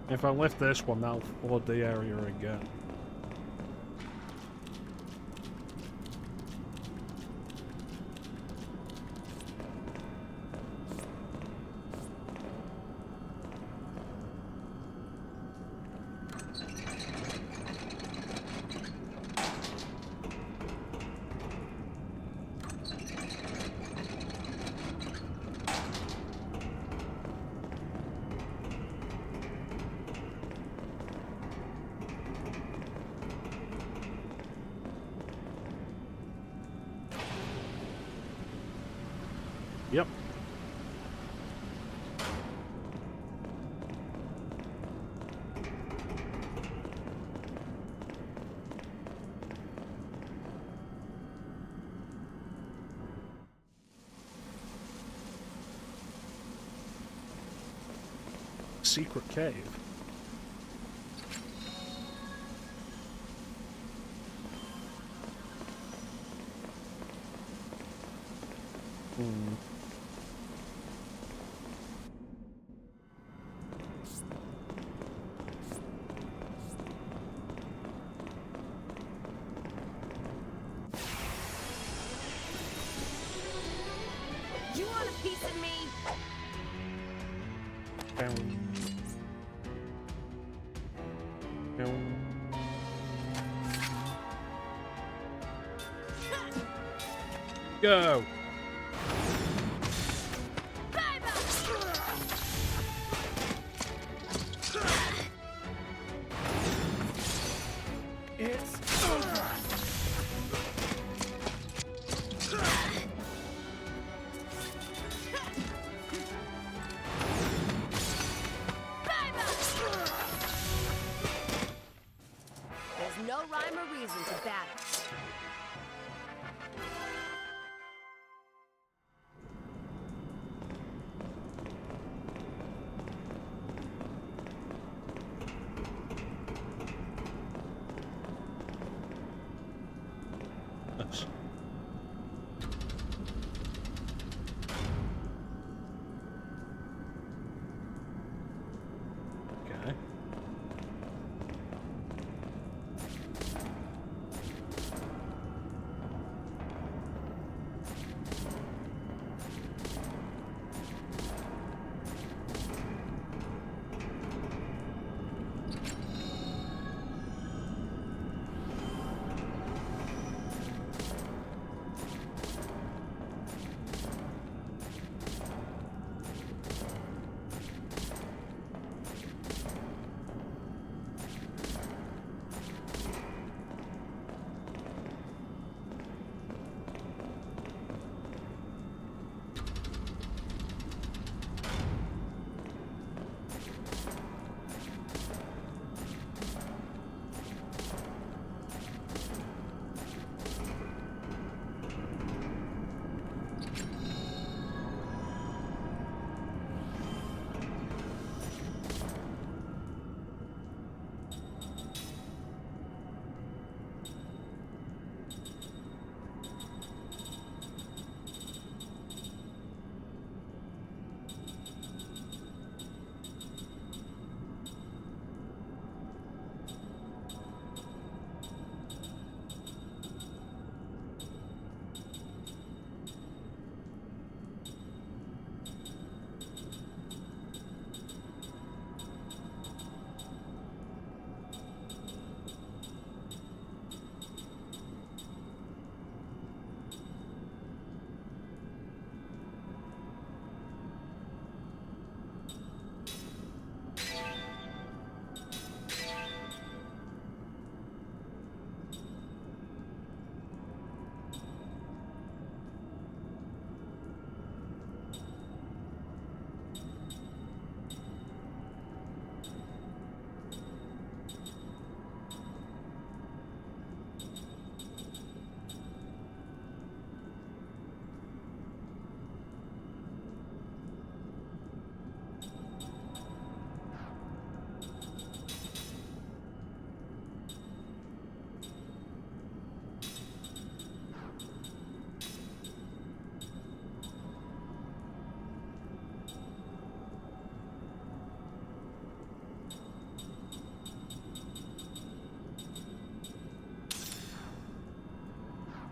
If I lift this one, that'll flood the area again. Yep. Secret cave. You want a piece of me? Go! It's over. There's no rhyme or reason to battle.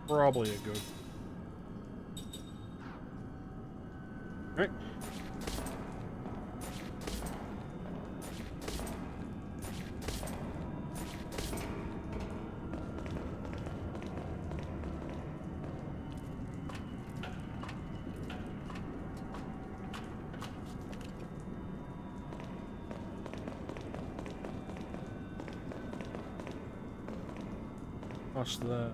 Probably a good. Right. What's that?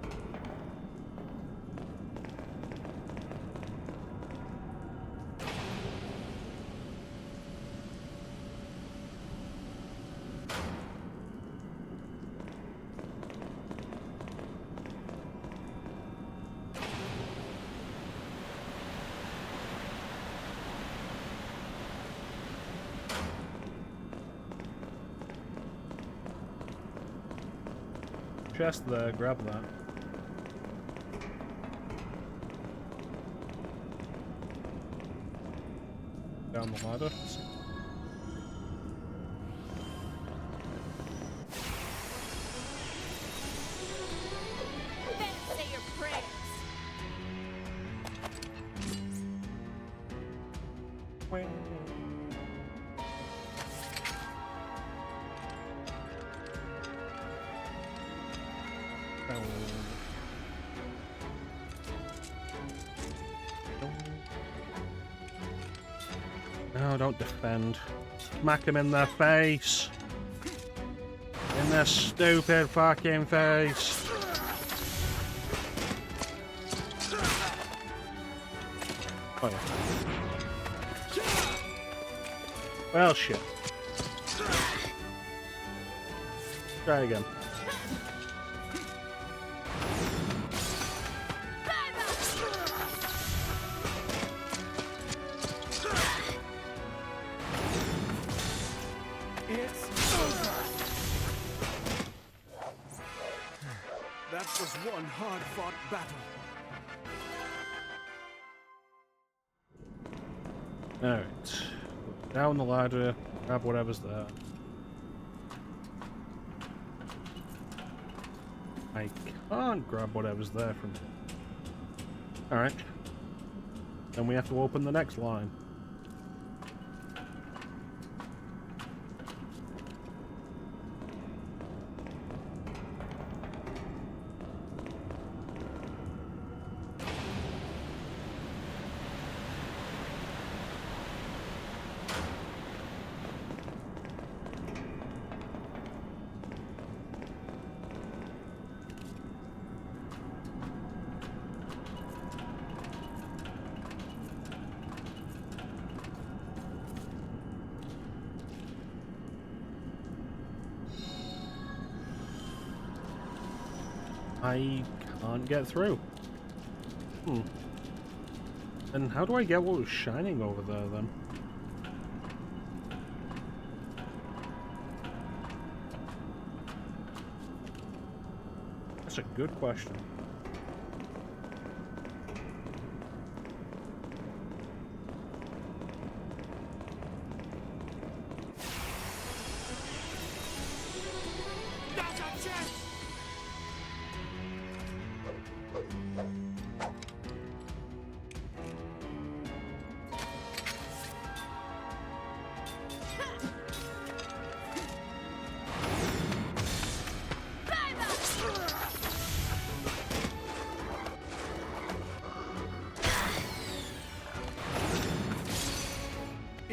Chest there, grab that. Down the ladder. Better say your prayers. No, don't defend. Smack him in the face. In the stupid fucking face. Oh yeah. Well, shit. Try again. That was one hard-fought battle. Alright. Down the ladder, grab whatever's there. I can't grab whatever's there from here. Alright. Then we have to open the next line. I can't get through. And how do I get what was shining over there, then? That's a good question.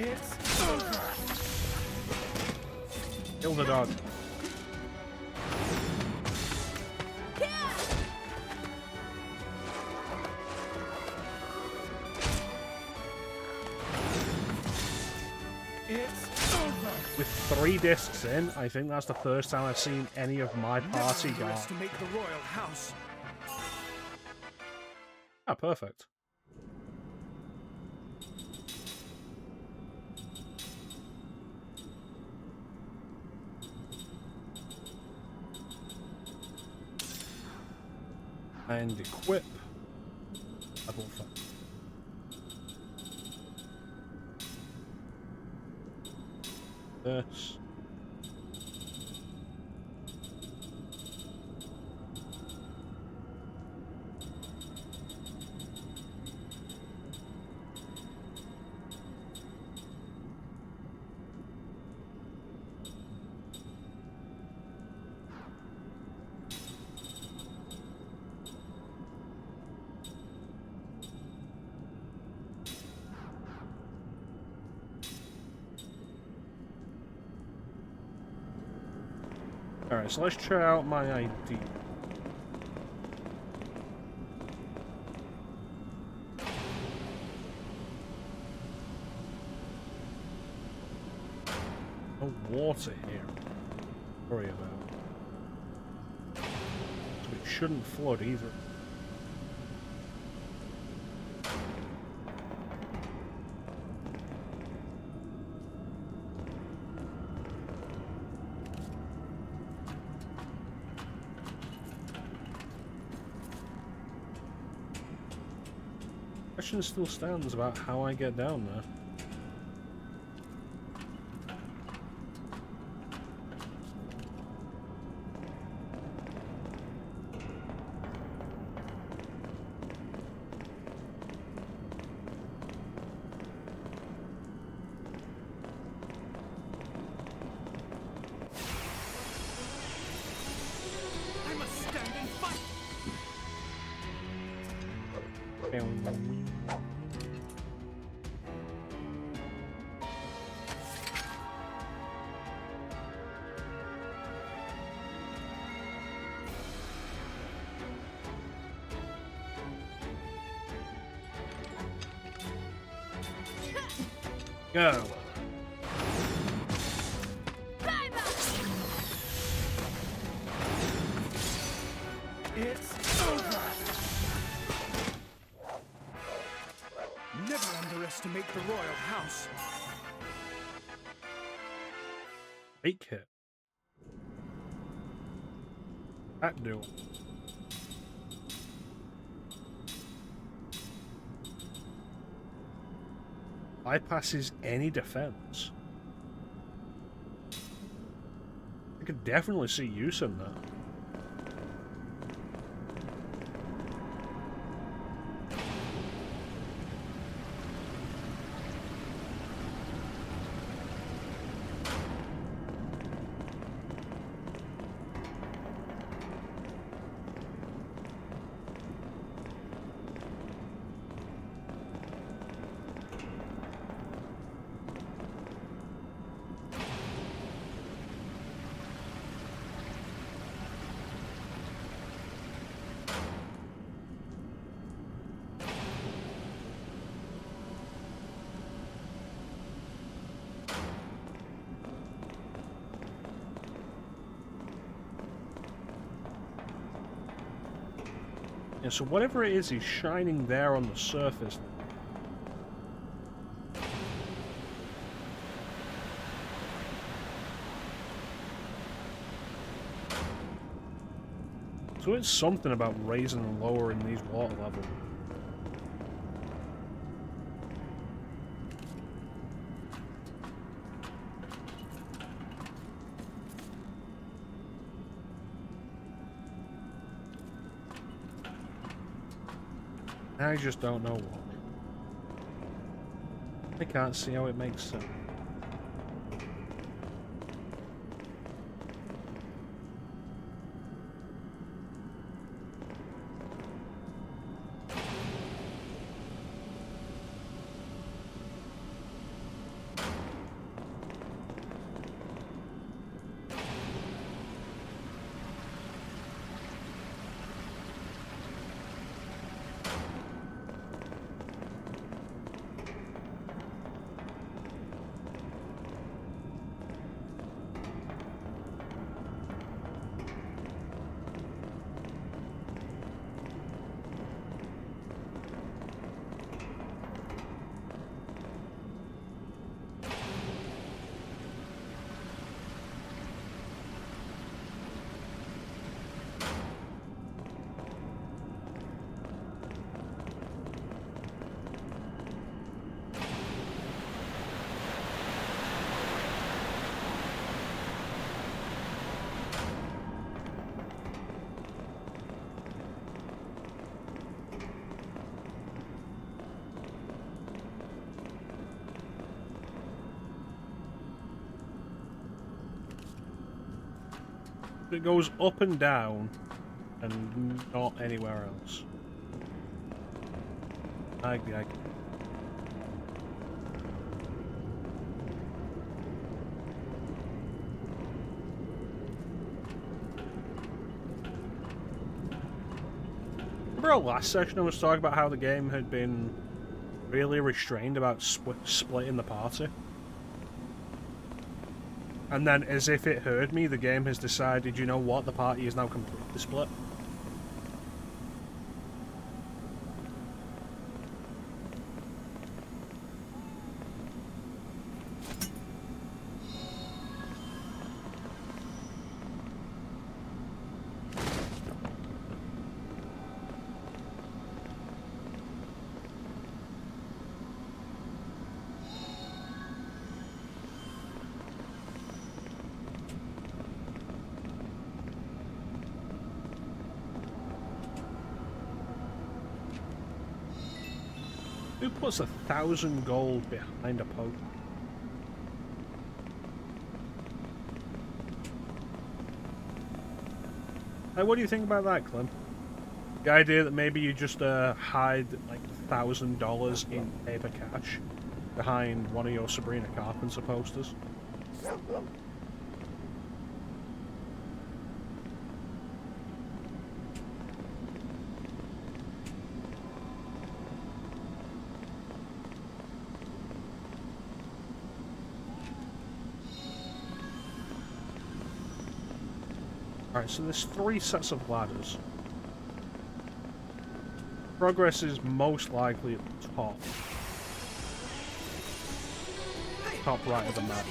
It's over. Kill the dog. It's over. With 3 discs in, I think that's the first time I've seen any of my party die. Underestimate the royal house. Ah, perfect. And equip. Level 5. This. Alright, so let's try out my ID. No water here to worry about. So it shouldn't flood either. Question still stands about how I get down there. I must stand and fight! Go. It's over! Never underestimate the royal house. Fake hit. That do. Bypasses any defense. I could definitely see use in that. Yeah, so whatever it is shining there on the surface. So it's something about raising and lowering these water levels. I just don't know what. I can't see how it makes sense. It goes up and down and not anywhere else. I Remember our last session I was talking about how the game had been really restrained about splitting the party? And then, as if it heard me, the game has decided, you know what, the party is now completely split. Who puts 1,000 gold behind a poke? Hey, what do you think about that, Clem? The idea that maybe you just hide like $1,000 in paper cash behind one of your Sabrina Carpenter posters? Alright, so there's 3 sets of ladders. Progress is most likely at the top. Top right of the map.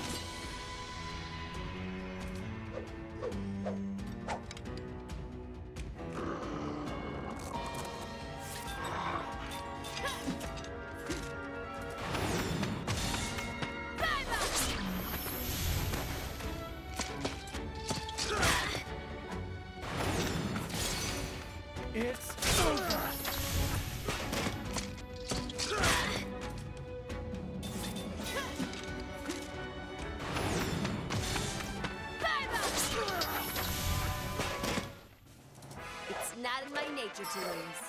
It's over. It's not in my nature to lose.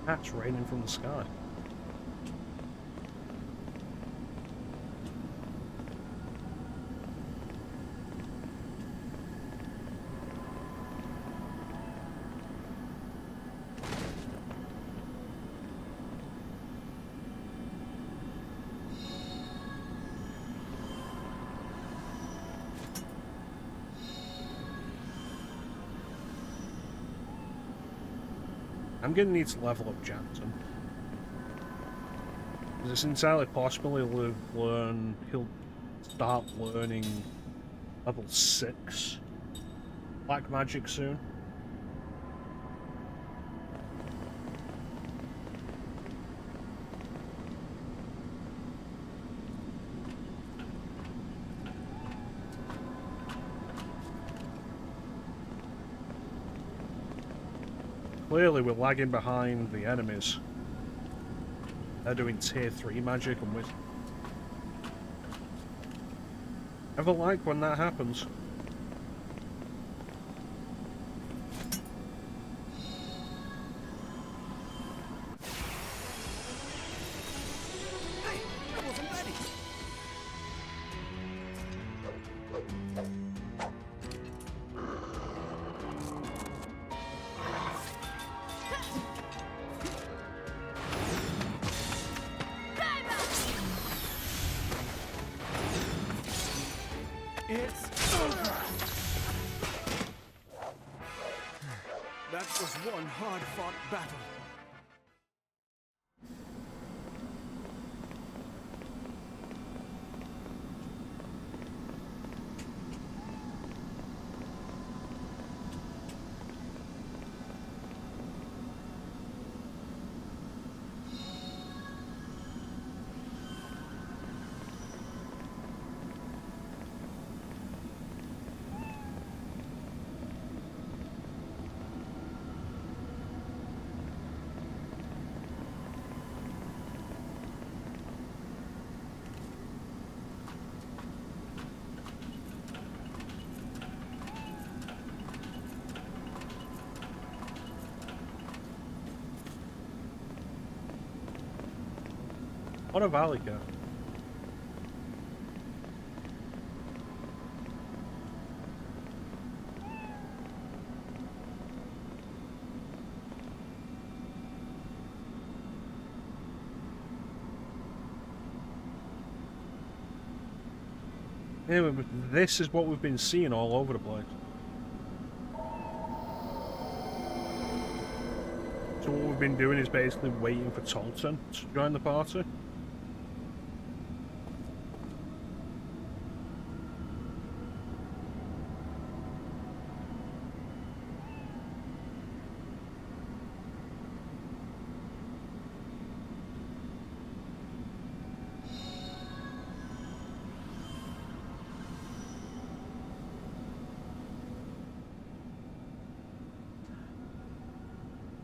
That's raining from the sky. I'm gonna need to level up Jansen. It's entirely possible he'll start learning level 6 black magic soon. Clearly we're lagging behind the enemies. They're doing tier 3 magic and we're... Never like when that happens. It's over. That was one hard-fought battle. What a Valika. Anyway, but this is what we've been seeing all over the place. So what we've been doing is basically waiting for Tolton to join the party.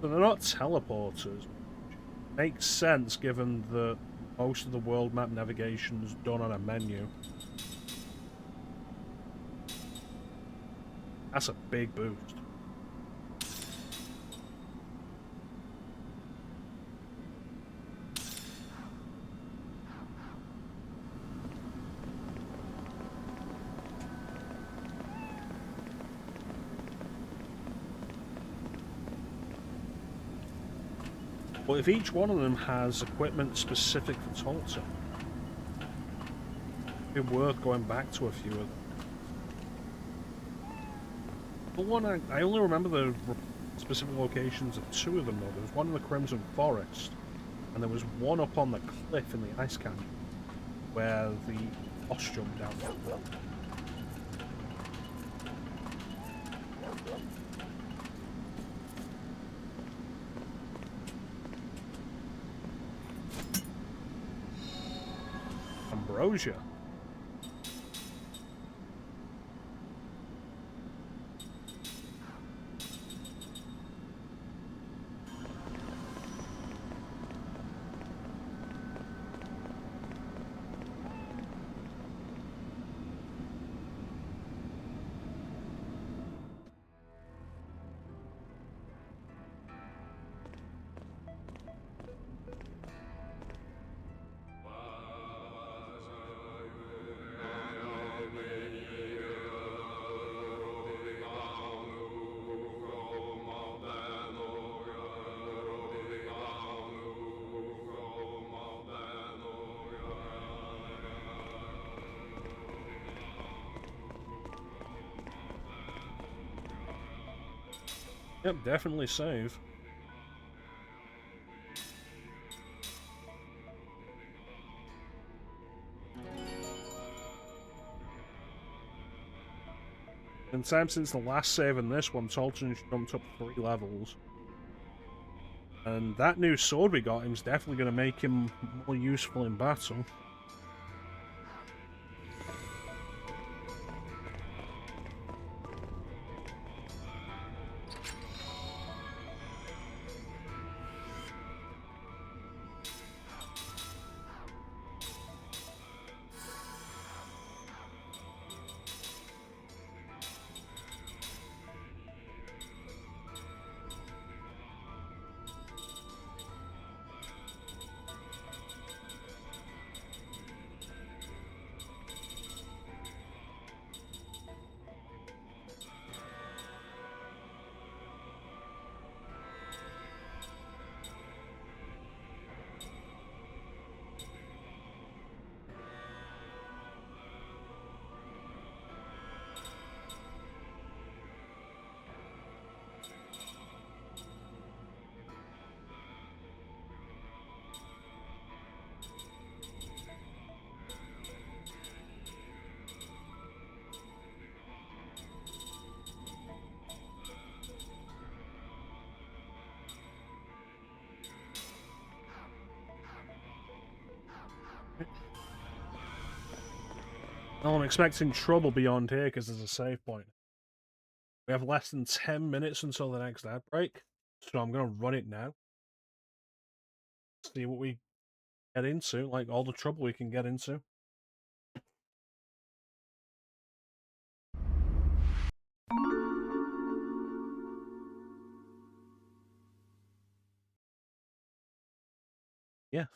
So they're not teleporters. Makes sense given that most of the world map navigation is done on a menu. That's a big boost. But if each one of them has equipment specific for Tulsa, it'd be worth going back to a few of them. The one I only remember the specific locations of two of them though. There was one in the Crimson Forest, and there was one up on the cliff in the Ice Canyon, where the boss jumped down. Ambrosia. Yep, definitely save. In time since the last save in this one, Tolton's jumped up 3 levels. And that new sword we got him is definitely going to make him more useful in battle. Well, I'm expecting trouble beyond here because there's a save point. We have less than 10 minutes until the next ad break, so I'm going to run it now. See what we get into, like all the trouble we can get into. Yes.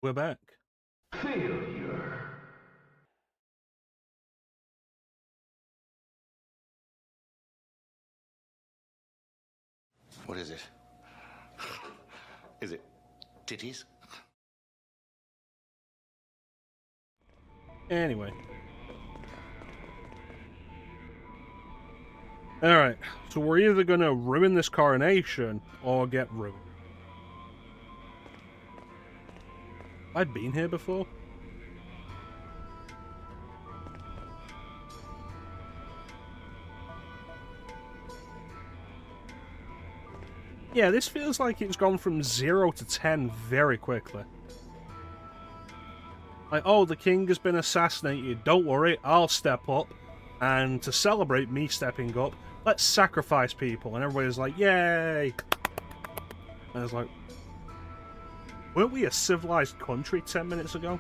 We're back. Failure. What is it? Is it titties? Anyway. Alright, so we're either gonna ruin this coronation or get ruined. I've been here before. Yeah, this feels like it's gone from 0 to 10 very quickly. Like, oh, the king has been assassinated, don't worry, I'll step up. And to celebrate me stepping up, let's sacrifice people. And everybody's like, yay! And I was like, weren't we a civilized country 10 minutes ago?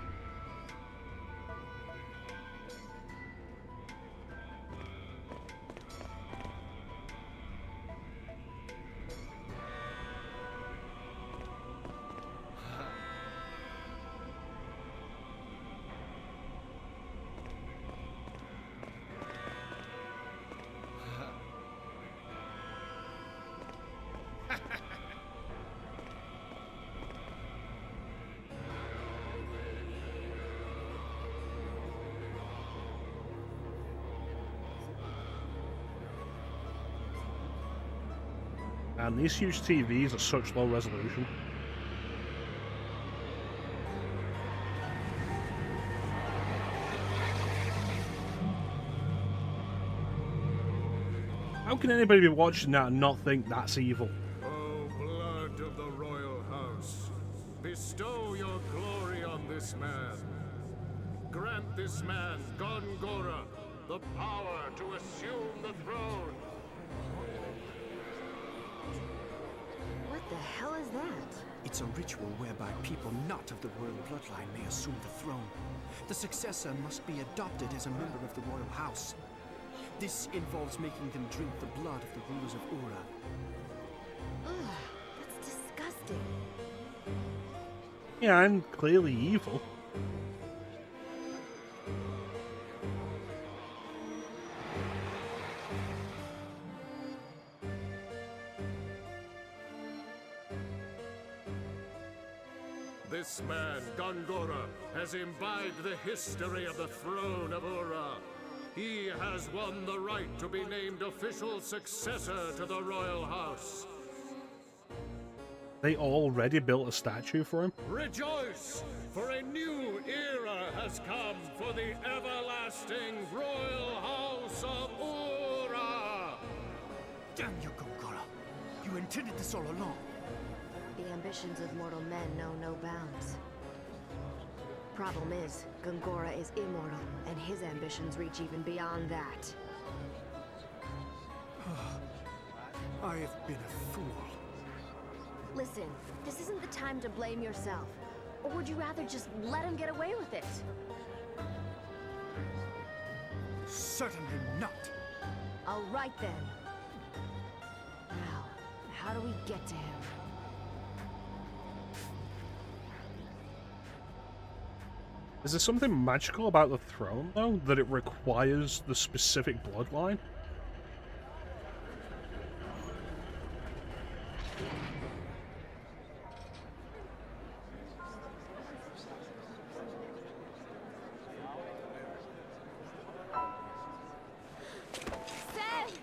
And these huge TVs are such low resolution. How can anybody be watching that and not think that's evil? O blood of the royal house, bestow your glory on this man. Grant this man, Gongora, the power to assume the throne. What the hell is that? It's a ritual whereby people not of the royal bloodline may assume the throne. The successor must be adopted as a member of the royal house. This involves making them drink the blood of the rulers of Uhra. Ugh, that's disgusting. Yeah, I'm clearly evil. This man, Gongora, has imbibed the history of the throne of Uhra. He has won the right to be named official successor to the royal house. They already built a statue for him? Rejoice, for a new era has come for the everlasting royal house of Uhra! Damn you, Gongora! You intended this all along. The ambitions of mortal men know no bounds. Problem is, Gongora is immortal, and his ambitions reach even beyond that. I have been a fool. Listen, this isn't the time to blame yourself. Or would you rather just let him get away with it? Certainly not. All right then. Now, how do we get to him? Is there something magical about the throne, though, that it requires the specific bloodline?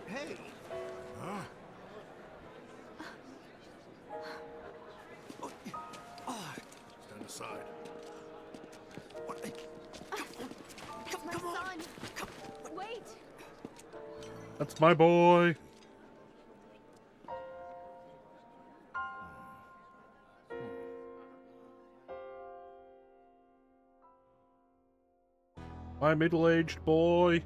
Hey! Huh? Stand aside. That's my son! Wait! That's my boy! My middle-aged boy!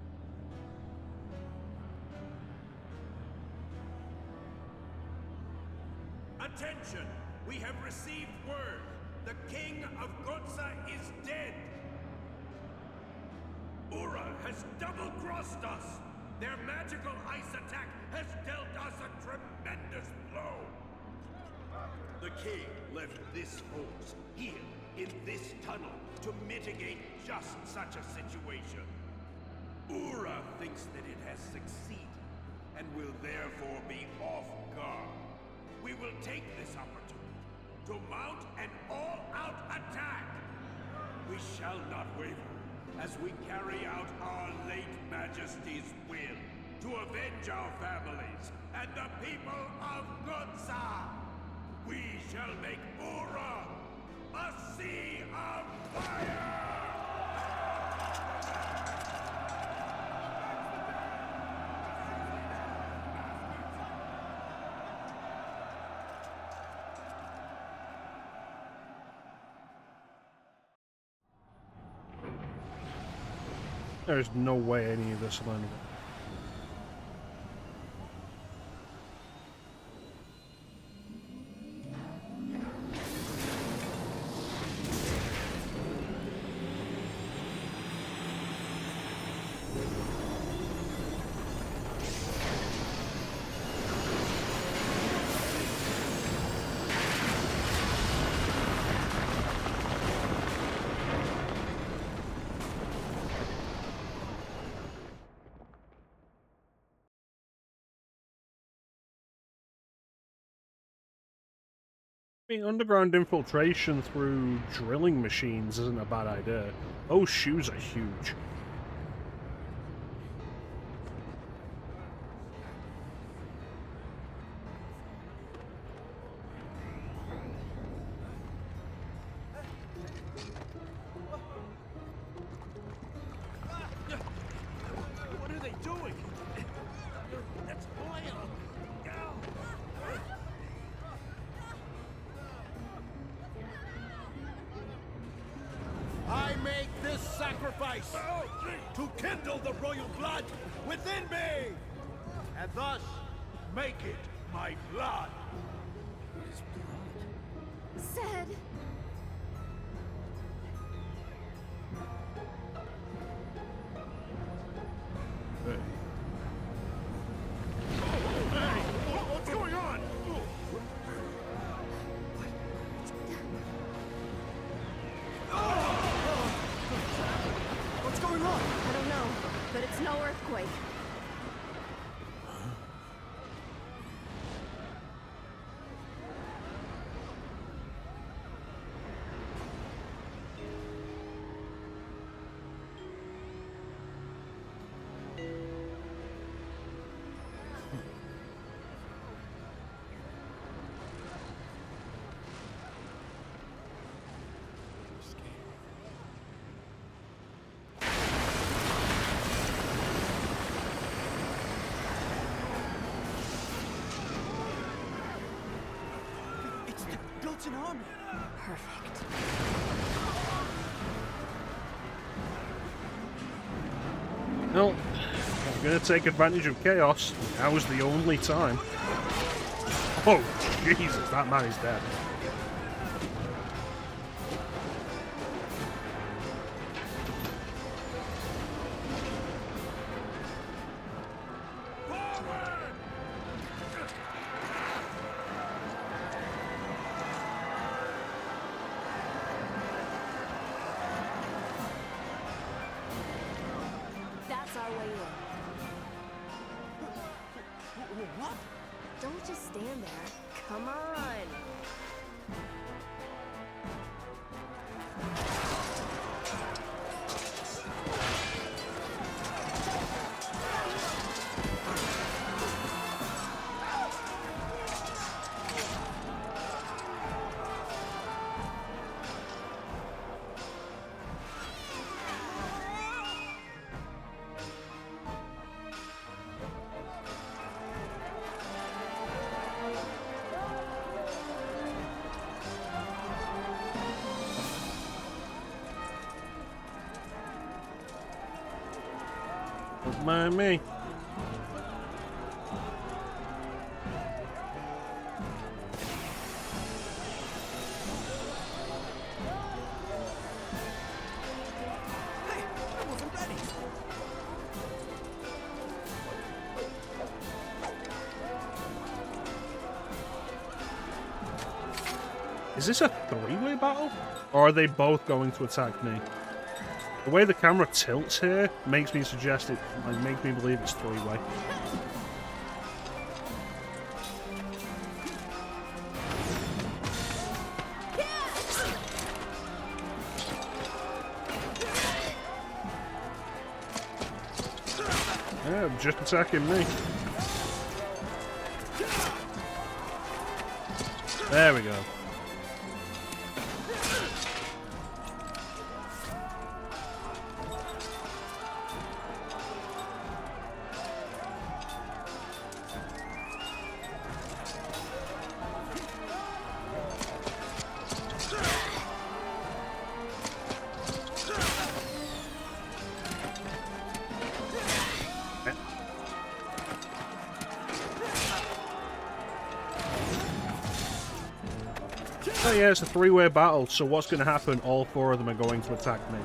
Attention! We have received word. The king of Gohtza is dead. Uhra has double-crossed us. Their magical ice attack has dealt us a tremendous blow. The king left this force here in this tunnel to mitigate just such a situation. Uhra thinks that it has succeeded, and will therefore be off guard. We will take this opportunity to mount an all-out attack. We shall not waver as we carry out our late Majesty's will to avenge our families and the people of Gohtza. We shall make Uhra a sea of fire! There's no way any of this landed. I mean, underground infiltration through drilling machines isn't a bad idea. Those shoes are huge. What are they doing? That's oil! I make this sacrifice to kindle the royal blood within me, and thus make it my blood. Said. Hey. Hey, what's going on? What's going on? I don't know, but it's no earthquake. It's an army. Perfect. Well, I'm gonna take advantage of chaos. Now's the only time. Oh, Jesus, that man is dead. That's our way in. What? Don't just stand there. Come on. Don't mind me. I wasn't ready. Is this a three-way battle? Or are they both going to attack me? The way the camera tilts here makes me suggest it, like, makes me believe it's three-way. Yeah, just attacking me. There we go. Oh yeah, it's a three-way battle, so what's going to happen? All four of them are going to attack me.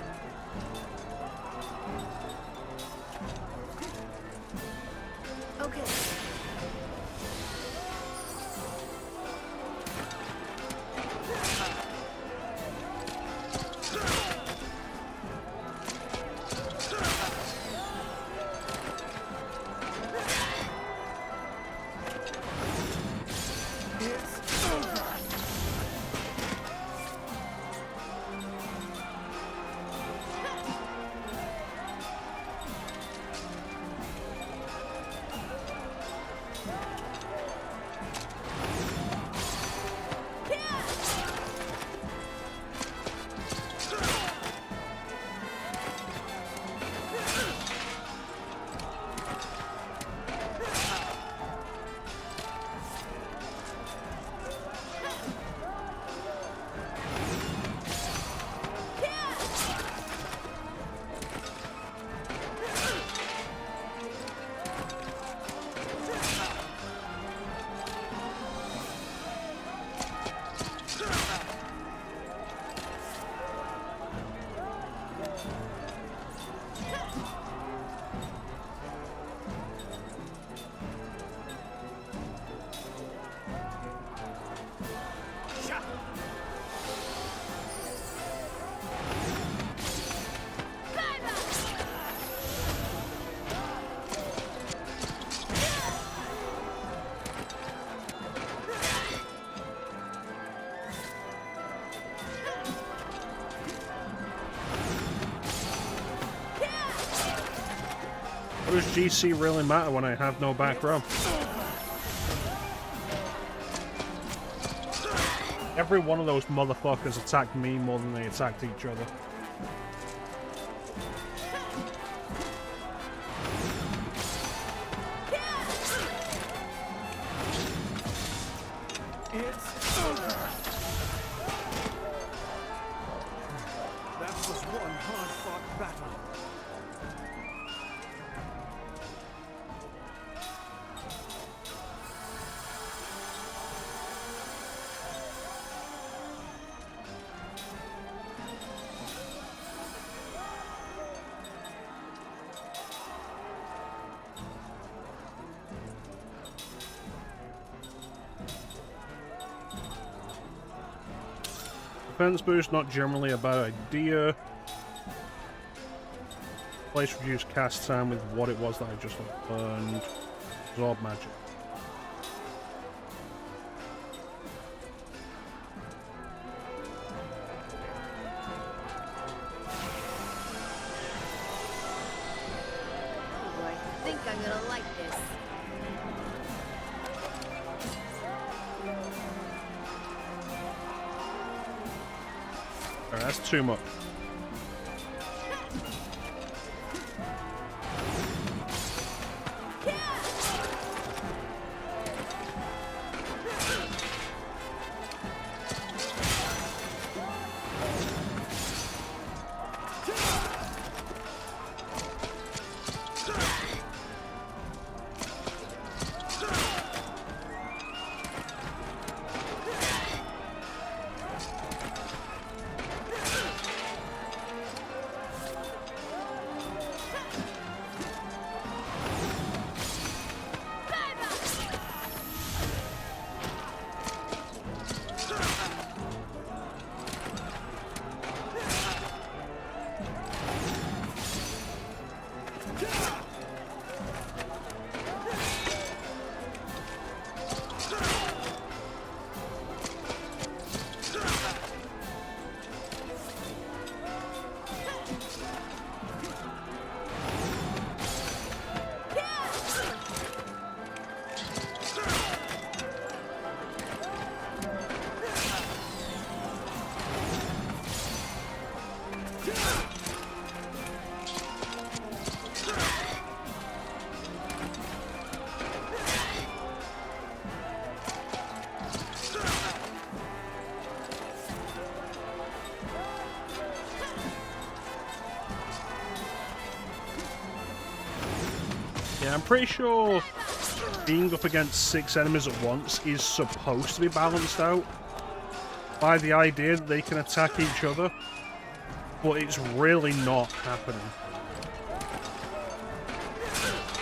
Okay. What does GC really matter when I have no back row? Every one of those motherfuckers attacked me more than they attacked each other. It's over. That was one hard-fought battle. Defense boost, not generally a bad idea. Place reduced cast time with what it was that I just learned. Absorb magic. Oh boy, I think I'm gonna like this. Alright, that's too much. Yeah, I'm pretty sure being up against 6 enemies at once is supposed to be balanced out by the idea that they can attack each other, but it's really not happening.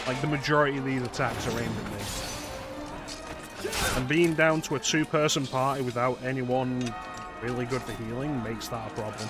Like, the majority of these attacks are aimed at me. And being down to a 2-person party without anyone really good for healing makes that a problem.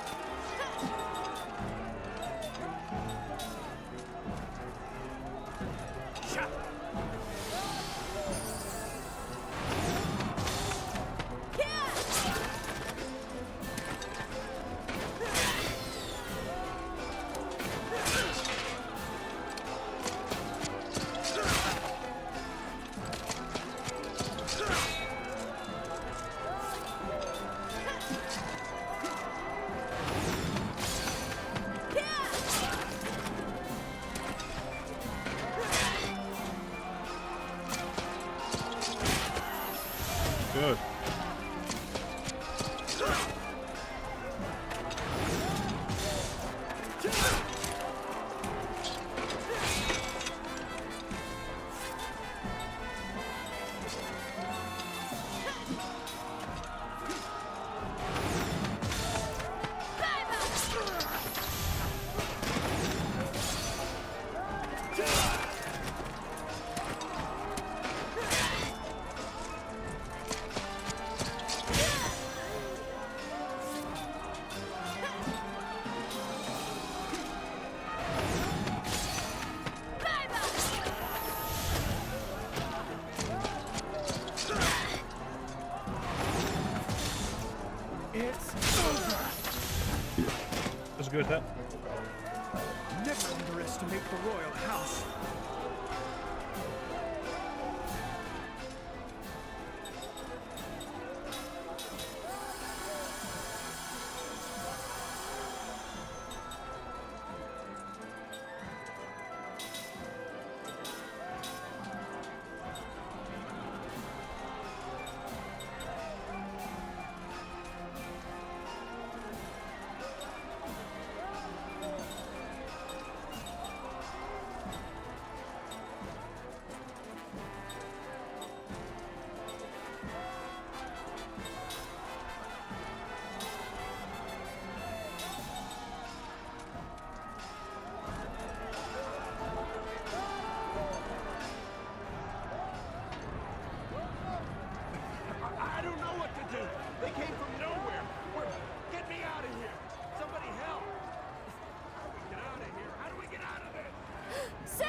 Good. That's good, that. Never underestimate the royal house. I don't know what to do. They came from nowhere. Get me out of here. Somebody help. How do we get out of here? How do we get out of this? Sid!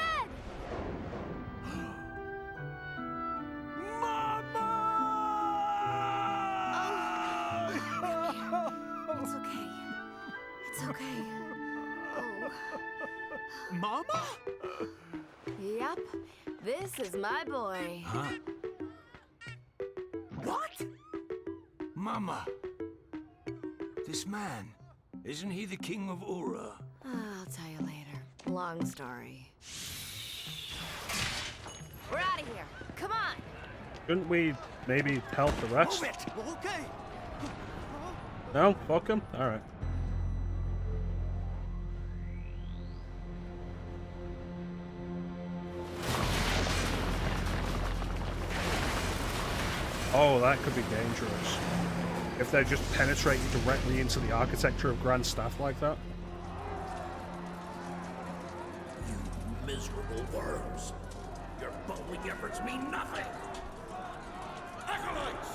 It's okay. It's okay. Oh. Mama? Yep. This is my boy. Huh? What? Mama! This man, isn't he the king of Uhra? I'll tell you later. Long story. We're out of here. Come on. Couldn't we maybe help the rest? Move it. Okay. No? Fuck him? Alright. Oh, that could be dangerous. If they're just penetrating directly into the architecture of Grand Staff like that. You miserable worms. Your bumbling efforts mean nothing. Acolytes!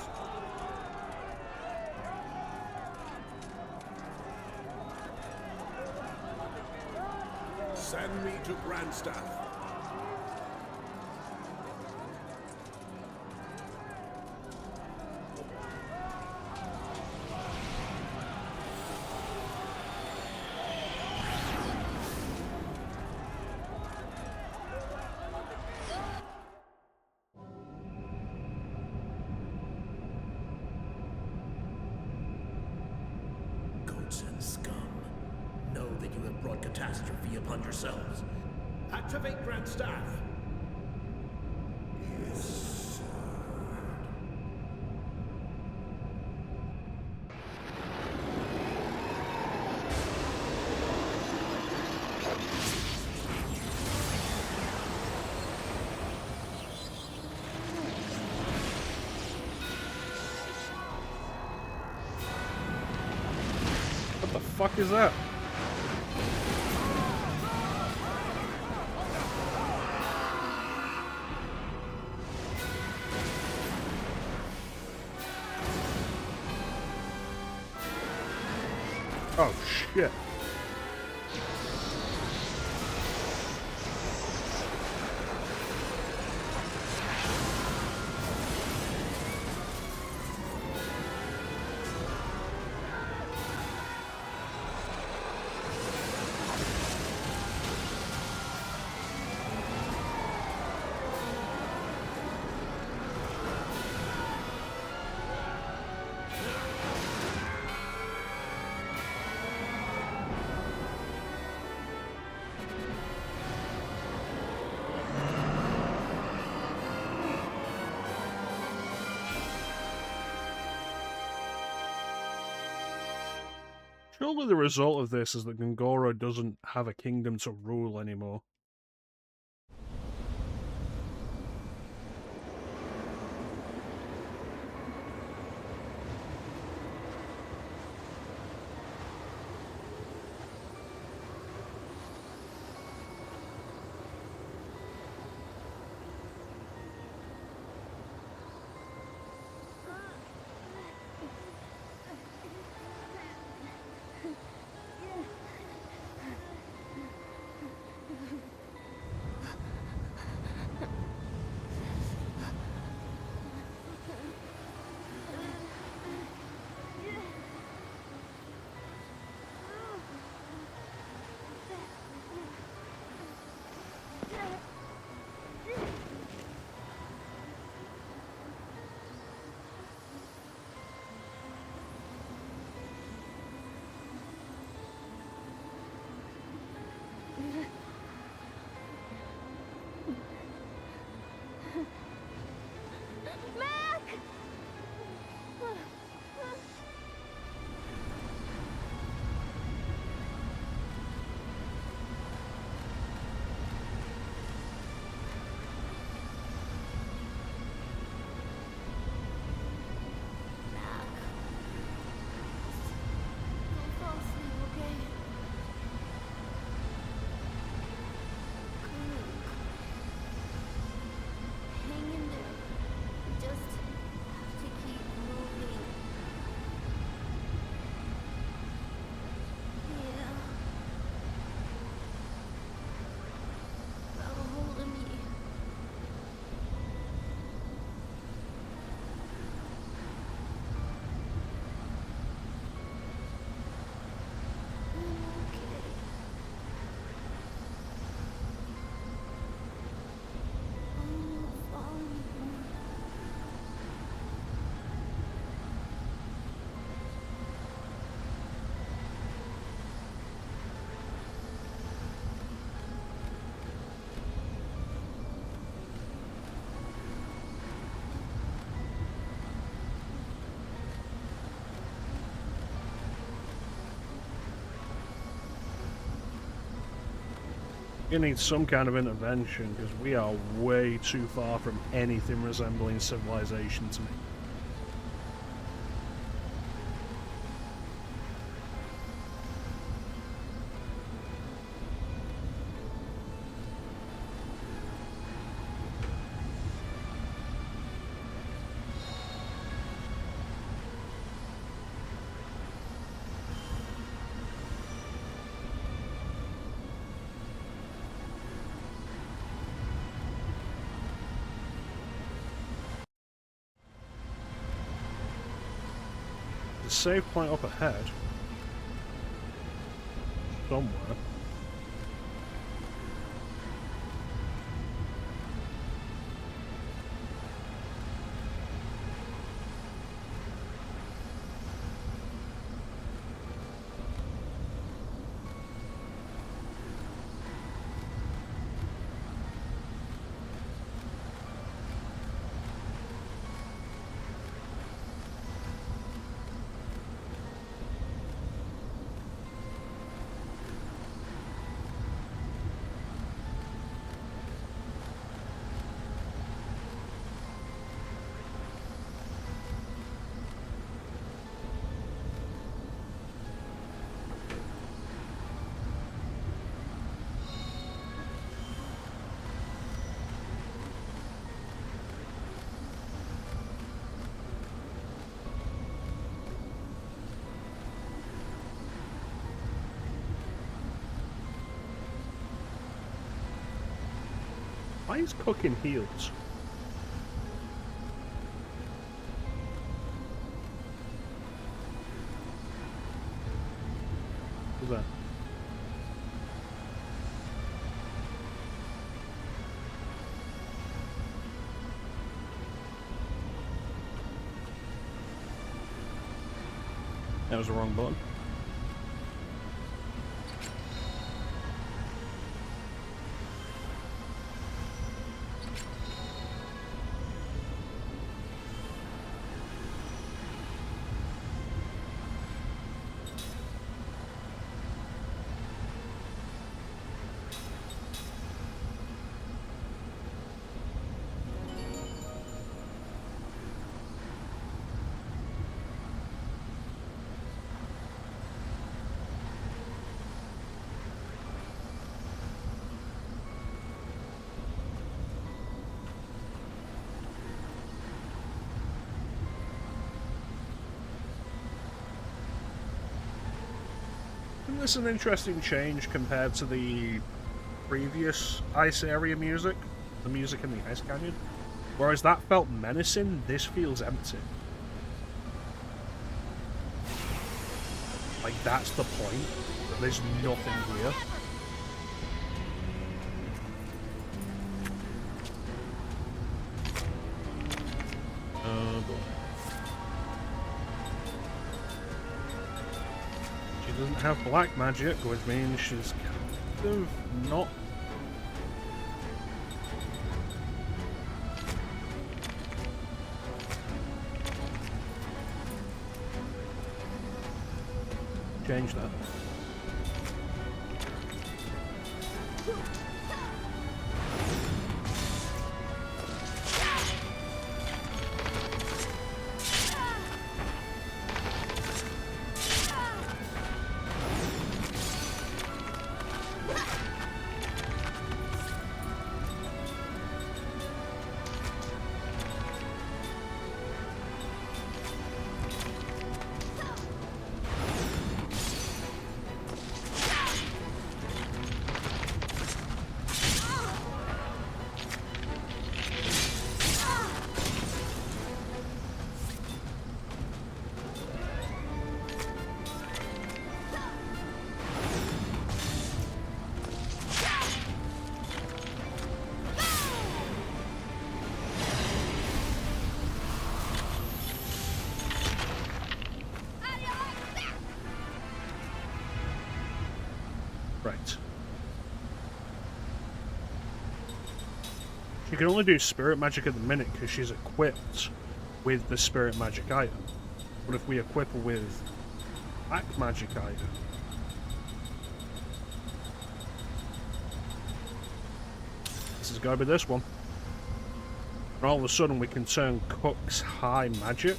Send me to Grandstaff. Gohtza and scum. Know that you have brought catastrophe upon yourselves. Activate Grand Staff. Yes, sir. fuck is that? Oh shit. Surely the result of this is that Gongora doesn't have a kingdom to rule anymore. You need some kind of intervention, because we are way too far from anything resembling civilization to me. The save point up ahead. Somewhere. Why is cooking heals? What's that? That was the wrong button. Isn't this an interesting change compared to the previous ice area music? The music in the ice canyon? Whereas that felt menacing, this feels empty. Like, that's the point. There's nothing here. Oh boy. She doesn't have black magic, which means she's kind of not. Change that. Right. She can only do spirit magic at the minute because she's equipped with the spirit magic item. But if we equip her with black magic item, this is going to be this one. And all of a sudden we can turn Cook's high magic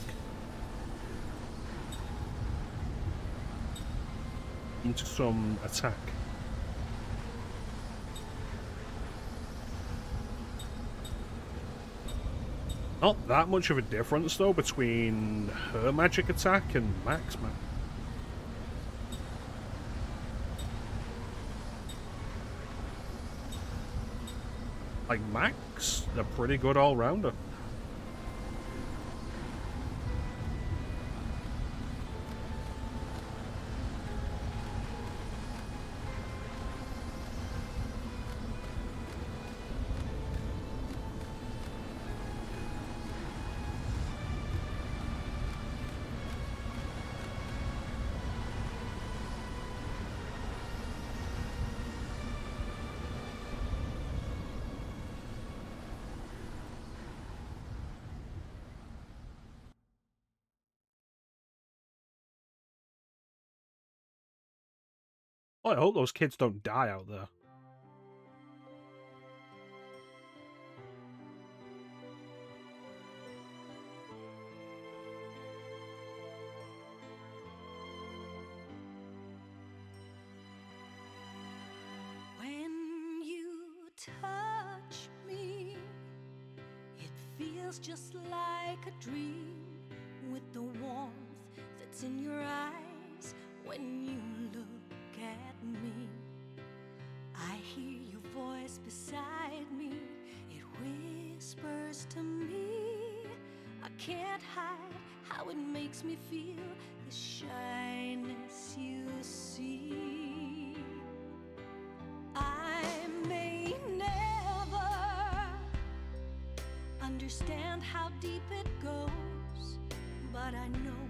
into some attack. Not that much of a difference though between her magic attack and Mac's magic. Like Mac's a pretty good all-rounder. Oh, I hope those kids don't die out there. When you touch me, it feels just like a dream with the warmth that's in your eyes when you look at me. I hear your voice beside me, whispers to me. I can't hide how it makes me feel, the shyness you see. I may never understand how deep it goes, but I know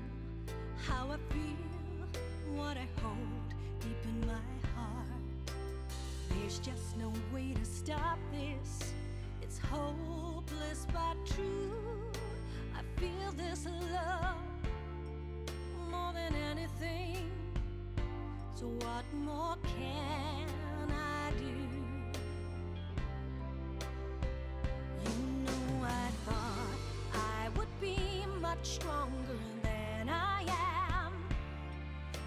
how I feel, what I hold deep in my heart. There's just no way to stop this. It's hopeless but true. I feel this love more than anything. So what more can I do? You know, I thought I would be much stronger than I am,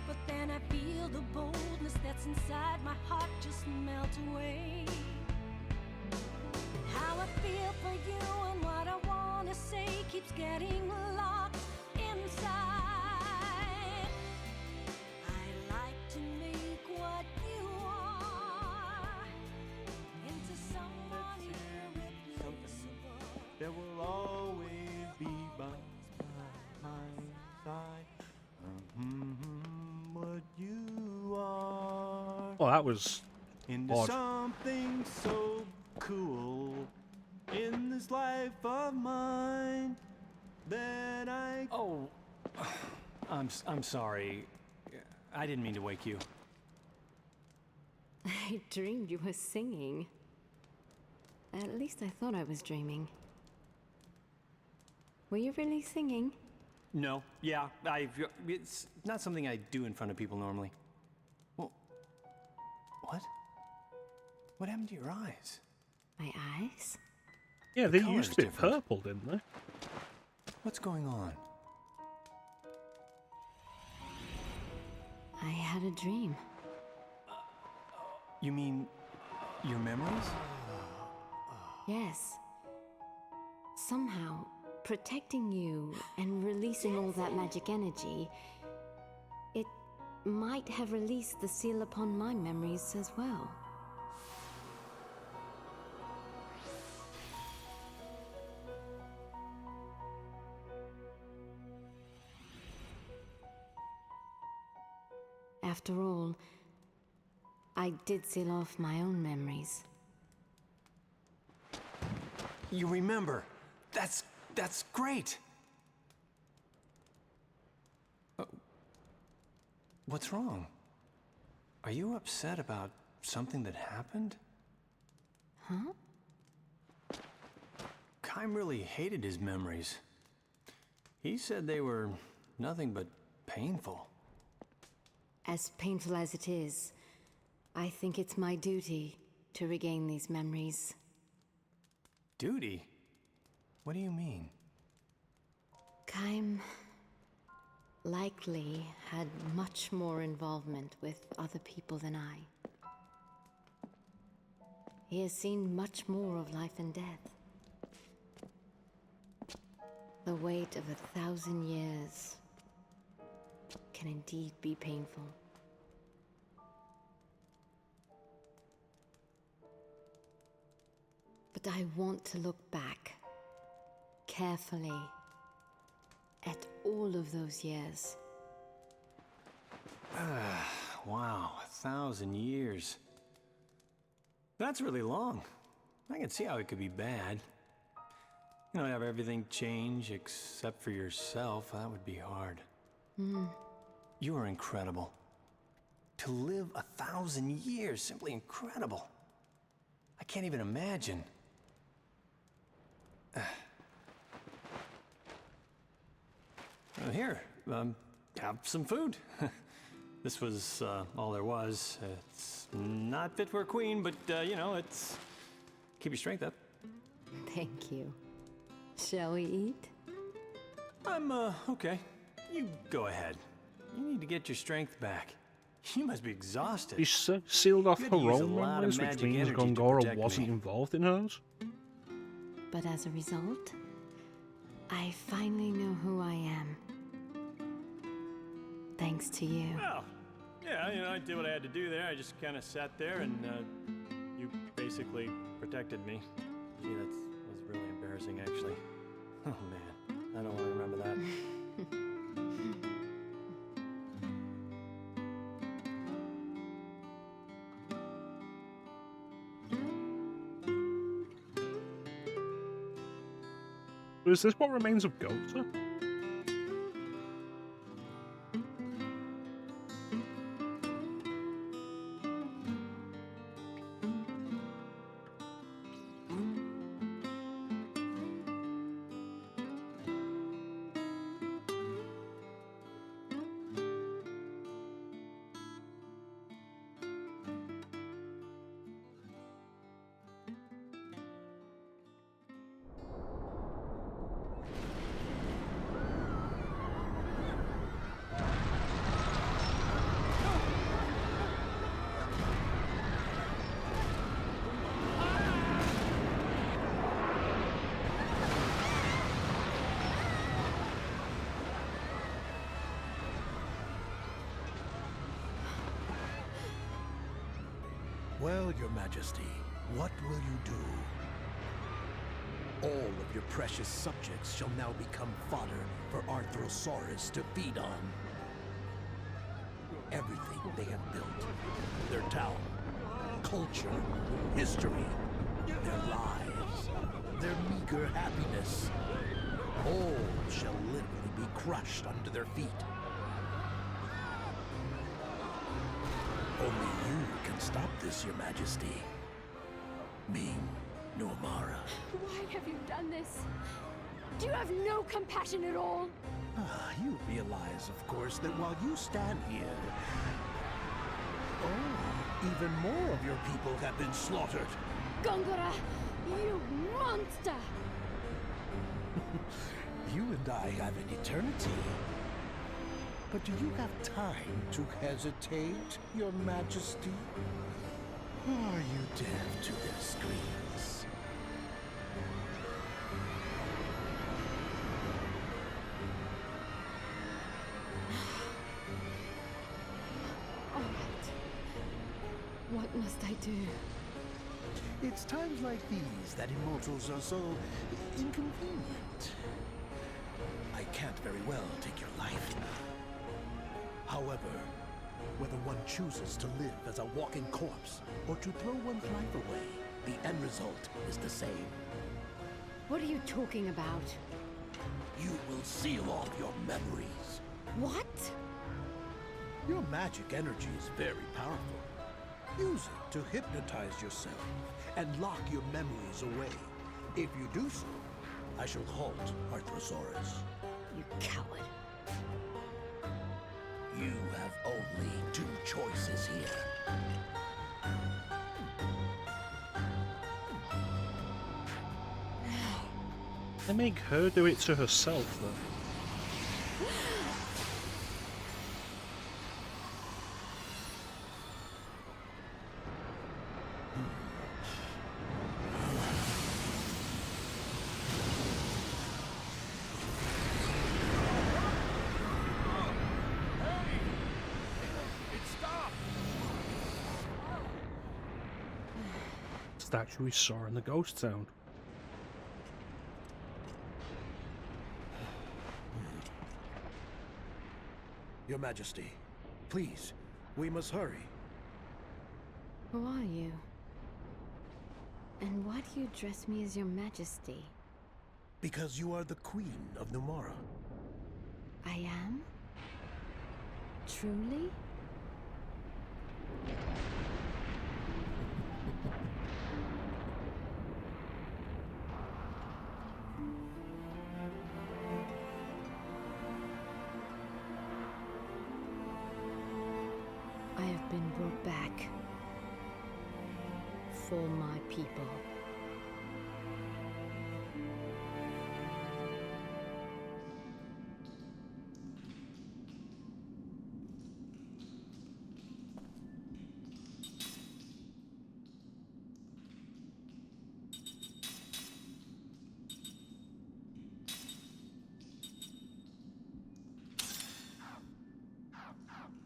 but then I feel the boldness that's inside my heart just melt away. How I feel for you and what I wanna say keeps getting locked inside. I like to make what you are into someone irreplaceable. There will always be by my side. What you are. Well, that was into odd. something so cool in this life of mine that I. Oh, I'm sorry. I didn't mean to wake you. I dreamed you were singing. At least I thought I was dreaming. Were you really singing? No, yeah, it's not something I do in front of people normally. Well, what? What happened to your eyes? My eyes? Yeah, The they color's used to be different. purple, didn't they? What's going on? I had a dream. You mean your memories? Yes. Somehow, protecting you and releasing all that magic energy, it might have released the seal upon my memories as well. After all, I did seal off my own memories. You remember? That's great. What's wrong? Are you upset about something that happened? Huh? Kym really hated his memories. He said they were nothing but painful. As painful as it is, I think it's my duty to regain these memories. Duty? What do you mean? Kym likely had much more involvement with other people than I. He has seen much more of life and death. The weight of 1,000 years can indeed be painful. But I want to look back carefully at all of those years. Wow, 1,000 years. That's really long. I can see how it could be bad. You know, have everything change except for yourself, that would be hard. You are incredible. To live 1,000 years, simply incredible. I can't even imagine. Here, have some food. This was all there was. It's not fit for a queen, but you know, it's keep your strength up. Thank you. Shall we eat? I'm okay. You go ahead. You need to get your strength back. You must be exhausted. He sealed off You her had to use a own lot of memories, which magic means energy to Gongora protect wasn't me. involved in hers. But as a result, I finally know who I am. Thanks to you. Well, yeah, you know, I did what I had to do there. I just kind of sat there and you basically protected me. Gee, that's really embarrassing, actually. Oh man, I don't want to remember that. Is this what remains of Gohtza? Well, Your Majesty, what will you do? All of your precious subjects shall now become fodder for Arthrosaurus to feed on. Everything they have built, their town, culture, history, their lives, their meager happiness, all shall literally be crushed under their feet. Only you can stop this, Your Majesty. Me, Normara. Why have you done this? Do you have no compassion at all? You realize, of course, that while you stand here, even more of your people have been slaughtered. Gongora, you monster! You and I have an eternity. But do you have time to hesitate, Your Majesty? Are you deaf to their screams? All right. What must I do? It's times like these that immortals are so inconvenient. I can't very well take your life. However, whether one chooses to live as a walking corpse or to throw one's life away, the end result is the same. What are you talking about? You will seal off your memories. What? Your magic energy is very powerful. Use it to hypnotize yourself and lock your memories away. If you do so, I shall halt Arthrosaurus. You coward. You have only two choices here. They make her do it to herself, though. Statue we saw in the ghost town. Your Majesty, please, we must hurry. Who are you? And why do you dress me as your majesty? Because you are the Queen of Numara. I am? Truly? I have been brought back for my people.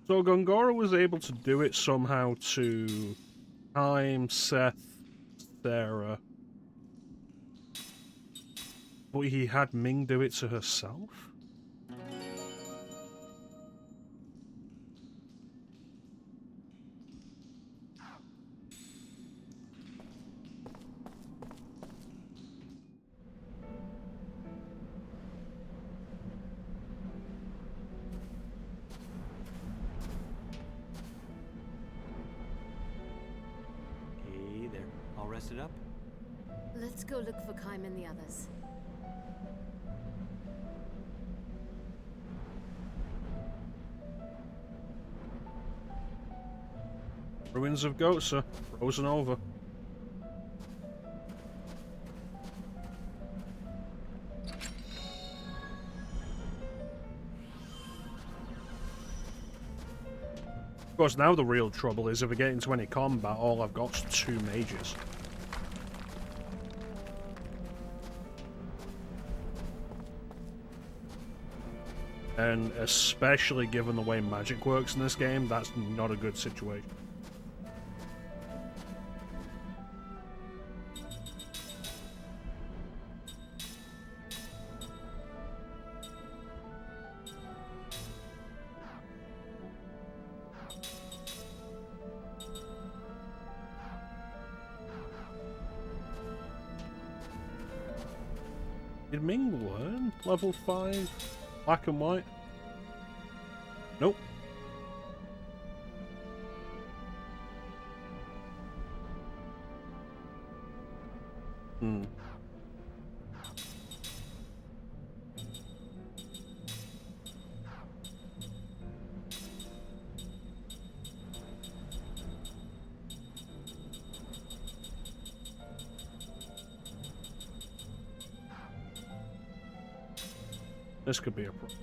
So Gongora was able to do it somehow to time Seth, Sarah, But he had Ming do it to herself? Hey there. All rested up? Let's go look for Kaim and the others. Ruins of Gohtza, frozen over. Of course, now the real trouble is if I get into any combat, all I've got is 2 mages. And especially given the way magic works in this game, that's not a good situation. Did Ming learn level 5 black and white? Nope. This could be a problem.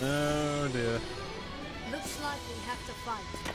Oh dear. Looks like we have to fight.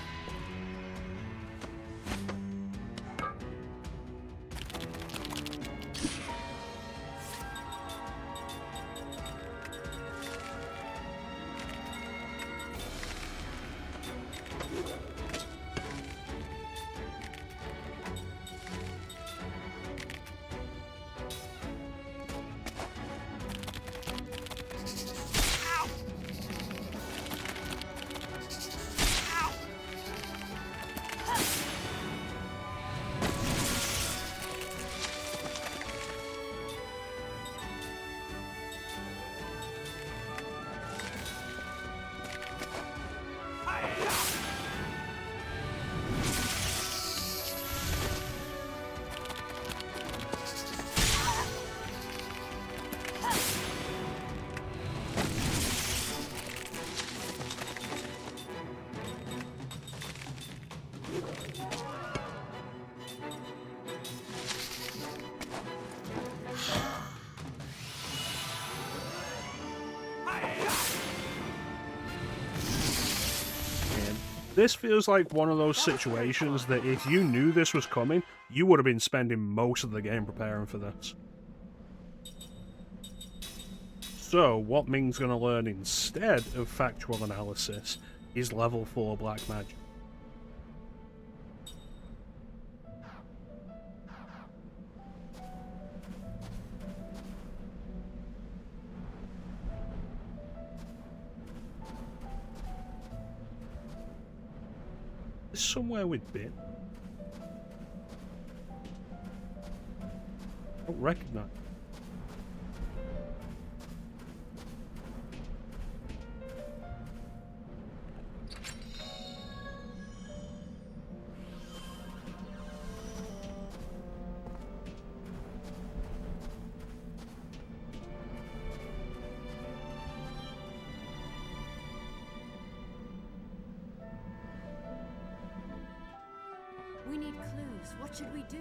This feels like one of those situations that if you knew this was coming, you would have been spending most of the game preparing for this. So, what Ming's going to learn instead of factual analysis is level 4 black magic. Somewhere we've been. I don't recognize. We need clues. What should we do?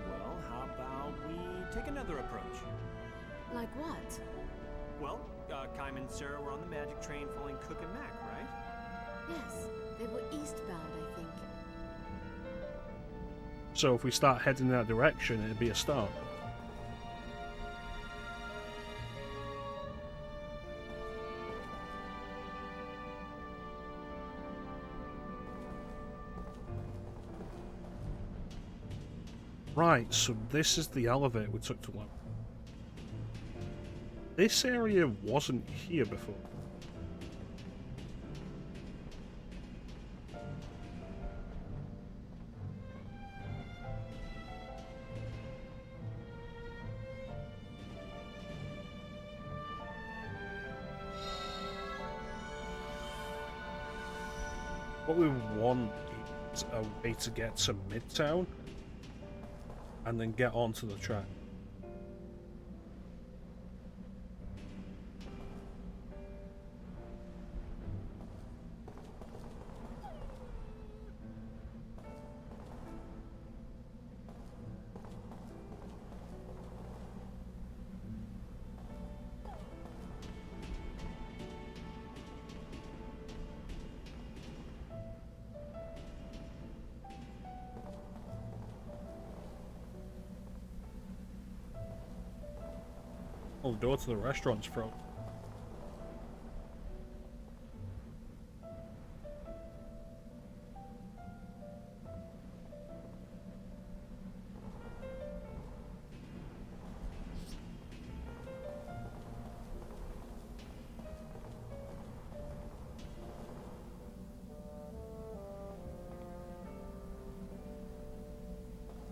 Well, how about we take another approach? Like what? Well, Kaim and Sarah were on the magic train following Cook and Mac, right? Yes, they were eastbound, I think. So if we start heading in that direction, it'd be a start. Right, so this is the elevator we took to look. This area wasn't here before. What we want is a way to get to Midtown and then get onto the track. Oh, the door to the restaurant's frozen.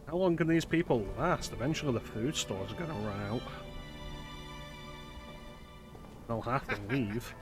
How long can these people last? Eventually the food stores are gonna run out. They'll have to leave.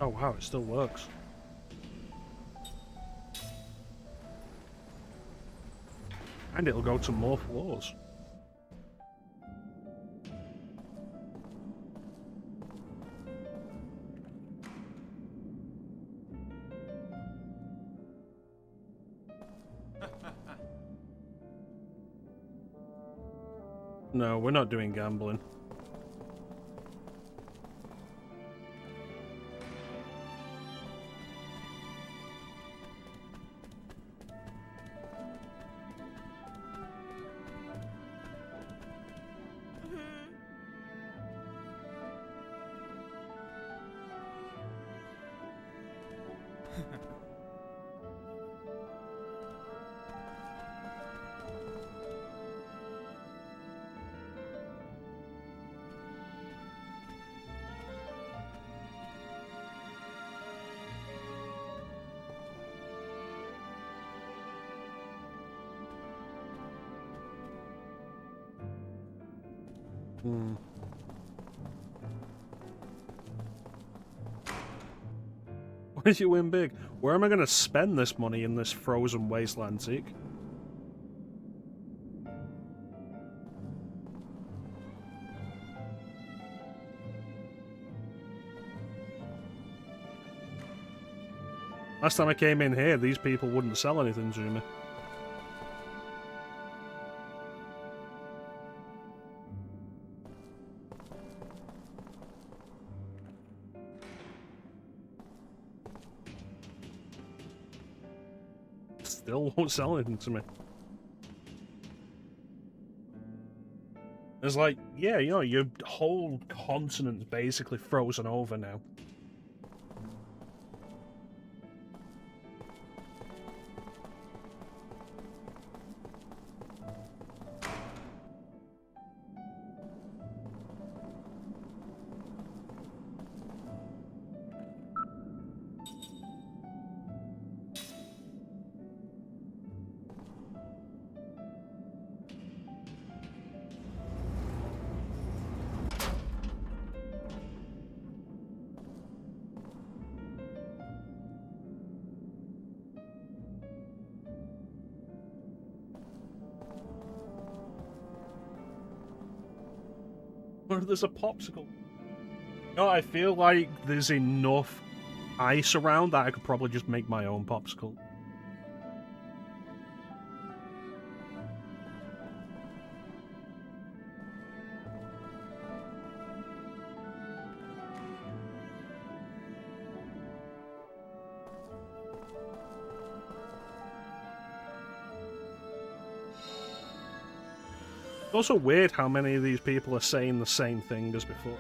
Oh wow, it still works. And it'll go to more floors. No, we're not doing gambling. Where do you win big? Where am I going to spend this money in this frozen wasteland, Zeke? Last time I came in here, these people wouldn't sell anything to me. Still won't sell anything to me. It's like, yeah, you know, your whole continent's basically frozen over now. Or there's a popsicle. No, I feel like there's enough ice around that I could probably just make my own popsicle. It's also weird how many of these people are saying the same thing as before.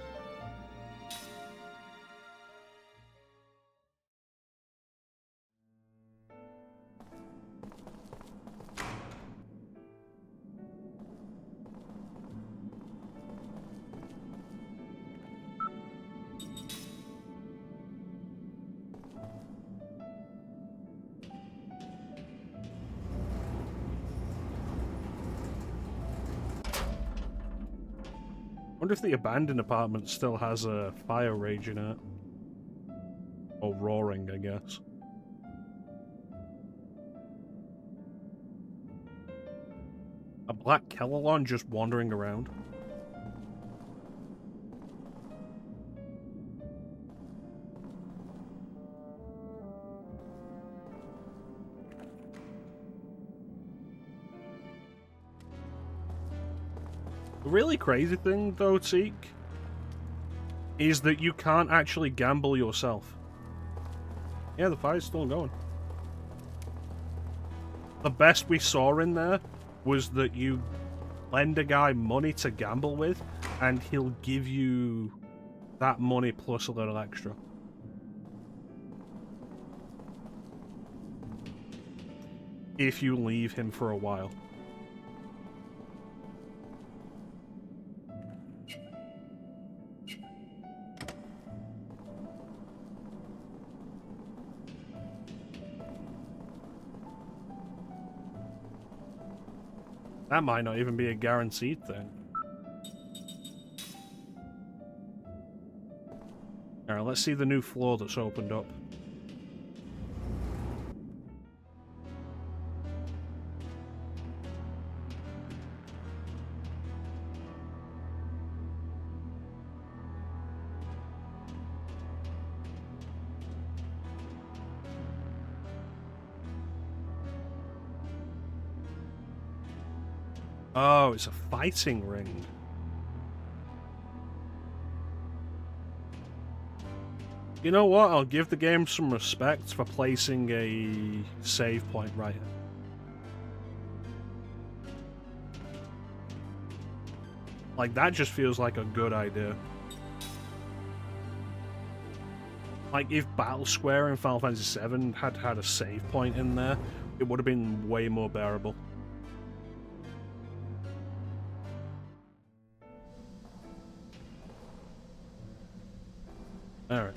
Wonder if the abandoned apartment still has a fire raging in it. Or roaring, I guess. A black Kellalon just wandering around. The really crazy thing, though, Teak, is that you can't actually gamble yourself. Yeah, the fire's still going. The best we saw in there was that you lend a guy money to gamble with, and he'll give you that money plus a little extra. If you leave him for a while. That might not even be a guaranteed thing. Alright, let's see the new floor that's opened up. Oh, it's a fighting ring. You know what? I'll give the game some respect for placing a save point right here. Like, that just feels like a good idea. Like, if Battle Square in Final Fantasy VII had had a save point in there, it would have been way more bearable. Alright.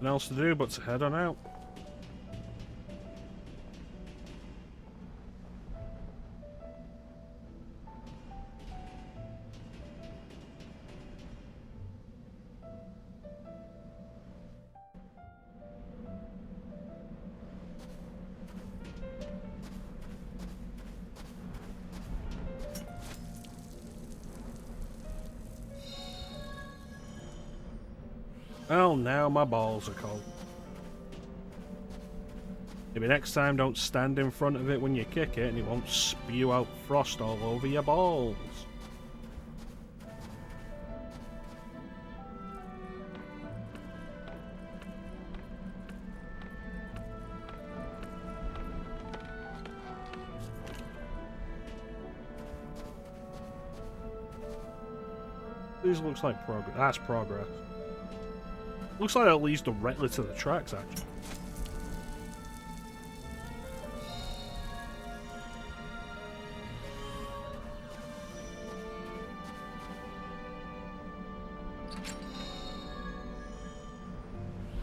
Nothing else to do but to head on out. Well, now my balls are cold. Maybe next time don't stand in front of it when you kick it and it won't spew out frost all over your balls. This looks like progress. That's progress. Looks like it leads directly to the tracks, actually.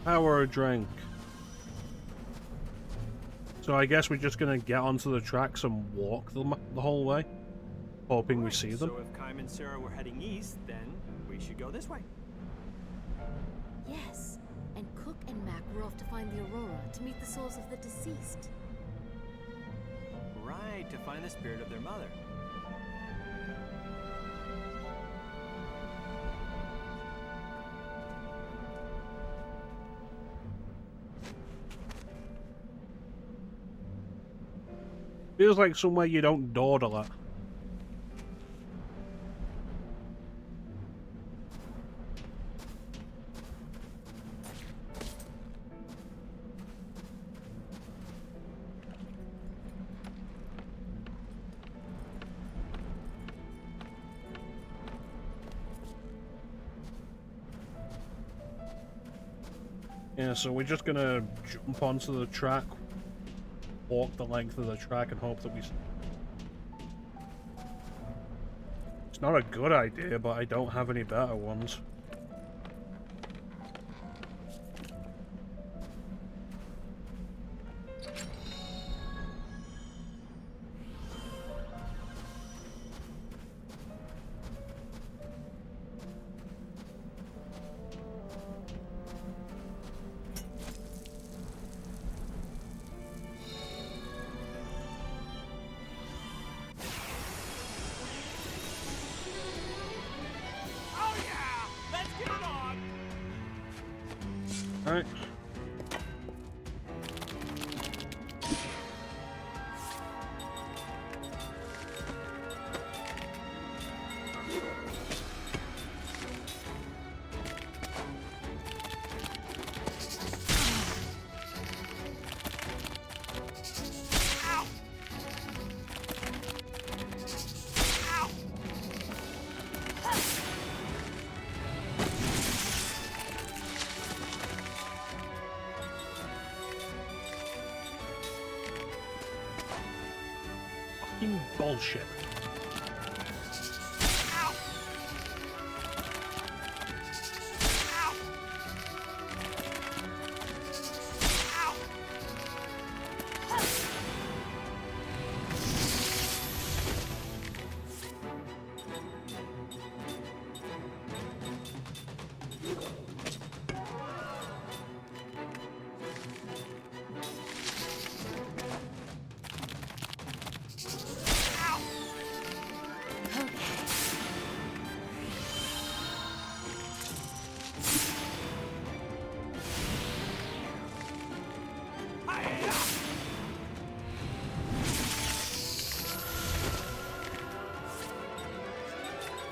Power drink. So I guess we're just gonna get onto the tracks and walk the whole way, hoping we see them. So if Kaim and Sarah were heading east, then we should go this way. Yes, and Cook and Mac were off to find the Aurora to meet the souls of the deceased. Right, to find the spirit of their mother. Feels like somewhere you don't dawdle at. Yeah, so we're just gonna jump onto the track, walk the length of the track, and hope that we... It's not a good idea, but I don't have any better ones. Alright. Fucking bullshit.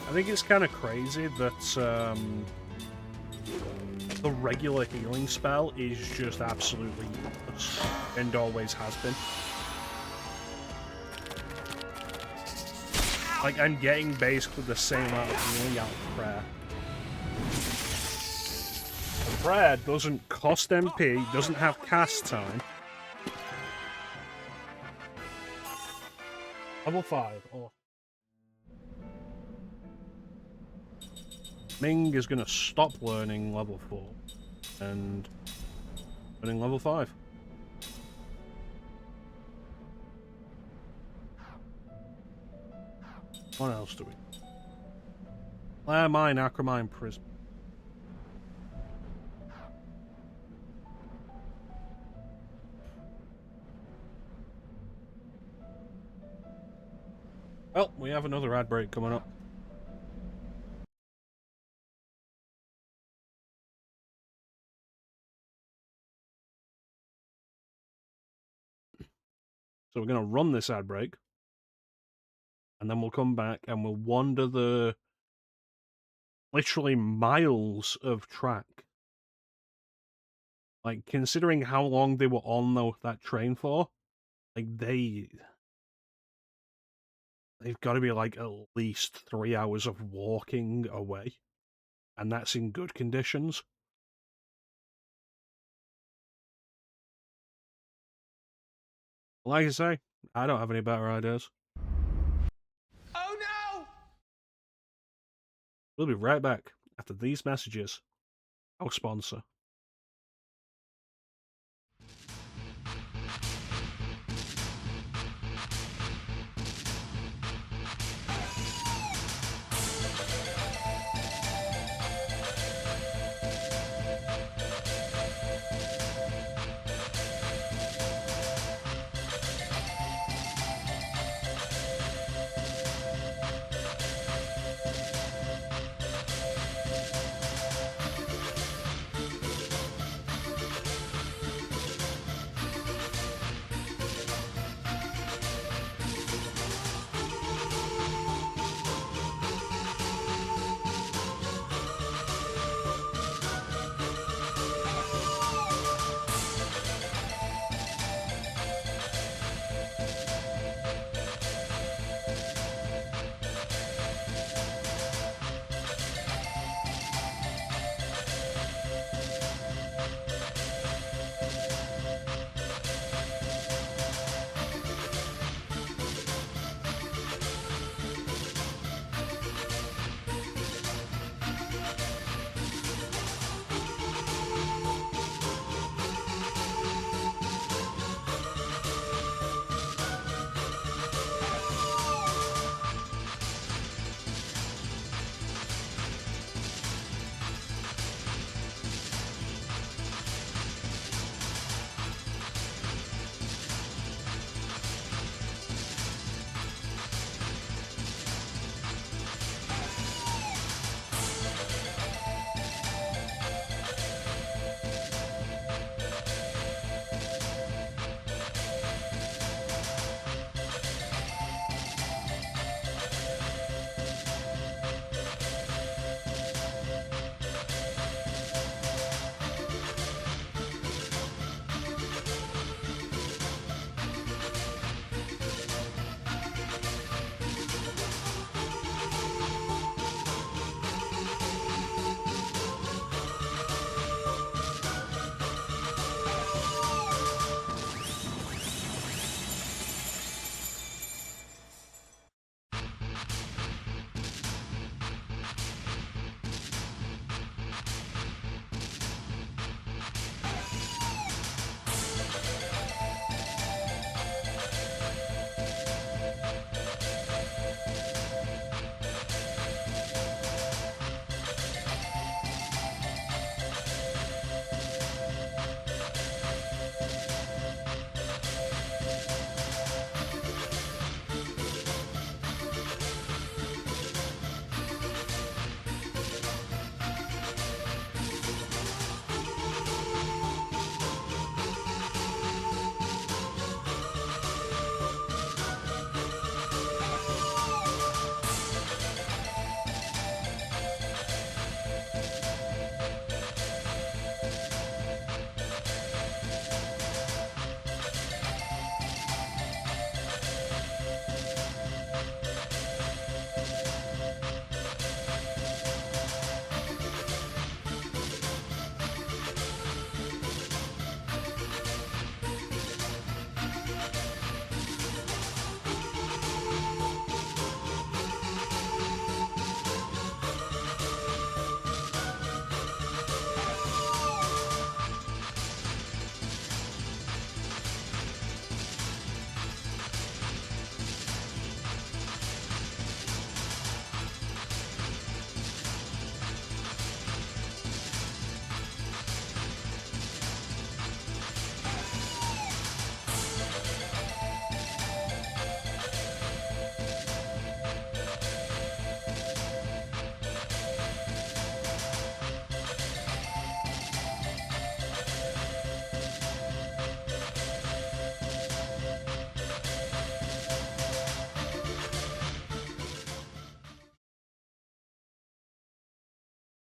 I think it's kind of crazy that the regular healing spell is just absolutely useless, and always has been. Like, I'm getting basically the same amount of healing out of prayer. And prayer doesn't cost MP, doesn't have cast time. Level 5. Oh. Ming is going to stop learning level 4 and learning level 5. What else do we? Flare Mine, Acromine, Prism. Well, we have another ad break coming up. So we're going to run this ad break. And then we'll come back and we'll wander the literally miles of track. Like, considering how long they were on that train for, like, they've got to be like at least 3 hours of walking away. And that's in good conditions. Like I say, I don't have any better ideas. Oh no! We'll be right back after these messages. Our sponsor.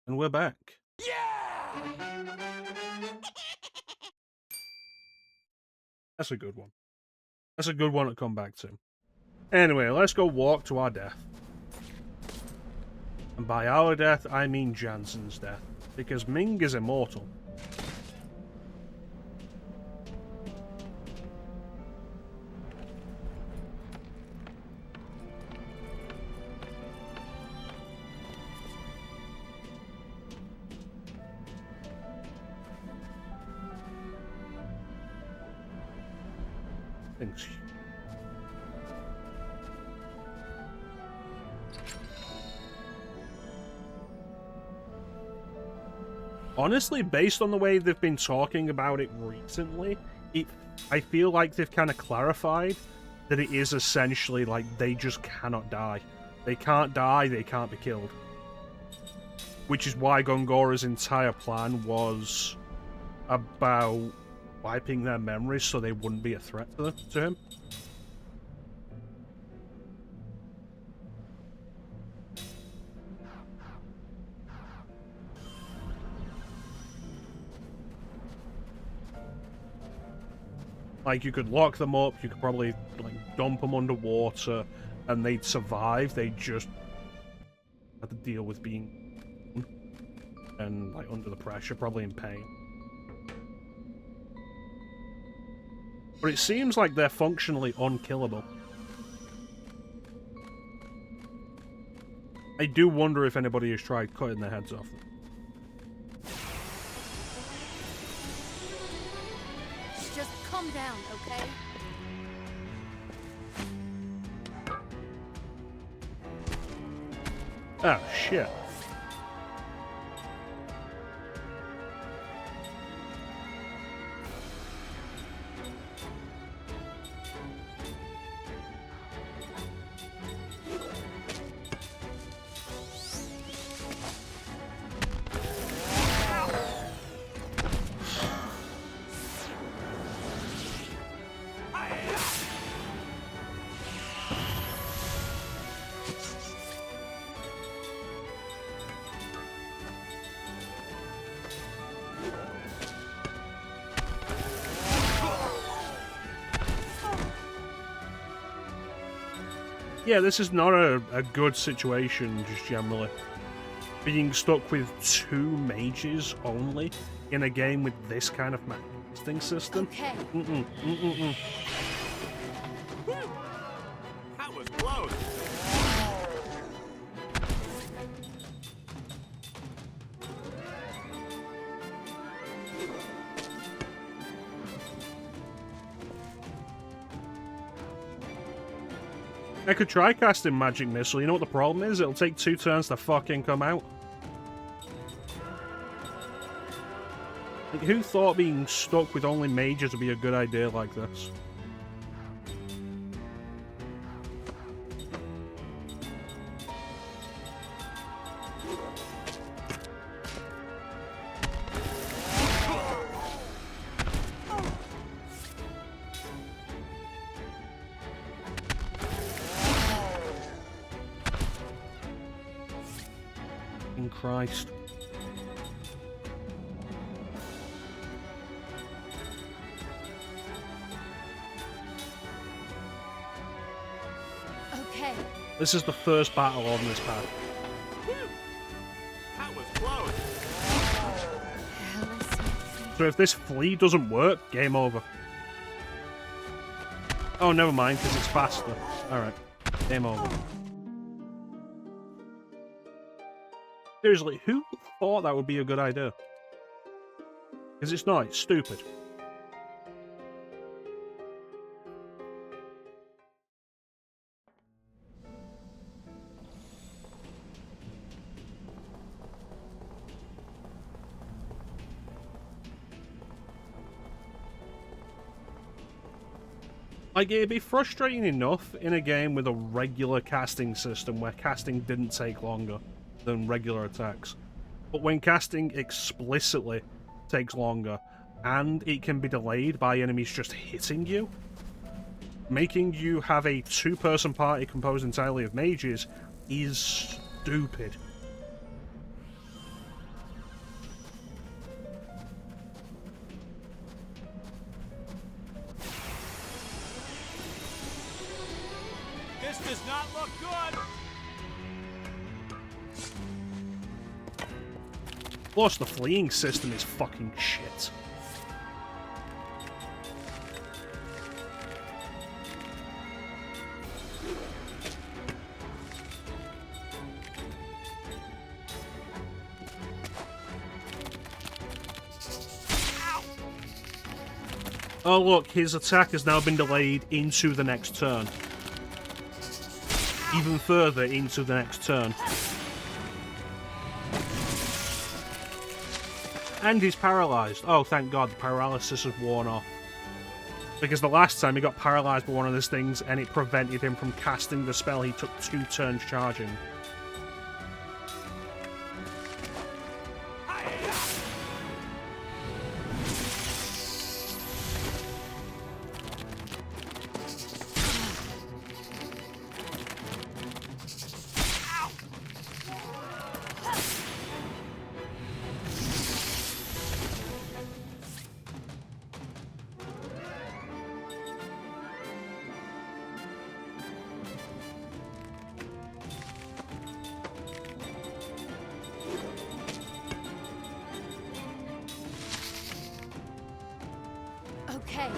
And we're back. That's a good one. That's a good one to come back to. Anyway, let's go walk to our death. And by our death, I mean Jansen's death. Because Ming is immortal. Thanks. Honestly, based on the way they've been talking about it recently, I feel like they've kind of clarified that it is essentially like they just cannot die. They can't die, they can't be killed. Which is why Gongora's entire plan was about wiping their memories so they wouldn't be a threat to him. Like, you could lock them up, you could probably, like, dump them underwater, and they'd survive. They just had to deal with being and, like, under the pressure, probably in pain. But it seems like they're functionally unkillable. I do wonder if anybody has tried cutting their heads off. Just calm down, okay? Oh, shit. Yeah, this is not a good situation, just generally. Being stuck with 2 mages only in a game with this kind of casting system. Okay. That was close. I could try casting Magic Missile. You know what the problem is? It'll take 2 turns to fucking come out. Like, who thought being stuck with only mages would be a good idea like this? Christ. Okay. This is the first battle on this path. That was close. So if this flea doesn't work, game over. Oh, never mind, because it's faster. Alright, game over. Seriously, who thought that would be a good idea? Because it's not, it's stupid. Like, it'd be frustrating enough in a game with a regular casting system where casting didn't take longer than regular attacks. But when casting explicitly takes longer, and it can be delayed by enemies just hitting you, making you have a 2-person party composed entirely of mages is stupid. Good. Plus, the fleeing system is fucking shit. Oh look, his attack has now been delayed into the next turn. Even further into the next turn. And he's paralysed. Oh, thank God, the paralysis has worn off. Because the last time he got paralysed by one of those things and it prevented him from casting the spell he took 2 turns charging. Okay.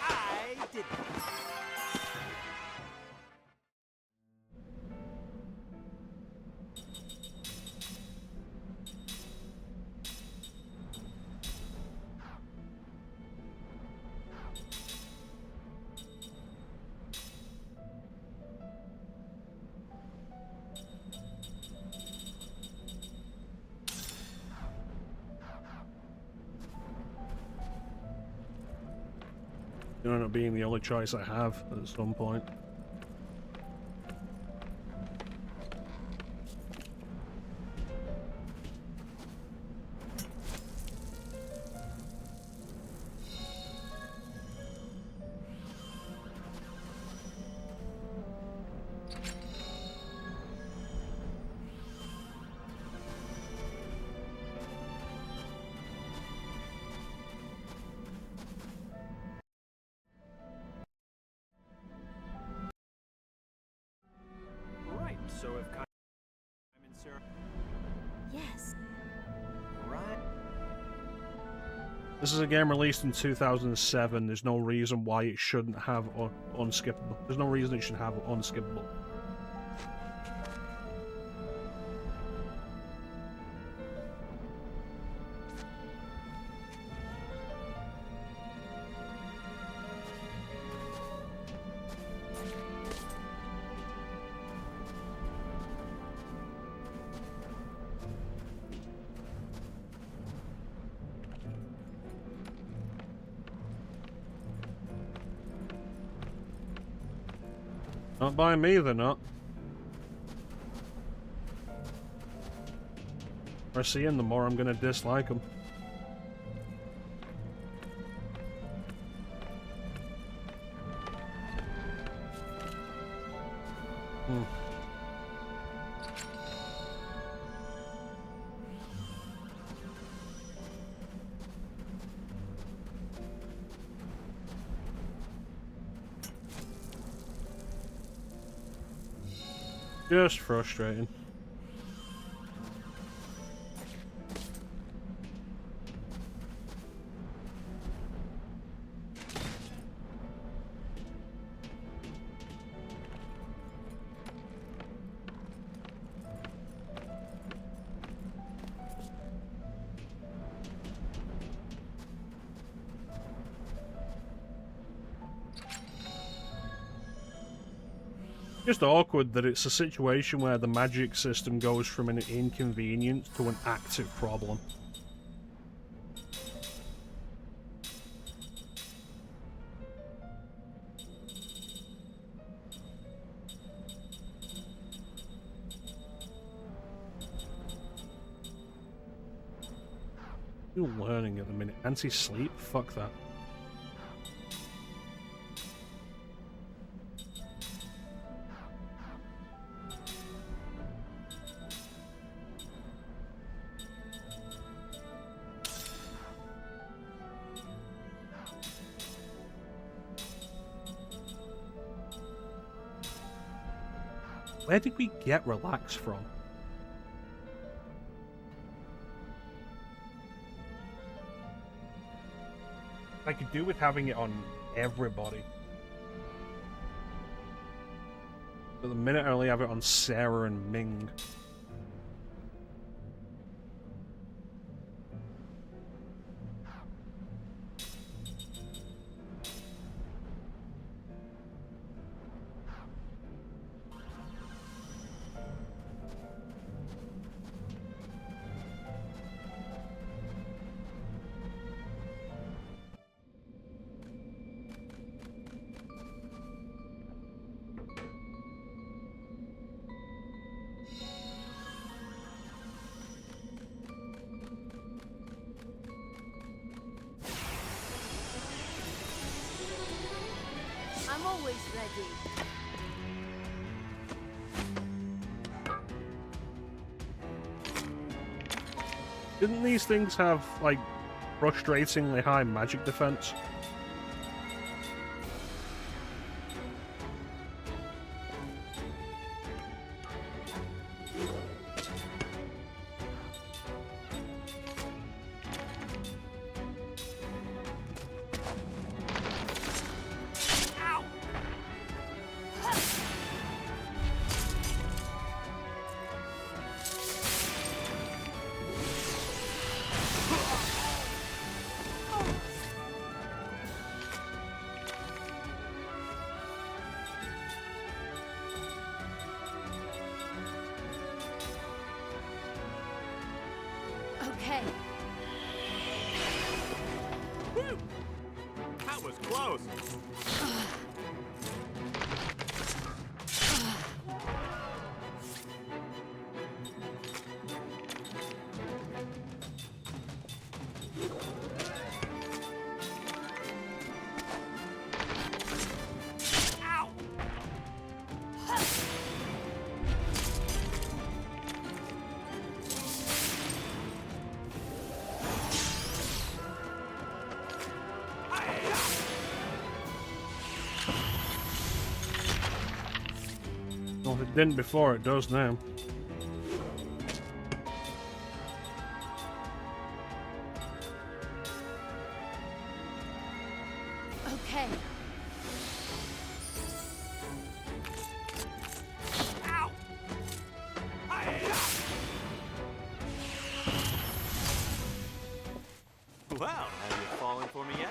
I did it. It'll end up being the only choice I have at some point. Right. So if I'm in Sarah. Yes. Right. This is a game released in 2007. There's no reason why it shouldn't have unskippable. There's no reason it should have unskippable. Not by me, they're not. The more I see him, the more I'm gonna dislike him. Just frustrating. Just awkward that it's a situation where the magic system goes from an inconvenience to an active problem. You're learning at the minute. Anti-sleep? Fuck that. Where did we get relax from? I could do with having it on everybody. But the minute I only have it on Sarah and Ming. I'm always ready. Didn't these things have, like, frustratingly high magic defense? Okay. Woo! That was close. Well, if it didn't before, it does now. Okay. Wow, have you fallen for me yet?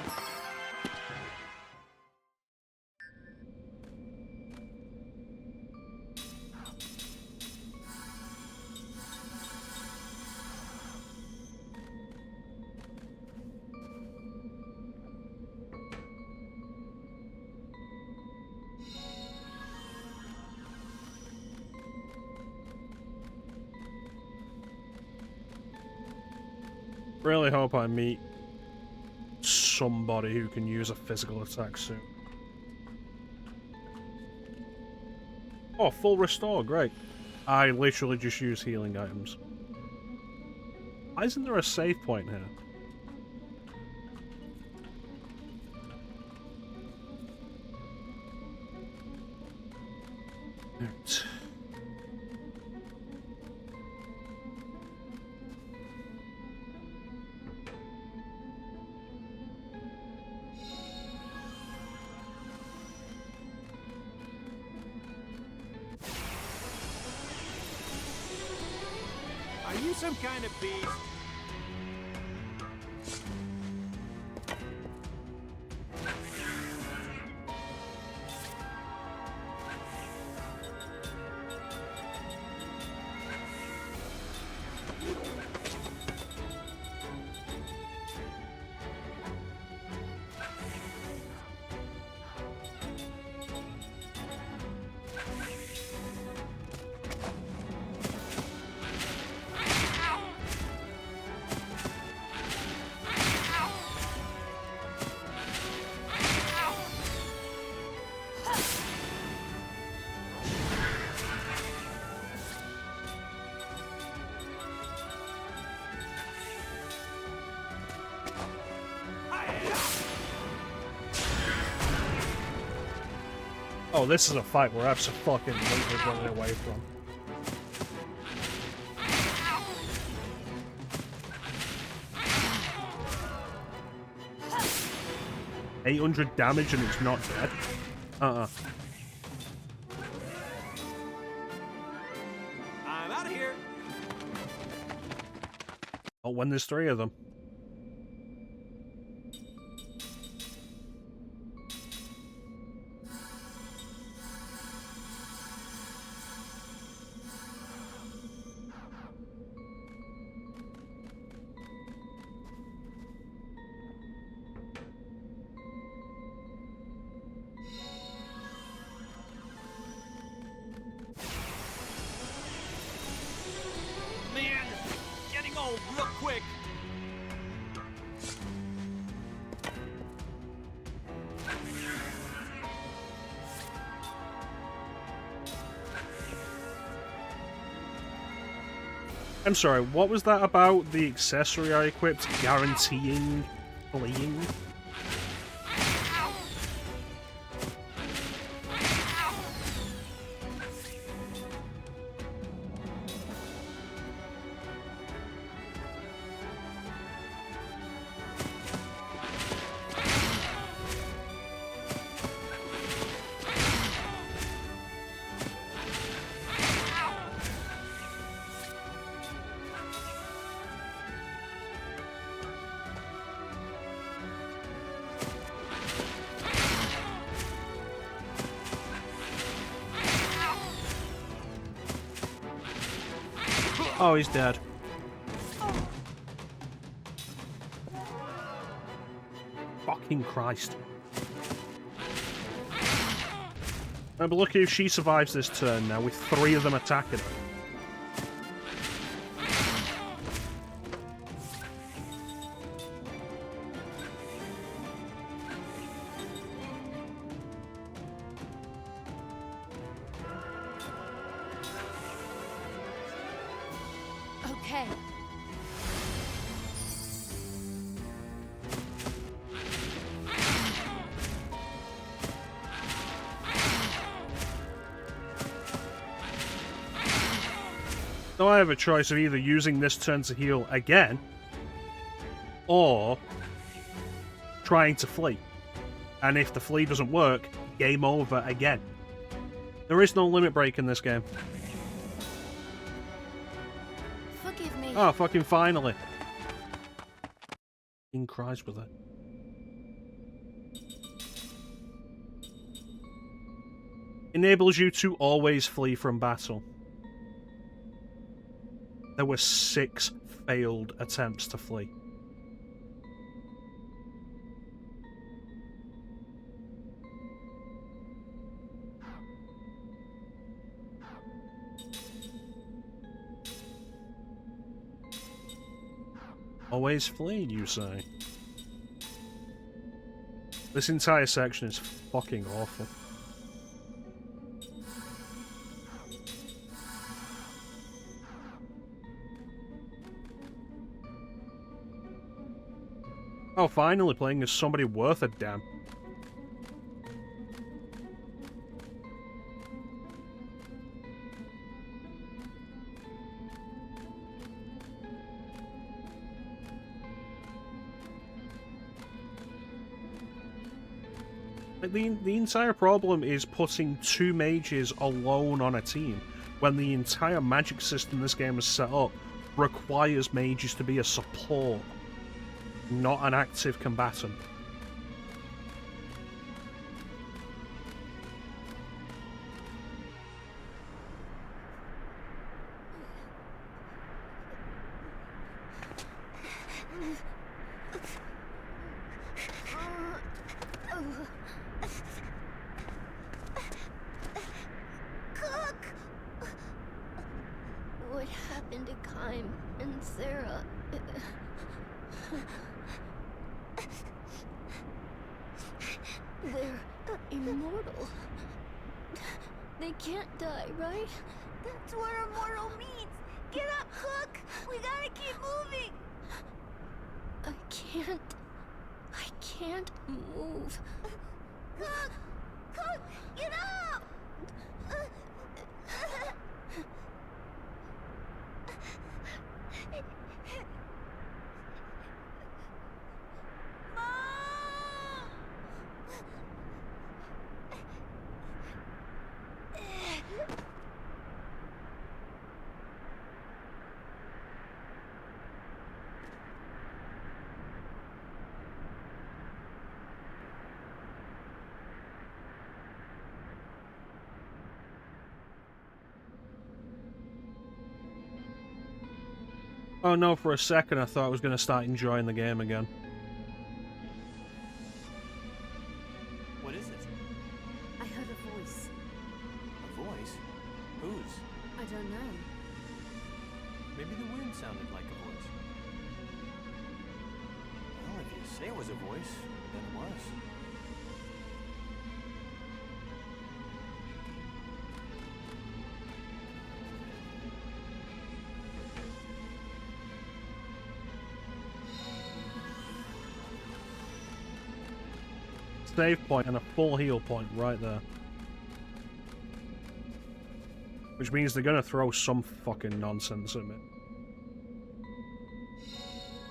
Really hope I meet somebody who can use a physical attack soon. Oh, full restore, great. I literally just use healing items. Why isn't there a save point here? Right. Are you some kind of beast? Oh, this is a fight we're absolutely running away from. 800 damage and it's not dead. I'm out of here. Oh, when there's 3 of them. Man, getting old real quick. I'm sorry, what was that about the accessory I equipped guaranteeing fleeing? Oh, he's dead. Fucking Christ. I'll be lucky if she survives this turn now with 3 of them attacking her. Okay. So I have a choice of either using this turn to heal again, or trying to flee. And if the flee doesn't work, game over again. There is no limit break in this game. Forgive me. Oh, fucking finally. In Christ with it. Enables you to always flee from battle. There were 6 failed attempts to flee. Always flee, you say? This entire section is fucking awful. Oh, finally playing as somebody worth a damn. Like, the entire problem is putting 2 mages alone on a team, when the entire magic system this game is set up requires mages to be a support, not an active combatant. Cook! What happened to Kym and Sarah? They're immortal. They can't die, right? That's what immortal means! Get up, Cook! We gotta keep moving! I can't move. Cook! Cook, get up! Oh no, for a second I thought I was going to start enjoying the game again. What is it? I heard a voice. A voice? Whose? I don't know. Maybe the wind sounded like a voice. Well, if you say it was a voice, then it was. Save point and a full heal point right there. Which means they're gonna throw some fucking nonsense at me.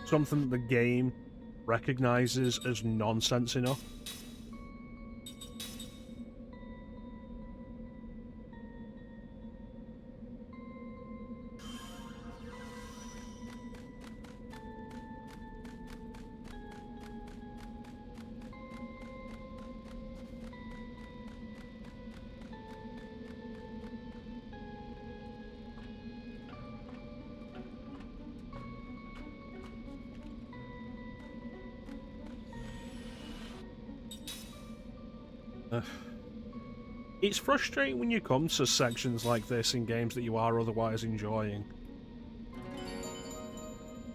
Something that the game recognizes as nonsense enough. It's frustrating when you come to sections like this in games that you are otherwise enjoying.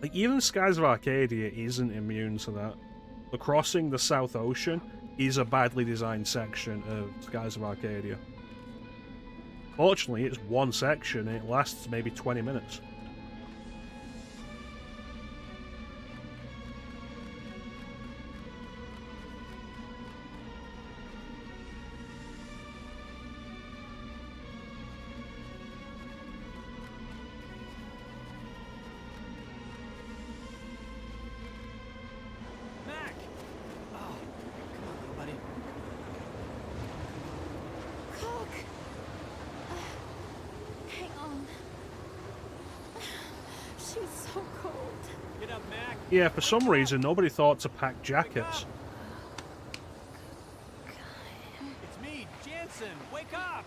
Like, even Skies of Arcadia isn't immune to that. The crossing the South Ocean is a badly designed section of Skies of Arcadia. Fortunately, it's one section and it lasts maybe 20 minutes. Yeah, for some reason, nobody thought to pack jackets. It's me, Jansen. Wake up!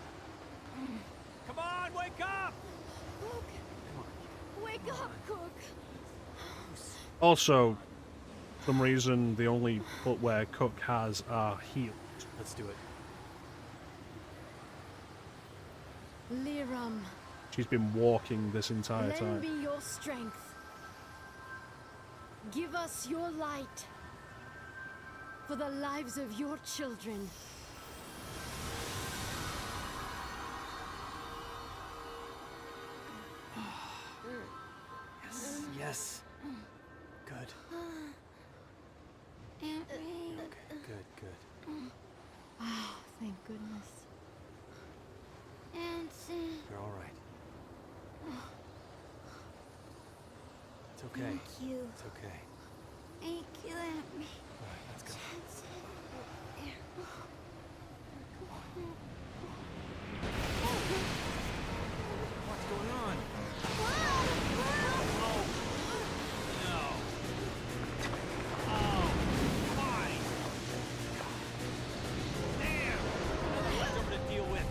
Come on, wake up! Cook! Wake up, Cook! Also, for some reason, the only footwear Cook has are heels. Let's do it. Liram, She's been walking this entire lend time. me your strength. Give us your light for the lives of your children. Yes, yes. Good. Okay, good, good. Ah, thank goodness. You're all right. It's okay. Thank you. It's okay. Thank you, Aunt May. All right, let's go. What's going on? Oh, no. Oh, why? Damn! Another leftover to deal with.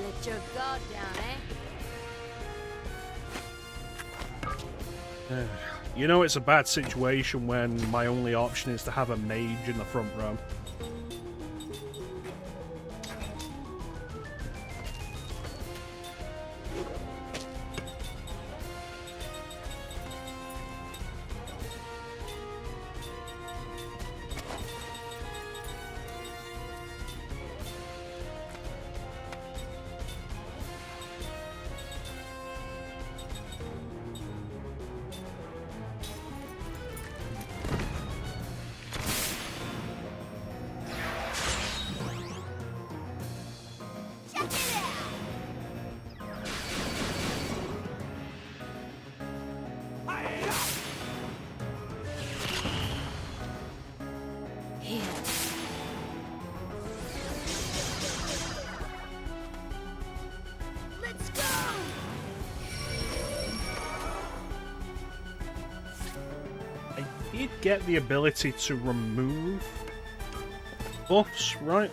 Let your guard down, eh? You know it's a bad situation when my only option is to have a mage in the front row. did get the ability to remove buffs, right?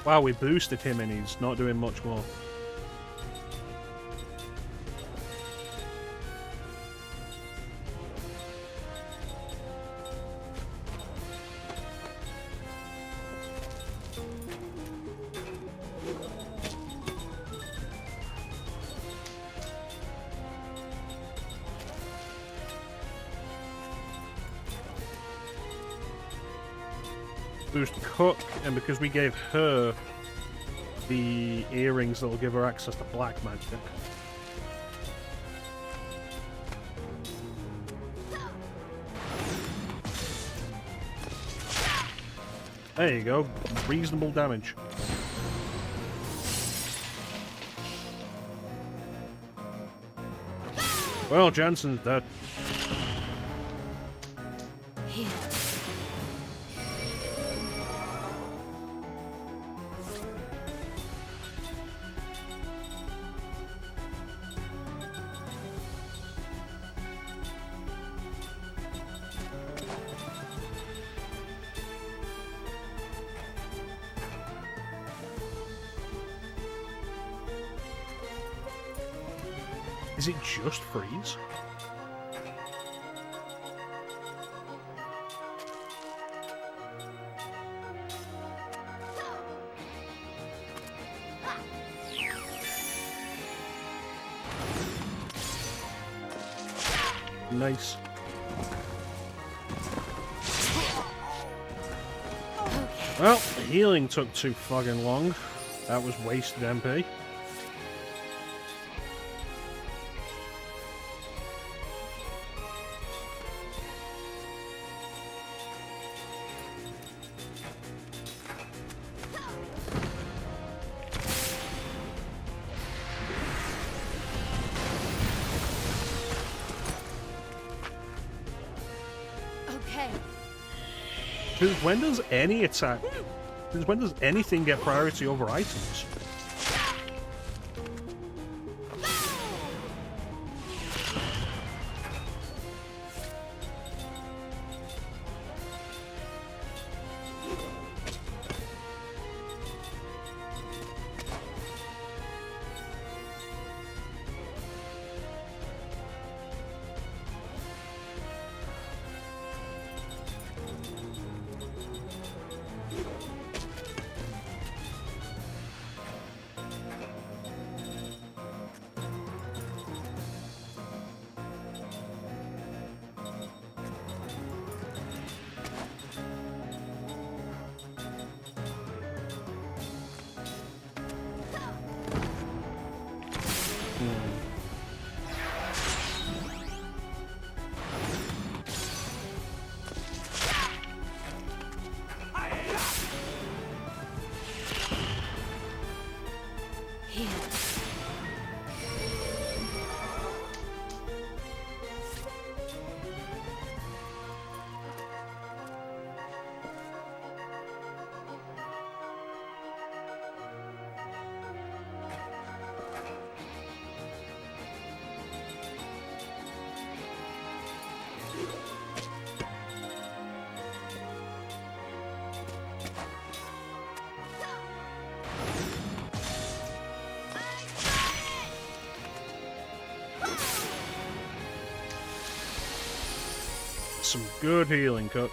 Wow, we boosted him and he's not doing much more. Boost Cook, and because we gave her the earrings that'll give her access to black magic. There you go, reasonable damage. Well, Jansen's dead. Is it just freeze? Nice. Well, healing took too fucking long. That was wasted MP. When does any attack... When does anything get priority over items? Some good healing, Cook.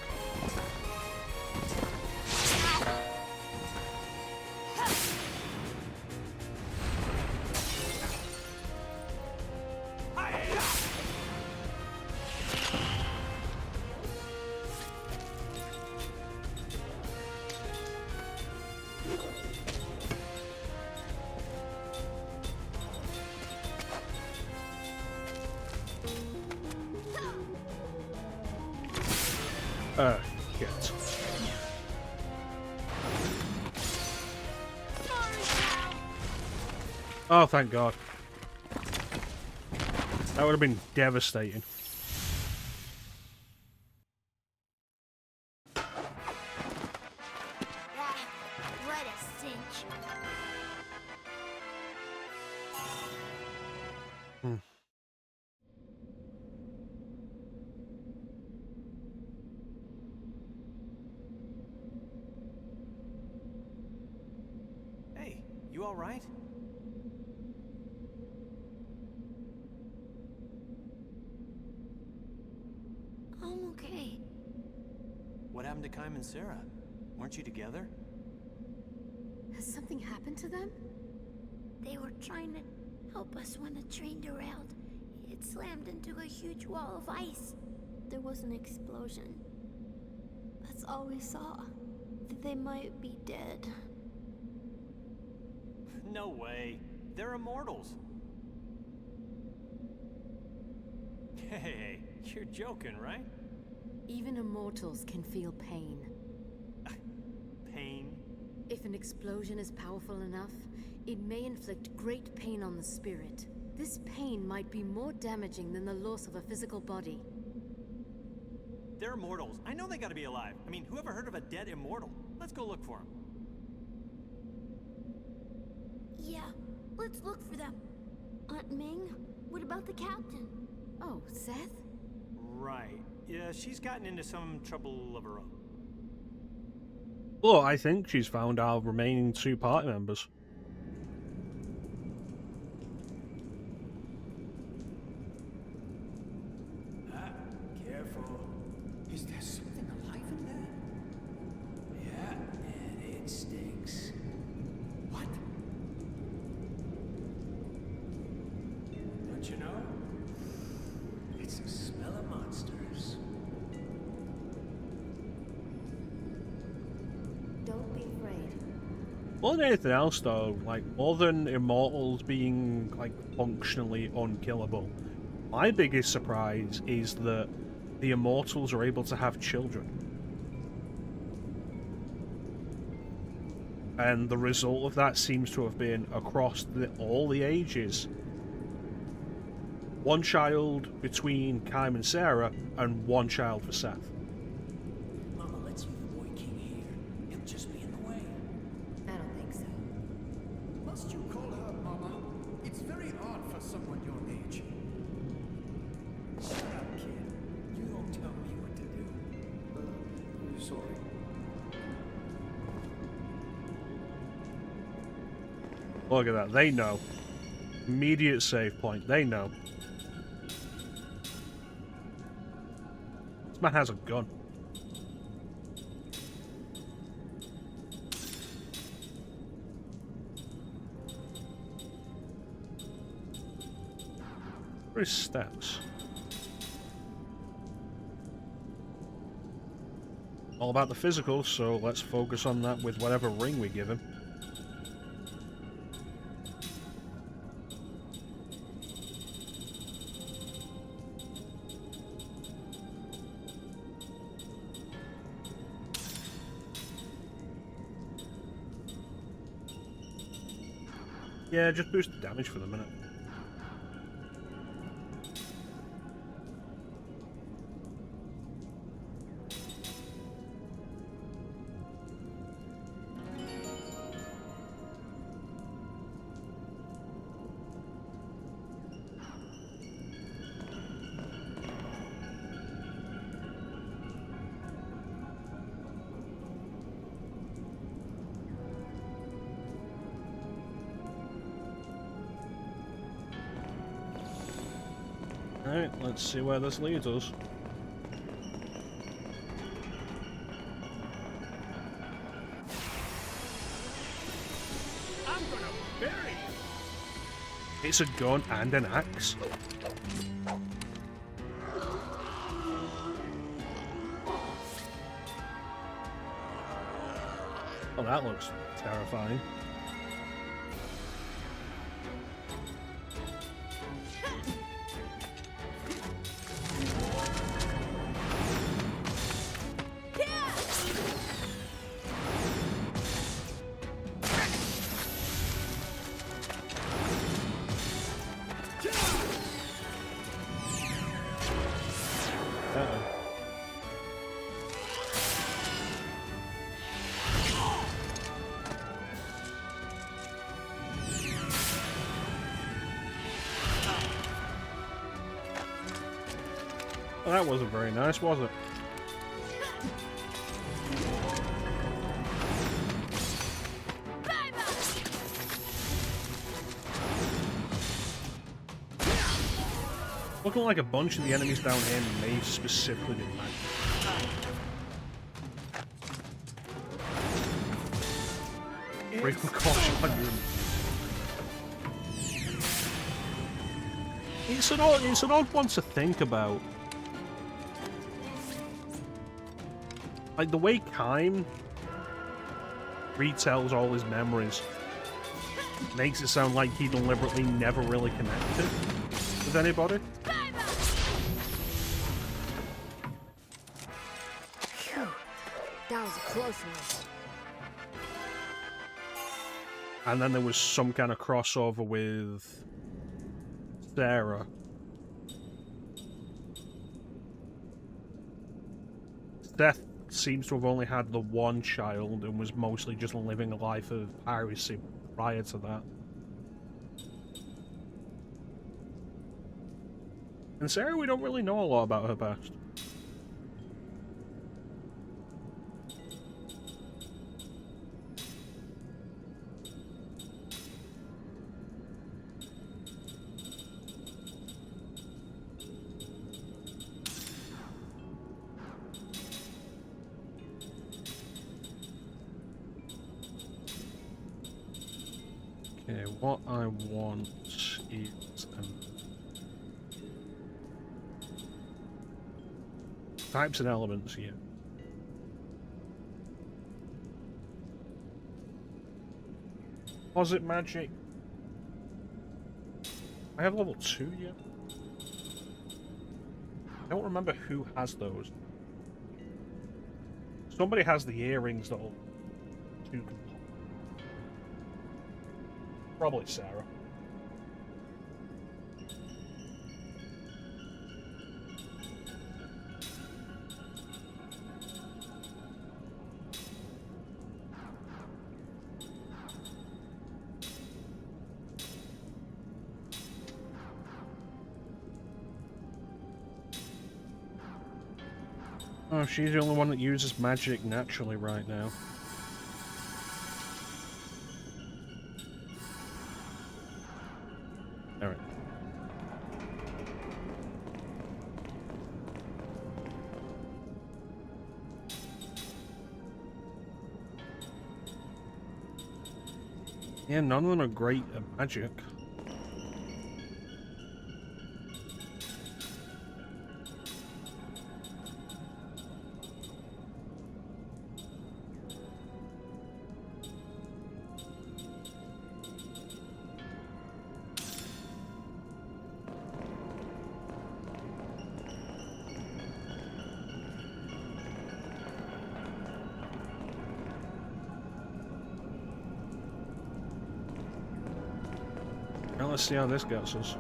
Shit. Oh, thank God. That would have been devastating. Let us cinch. Hey, you all right? I'm okay. What happened to Kym and Sarah? Weren't you together? Has something happened to them? They were trying to help us when the train derailed. It slammed into a huge wall of ice. There was an explosion. That's all we saw. They might be dead. No way. They're immortals. Hey, you're joking, right? Even immortals can feel pain. Pain? If an explosion is powerful enough, it may inflict great pain on the spirit. This pain might be more damaging than the loss of a physical body. They're immortals. I know they gotta be alive. I mean, who ever heard of a dead immortal? Let's go look for them. Yeah, let's look for them. Aunt Ming, what about the captain? Oh, Seth? Right. Yeah, she's gotten into some trouble of her own. Well, I think she's found our remaining 2 party members. Careful. Is there something alive in there? Yeah, and it stinks. What? Don't you know? It's the smell of monsters. Don't be afraid. More than anything else, though, like, more than immortals being, like, functionally unkillable, my biggest surprise is that the immortals are able to have children. And the result of that seems to have been across all the ages. 1 child between Kym and Sarah, and 1 child for Seth. Mama lets you the boy king here. He'll just be in the way. I don't think so. Must you call her Mama? It's very odd for someone your age. Shut up, kid. You don't tell me what to do. Sorry. Look at that, they know. Immediate save point, they know. This man has a gun. Where are his steps? All about the physical, so let's focus on that with whatever ring we give him. Yeah, just boost the damage for the minute. Alright, let's see where this leads us. I'm gonna bury you. It's a gun and an axe. Oh, that looks terrifying. That wasn't very nice, was it? Looking like a bunch of the enemies down here may specifically be magic. Frequent caution on you. It's an odd one to think about. Like the way Kime retells all his memories makes it sound like he deliberately never really connected with anybody. Phew. That was a close one. And then there was some kind of crossover with Sarah. Seth seems to have only had the one child and was mostly just living a life of piracy prior to that. And Sarah, we don't really know a lot about her past. Okay, what I want is types and elements here. Was it magic? I have level 2 yet. I don't remember who has those. Somebody has the earrings that'll do. Probably Sarah. Oh, she's the only one that uses magic naturally right now. Alright. Yeah, none of them are great at magic. Now let's see how this gets us.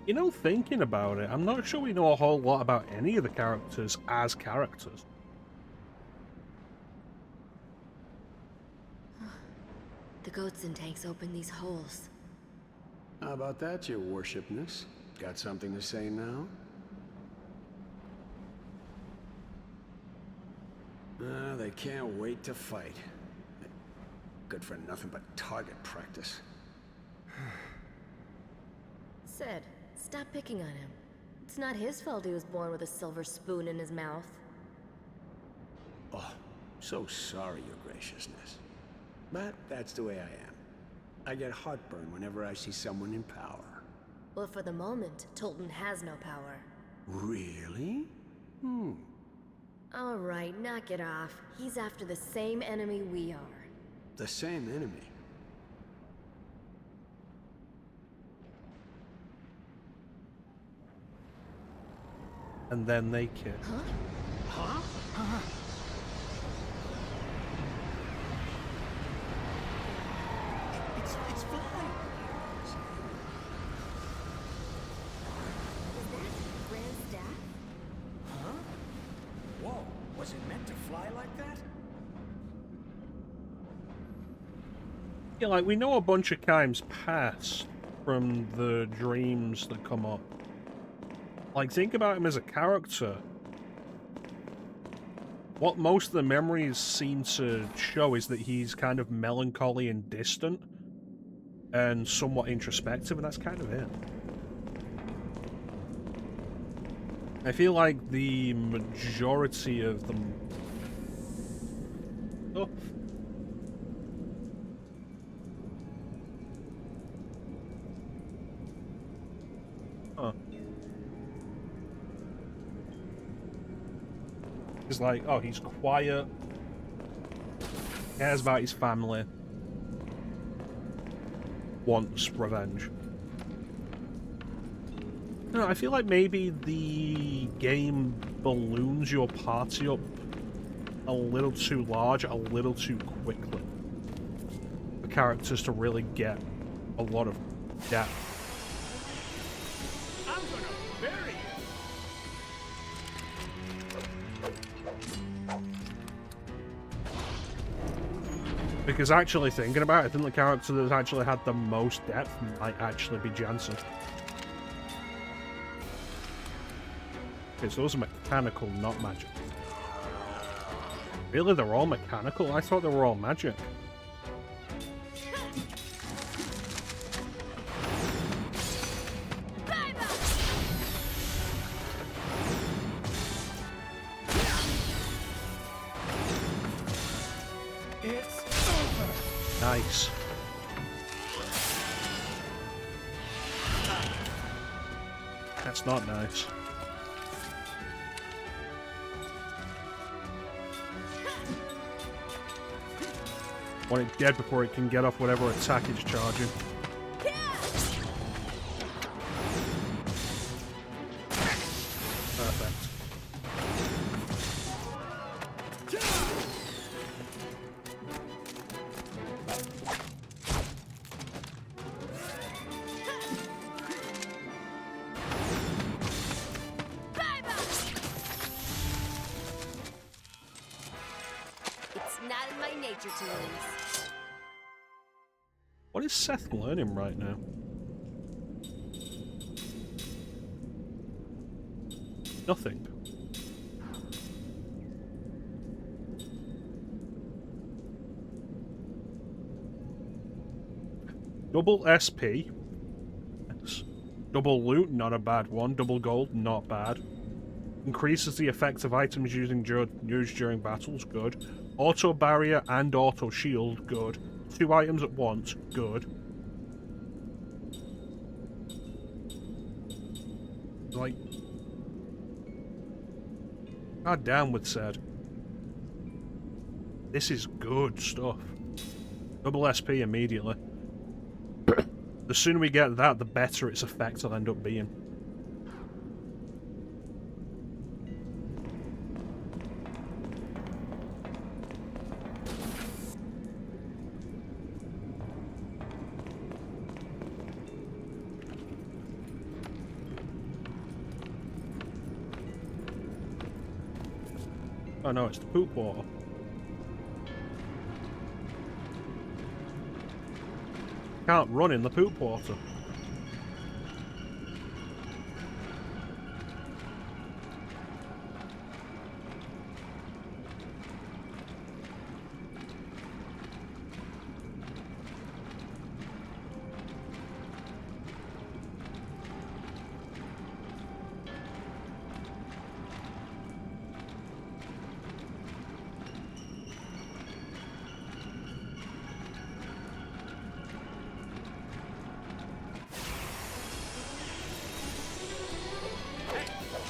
You know, thinking about it, I'm not sure we know a whole lot about any of the characters as characters. The Gohtza tanks open these holes. How about that, your worshipness? Got something to say now? They can't wait to fight. Good for nothing but target practice. Sid, stop picking on him. It's not his fault he was born with a silver spoon in his mouth. Oh, so sorry, your graciousness. But that's the way I am. I get heartburn whenever I see someone in power. Well, for the moment, Tolton has no power. Really? All right, knock it off. He's after the same enemy we are. The same enemy. And then they kiss. Huh? It's flying. Is that Grand Staff? Huh? Whoa, was it meant to fly like that? Yeah, like, we know a bunch of times past from the dreams that come up. Like, think about him as a character. What most of the memories seem to show is that he's kind of melancholy and distant, and somewhat introspective, and that's kind of it. I feel like the majority of them... Oh. Huh. He's like, oh, he's quiet, cares about his family, wants revenge. No, I feel like maybe the game balloons your party up a little too large, a little too quickly, for characters to really get a lot of depth. I'm gonna bury you. Because actually thinking about it, I think the character that's actually had the most depth might actually be Jansen. Okay, so those are mechanical, not magic. Really, they're all mechanical? I thought they were all magic. It's over. Nice. That's not nice. Want it dead before it can get off whatever attack it's charging. Perfect. It's not in my nature to lose. What is Seth learning right now? Nothing. Double SP. Yes. Double loot, not a bad one. Double gold, not bad. Increases the effect of items used during battles, good. Auto barrier and auto shield, good. 2 items at once, good. Like, god damn with said. This is good stuff. Double SP immediately. The sooner we get that, the better its effect will end up being. Oh no, it's the poop water. Can't run in the poop water.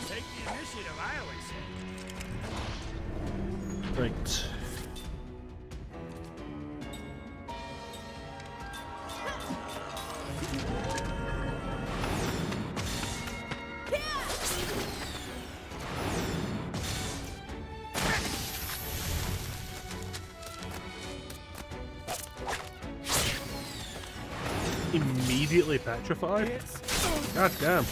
Take the initiative, I always say. Right. immediately petrified? God damn.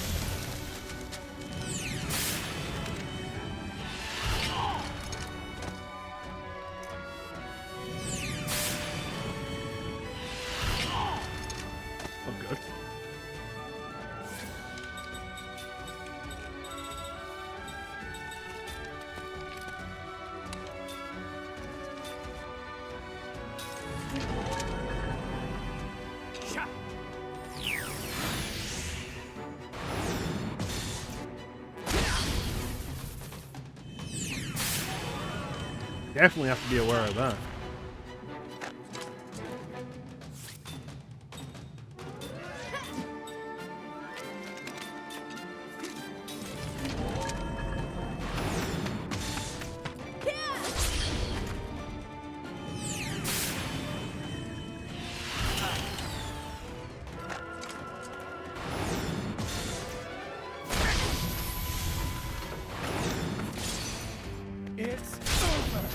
Oh, good. Definitely have to be aware of that. It's over.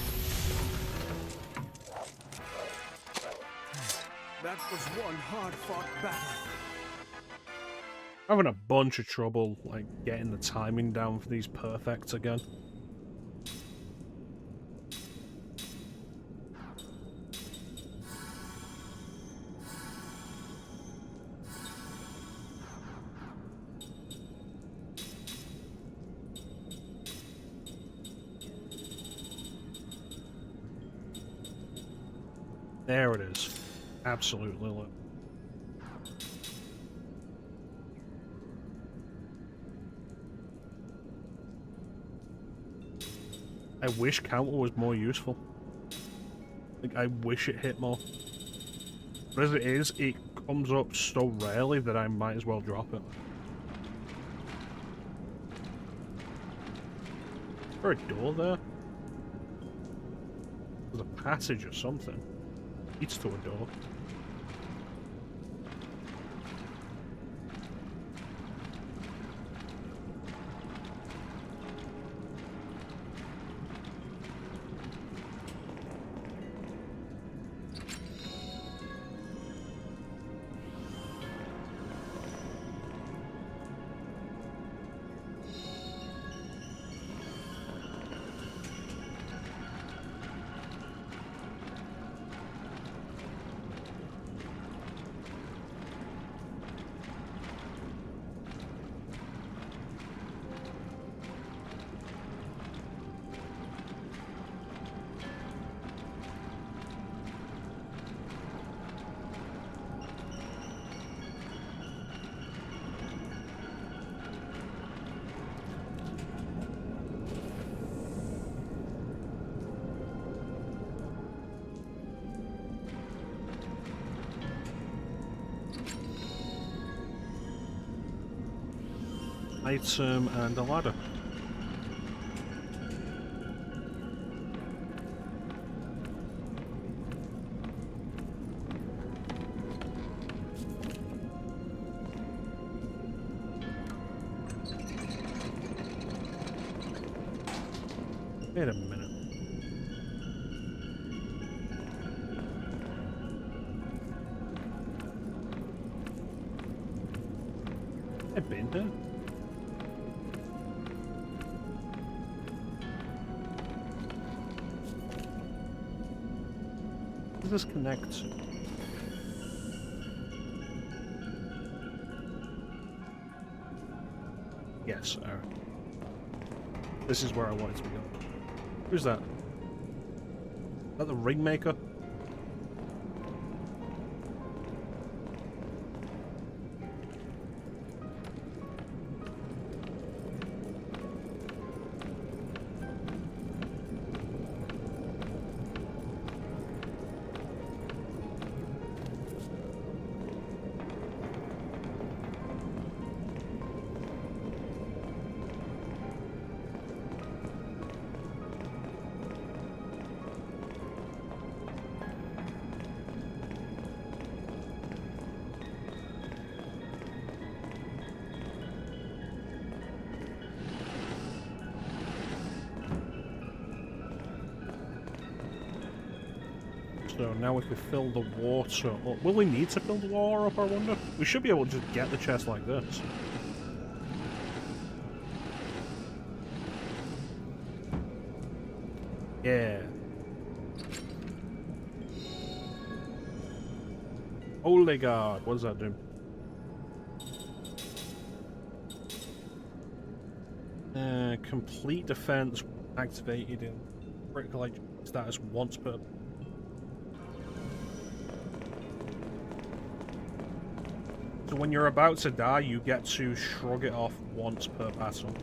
That was one hard-fought battle. Having a bunch of trouble, like, getting the timing down for these perfects again. There it is. Absolutely, look. I wish counter was more useful. Like, I wish it hit more. But as it is, it comes up so rarely that I might as well drop it. Is there a door there? There's a passage or something. Leads to a door. Item and a ladder. Wait a minute. I've been there. This connects. Yes, alright. This is where I wanted to go. Who's that? Is that the Ringmaker? So now if we fill the water up... Will we need to fill the water up, I wonder? We should be able to just get the chest like this. Yeah. Holy God, what does that do? Complete defense activated in critical status once per... So when you're about to die, you get to shrug it off once per battle.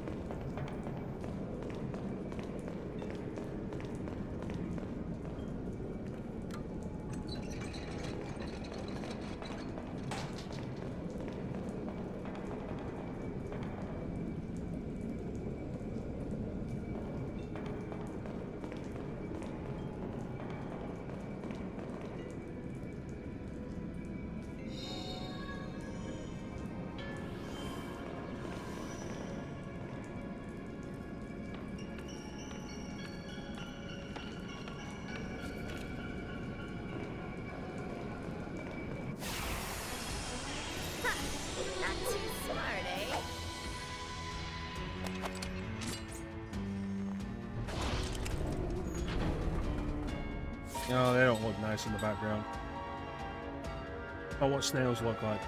No, they don't look nice in the background. Oh, what snails look like.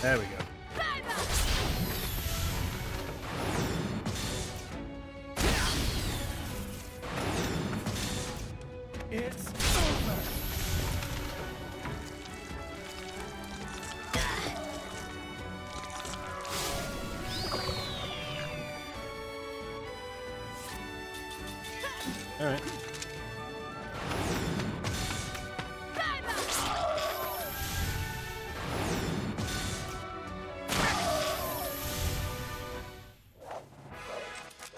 There we go. It's over. All right.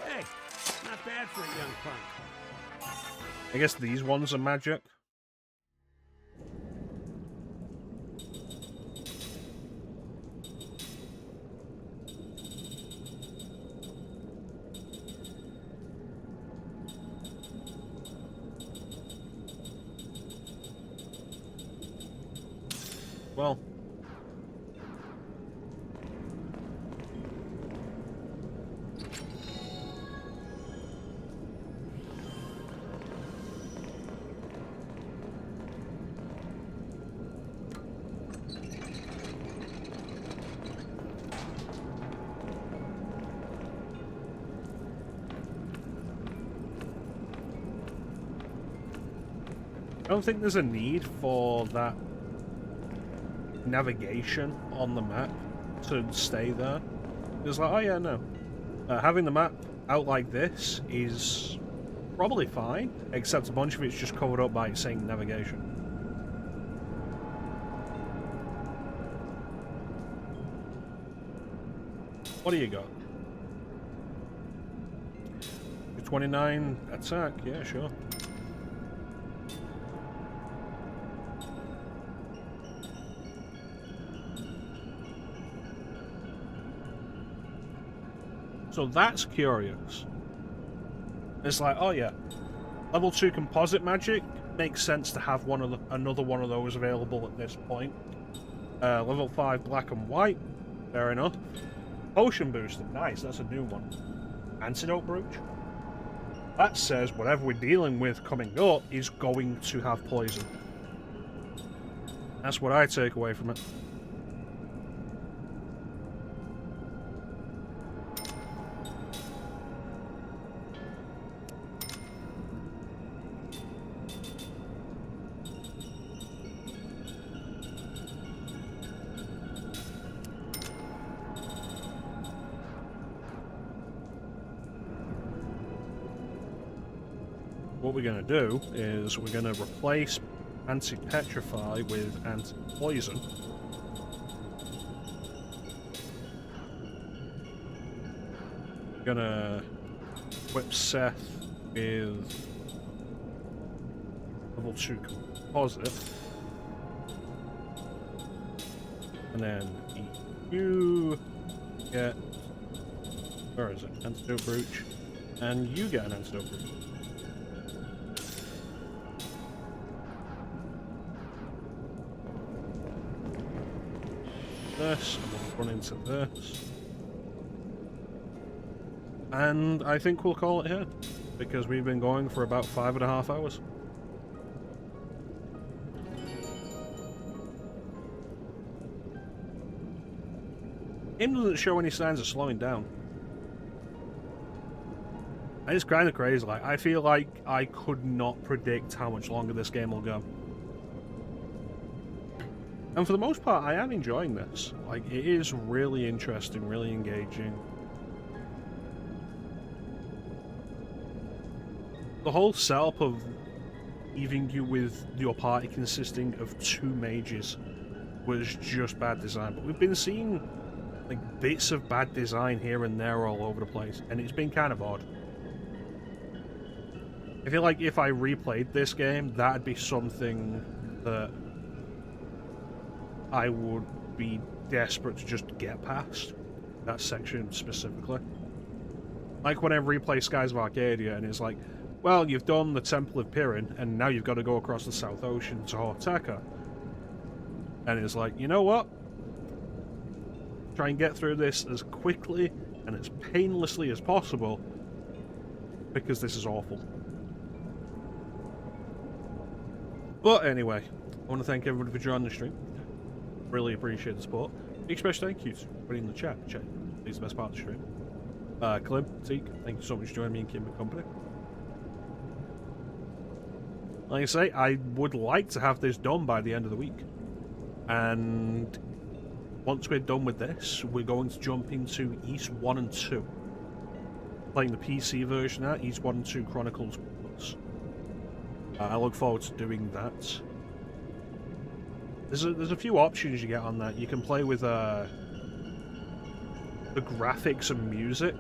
Hey, not bad for a young punk. I guess these ones are magic. Well, I don't think there's a need for that navigation on the map to stay there. It's like, oh yeah, no. Having the map out like this is probably fine, except a bunch of it's just covered up by it saying navigation. What do you got? 29 attack, yeah, sure. So that's curious. It's like, oh yeah, level 2 composite magic makes sense to have another one of those available at this point. Level 5 black and white, fair enough. Potion booster, nice, that's a new one. Antidote brooch. That says whatever we're dealing with coming up is going to have poison. That's what I take away from it. What we're going to do is we're going to replace anti-petrify with anti-poison. We're going to equip Seth with level 2 composite. And then you get... Where is it? Antidote brooch. And you get an antidote. This, and we'll run into this. And I think we'll call it here, because we've been going for about 5.5 hours. Game doesn't show any signs of slowing down. And it's kind of crazy. Like, I feel like I could not predict how much longer this game will go. And for the most part, I am enjoying this. Like, it is really interesting, really engaging. The whole setup of leaving you with your party consisting of 2 mages was just bad design. But we've been seeing like bits of bad design here and there all over the place, and it's been kind of odd. I feel like if I replayed this game, that'd be something that I would be desperate to just get past. That section specifically. Like when I replay Skies of Arcadia and it's like, well, you've done the Temple of Pirin, and now you've got to go across the South Ocean to Horteka. And it's like, you know what? Try and get through this as quickly and as painlessly as possible, because this is awful. But anyway, I want to thank everybody for joining the stream. Really appreciate the support. Big special thank you to everybody in the chat. Chat is the best part of the stream. Clem, Teak, thank you so much for joining me and keeping me company. Like I say, I would like to have this done by the end of the week. And once we're done with this, we're going to jump into East 1 and 2. Playing the PC version at East 1 and 2 Chronicles Plus. I look forward to doing that. There's a few options you get on that. You can play with the graphics and music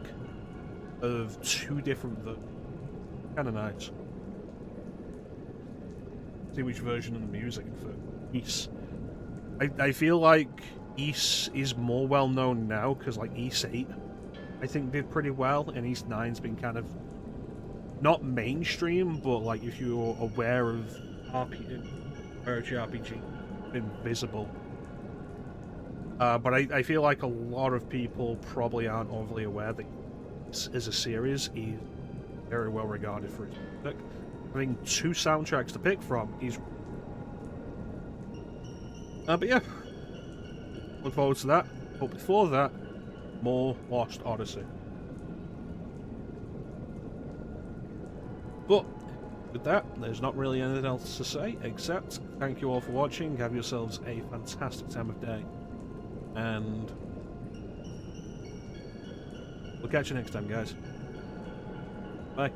of 2 different versions. Kind of nice. See which version of the music for East. I feel like East is more well known now because like East 8 I think did pretty well, and East 9's been kind of not mainstream, but like if you're aware of RPG, been visible. But I feel like a lot of people probably aren't overly aware that this as a series is very well regarded for its music. Having 2 soundtracks to pick from is... but yeah, look forward to that. But before that, more Lost Odyssey. But with that, there's not really anything else to say, except thank you all for watching, have yourselves a fantastic time of day, and we'll catch you next time, guys. Bye.